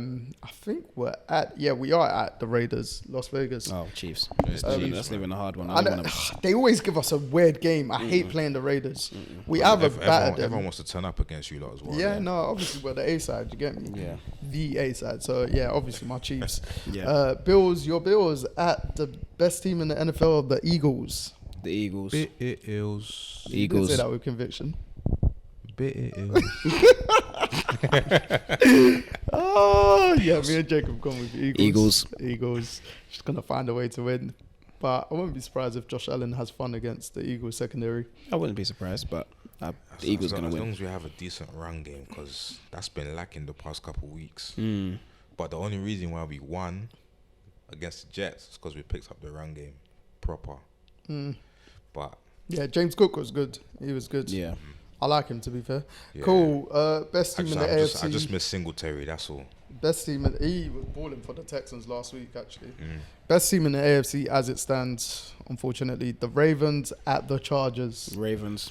S1: think we are at the Raiders, Las Vegas.
S3: Oh, Chiefs.
S2: Chiefs,
S3: Let's live in a hard one.
S1: I know, they always give us a weird game. I hate playing the Raiders. We have a battered
S2: Everyone
S1: them.
S2: wants to turn up against you lot as well.
S1: Yeah, no, obviously we're the A side. You get me?
S3: Yeah.
S1: The A side. So yeah, obviously my Chiefs.
S3: Yeah.
S1: Bills, your Bills at the best team in the NFL, the Eagles.
S3: The Eagles.
S2: It is.
S1: You did say that with conviction. Oh yeah, me and Jacob gone with Eagles. Eagles. Just gonna find a way to win. But I wouldn't be surprised if Josh Allen has fun against the Eagles secondary.
S3: I wouldn't be surprised, but the Eagles going to
S2: As long
S3: win.
S2: as we have a decent run game, because that's been lacking the past couple of weeks.
S3: Mm.
S2: But the only reason why we won against the Jets is because we picked up the run game proper. But
S1: Yeah, James Cook was good. He was good.
S3: Yeah.
S1: I like him, to be fair.
S2: Yeah.
S1: Cool. Best team in the AFC.
S2: I just miss Singletary, that's all.
S1: Best team. He was balling for the Texans last week, actually. Best team in the AFC as it stands, unfortunately. The Ravens at the Chargers.
S3: Ravens.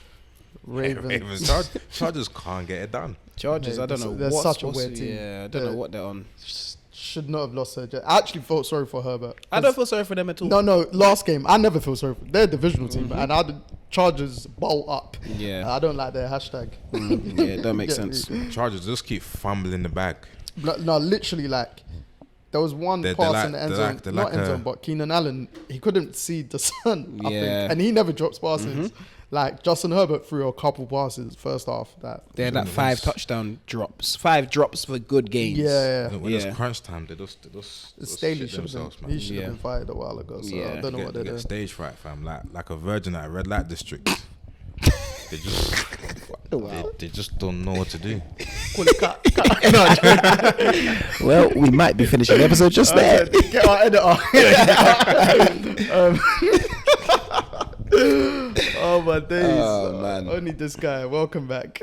S1: Ravens.
S2: Chargers can't get it done.
S3: Chargers,
S1: Mate,
S3: I don't know.
S1: they're such a weird team.
S3: Yeah, I don't know what they're on.
S1: Should not have lost her. I actually felt sorry for Herbert.
S3: I don't feel sorry for them at all.
S1: No, last game, I never feel sorry for them. They're a divisional team, and I did Chargers bowl up.
S3: Yeah.
S1: I don't like their hashtag.
S3: Yeah, it don't make
S1: Yeah.
S3: sense.
S2: Chargers just keep fumbling the bag.
S1: No, literally, like, there was one
S2: They're
S1: pass
S2: like-
S1: in the end
S2: they're
S1: zone,
S2: like- they're
S1: not
S2: like
S1: end
S2: a-
S1: zone, but Keenan Allen, he couldn't see the sun, I
S3: Yeah.
S1: think, and he never drops passes. Like, Justin Herbert threw a couple passes first half.
S3: They had like 5 touchdown drops. 5 drops for good games.
S1: Yeah.
S2: When
S3: Yeah.
S2: it's crunch time, they just
S1: Staley
S2: shit
S1: should have
S2: themselves,
S1: been,
S2: man.
S1: he should have
S3: Yeah.
S1: been fired a while ago, so
S3: Yeah.
S1: I don't know what
S2: They
S1: they're
S2: get
S1: doing.
S2: stage fright, fam. Like a virgin at a red light district. They just they just don't know what to do.
S3: Well, we might be finishing the episode just there.
S1: Get our editor. Oh my days.
S3: Oh, man.
S1: Only this guy. Welcome back.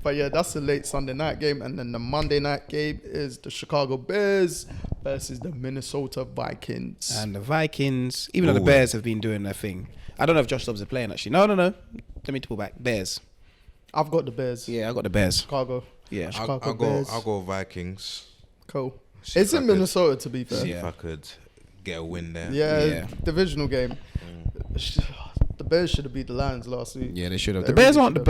S1: But yeah, that's the late Sunday night game, and then the Monday night game is the Chicago Bears versus the Minnesota Vikings.
S3: And the Vikings, even though the
S2: Ooh.
S3: Bears have been doing their thing. I don't know if Josh Dobbs is playing actually. No. Let me pull back. Bears.
S1: I've got the Bears.
S3: Yeah, I got the Bears.
S1: Chicago.
S3: Yeah.
S1: Chicago Bears.
S2: I'll go Vikings.
S1: Cool.
S2: See
S1: It's
S2: if
S1: in
S2: I could-
S1: Minnesota, to be fair.
S2: See
S1: Yeah,
S2: if I could get a win there.
S3: Yeah.
S1: divisional game. The Bears should have beat the Lions last week.
S3: Yeah, they should have.
S1: They
S3: The Bears
S1: really
S3: aren't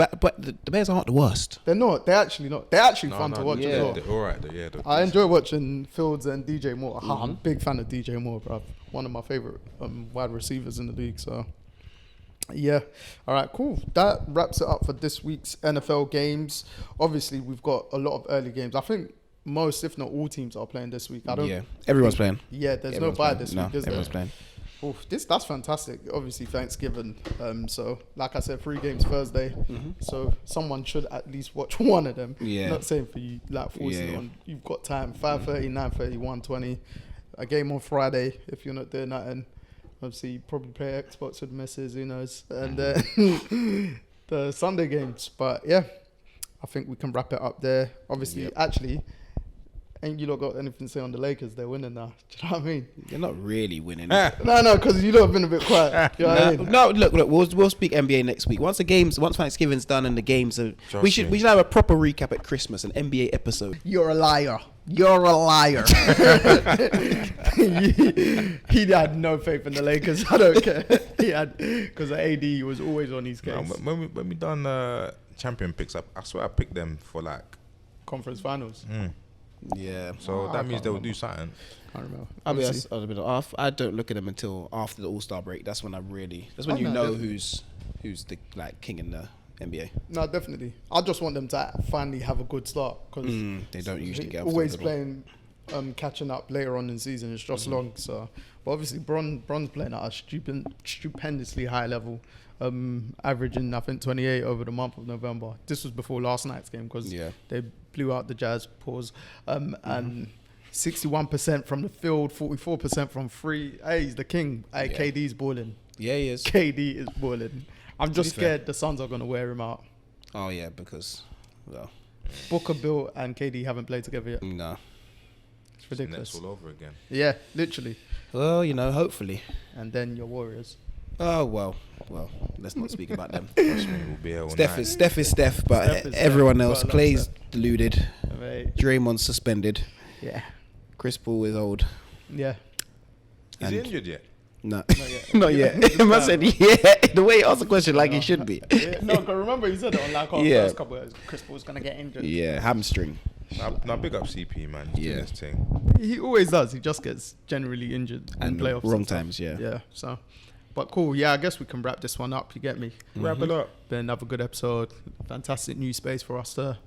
S3: the Bears aren't the worst.
S1: They're not. They're actually not. They're actually fun to watch
S3: yeah.
S1: as well.
S2: They're all right. Yeah,
S1: I enjoy watching Fields and DJ Moore. I'm a big fan of DJ Moore, bro. One of my favorite wide receivers in the league. So, yeah. All right, cool. That wraps it up for this week's NFL games. Obviously, we've got a lot of early games. I think most, if not all, teams are playing this week.
S3: Yeah, everyone's playing.
S1: Yeah, there's
S3: Everyone's
S1: no bye
S3: playing.
S1: this
S3: No,
S1: week, is there?
S3: everyone's playing.
S1: Oof, that's fantastic. Obviously, Thanksgiving. So, like I said, 3 games Thursday. So, someone should at least watch one of them.
S3: Yeah.
S1: Not saying for you, like forcing it on. You've got time. 5:30, 9:30, 1:20. A game on Friday if you're not doing nothing. Obviously, you probably play Xbox with misses. Who knows? And the Sunday games. But yeah, I think we can wrap it up there. Obviously, actually. Ain't you lot got anything to say on the Lakers? They're winning now. Do you know what I mean?
S3: They're not really winning.
S1: No, because you lot have been a bit quiet. You know what I mean?
S3: No, look, we'll speak NBA next week. Once Thanksgiving's done and the games are,
S2: Trust
S3: we should
S2: me.
S3: have a proper recap at Christmas, an NBA episode.
S1: You're a liar. You're a liar. he had no faith in the Lakers. I don't care. He had, because AD was always on his case.
S2: No, when we done champion picks up, I swear I picked them for like.
S1: Conference finals.
S3: Yeah.
S2: So
S1: I
S2: that means
S1: can't
S2: they will do something.
S1: I don't know.
S3: I mean,
S1: Obviously.
S3: I don't look at them until after the All-Star break. That's when that's when
S1: Oh,
S3: you
S1: no,
S3: know
S1: they're-
S3: who's who's the king in the NBA.
S1: No, definitely. I just want them to finally have a good start because
S3: They don't usually get
S1: always playing, catching up later on in the season. It's just long. So, but obviously, Bron's playing at a stupendously high level, averaging I think 28 over the month of November. This was before last night's game because they blew out the Jazz. And 61% from the field, 44% from free. Hey, he's the king. Hey, KD's balling.
S3: Yeah, he is.
S1: KD is balling. I'm just scared the Suns are going to wear him out.
S3: Oh, yeah, because, well...
S1: Booker, Bill, and KD haven't played together yet.
S3: No.
S1: It's ridiculous.
S2: It's all over again.
S1: Yeah, literally.
S3: Well, hopefully.
S1: And then your Warriors.
S3: Oh, well, let's not speak about them.
S2: Trust me, we'll be here all
S3: Steph
S2: night.
S3: is Steph, but
S1: Steph is
S3: everyone
S1: Steph.
S3: else.
S1: But I love
S3: Clay's
S1: Steph.
S3: deluded.
S1: Right.
S3: Draymond's suspended.
S1: Yeah.
S3: Chris Paul is old.
S1: Yeah.
S2: Is he injured yet?
S3: No.
S1: Not yet.
S3: Not yet. I said, yeah. The way he asked the question, like he should be.
S1: Yeah, no, because remember he said it on like our first couple of Chris Paul's going to get injured.
S3: Yeah, hamstring.
S2: Now big up CP, man. He's doing his thing.
S1: He always does. He just gets generally injured in
S3: And
S1: playoffs.
S3: wrong
S1: and stuff.
S3: times, yeah.
S1: Yeah, so. But cool. Yeah, I guess we can wrap this one up. You get me?
S2: Wrap it up.
S1: Been another good episode. Fantastic new space for us to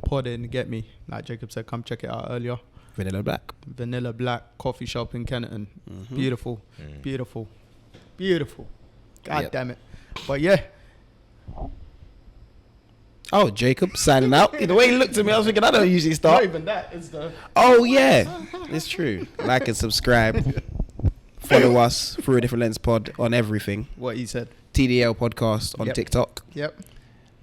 S1: pod in. Get me? Like Jacob said, come check it out earlier. Vanilla Black coffee shop in Kenneton. Beautiful. God damn it. But yeah.
S3: Oh, Jacob signing out. The way he looked at me, I was thinking I don't usually start.
S1: Not even that. It's the.
S3: Oh yeah, it's true. Like and subscribe. Follow us through a different lens pod on everything.
S1: What he said.
S3: TDL podcast on TikTok.
S1: Yep.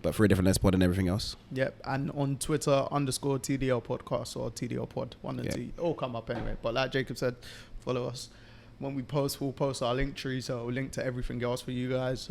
S3: But through a different lens pod and everything else.
S1: Yep. And on Twitter _TDL podcast or TDL pod. One and two. All come up anyway. But like Jacob said, follow us. When we post, we'll post our link tree, so we'll link to everything else for you guys.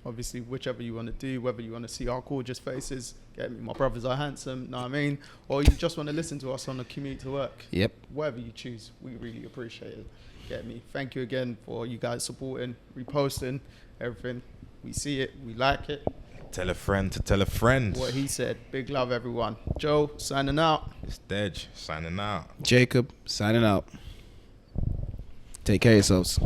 S1: Obviously, whichever you want to do, whether you want to see our gorgeous faces, get me, my brothers are handsome, know what I mean? Or you just want to listen to us on the commute to work.
S3: Yep.
S1: Whatever you choose, we really appreciate it. Get me? Thank you again for you guys supporting, reposting, everything. We see it, we like it.
S2: Tell a friend to tell a friend.
S1: What he said. Big love, everyone. Joe, signing out.
S2: It's Deji, signing out.
S3: Jacob, signing out. Take care of yourselves.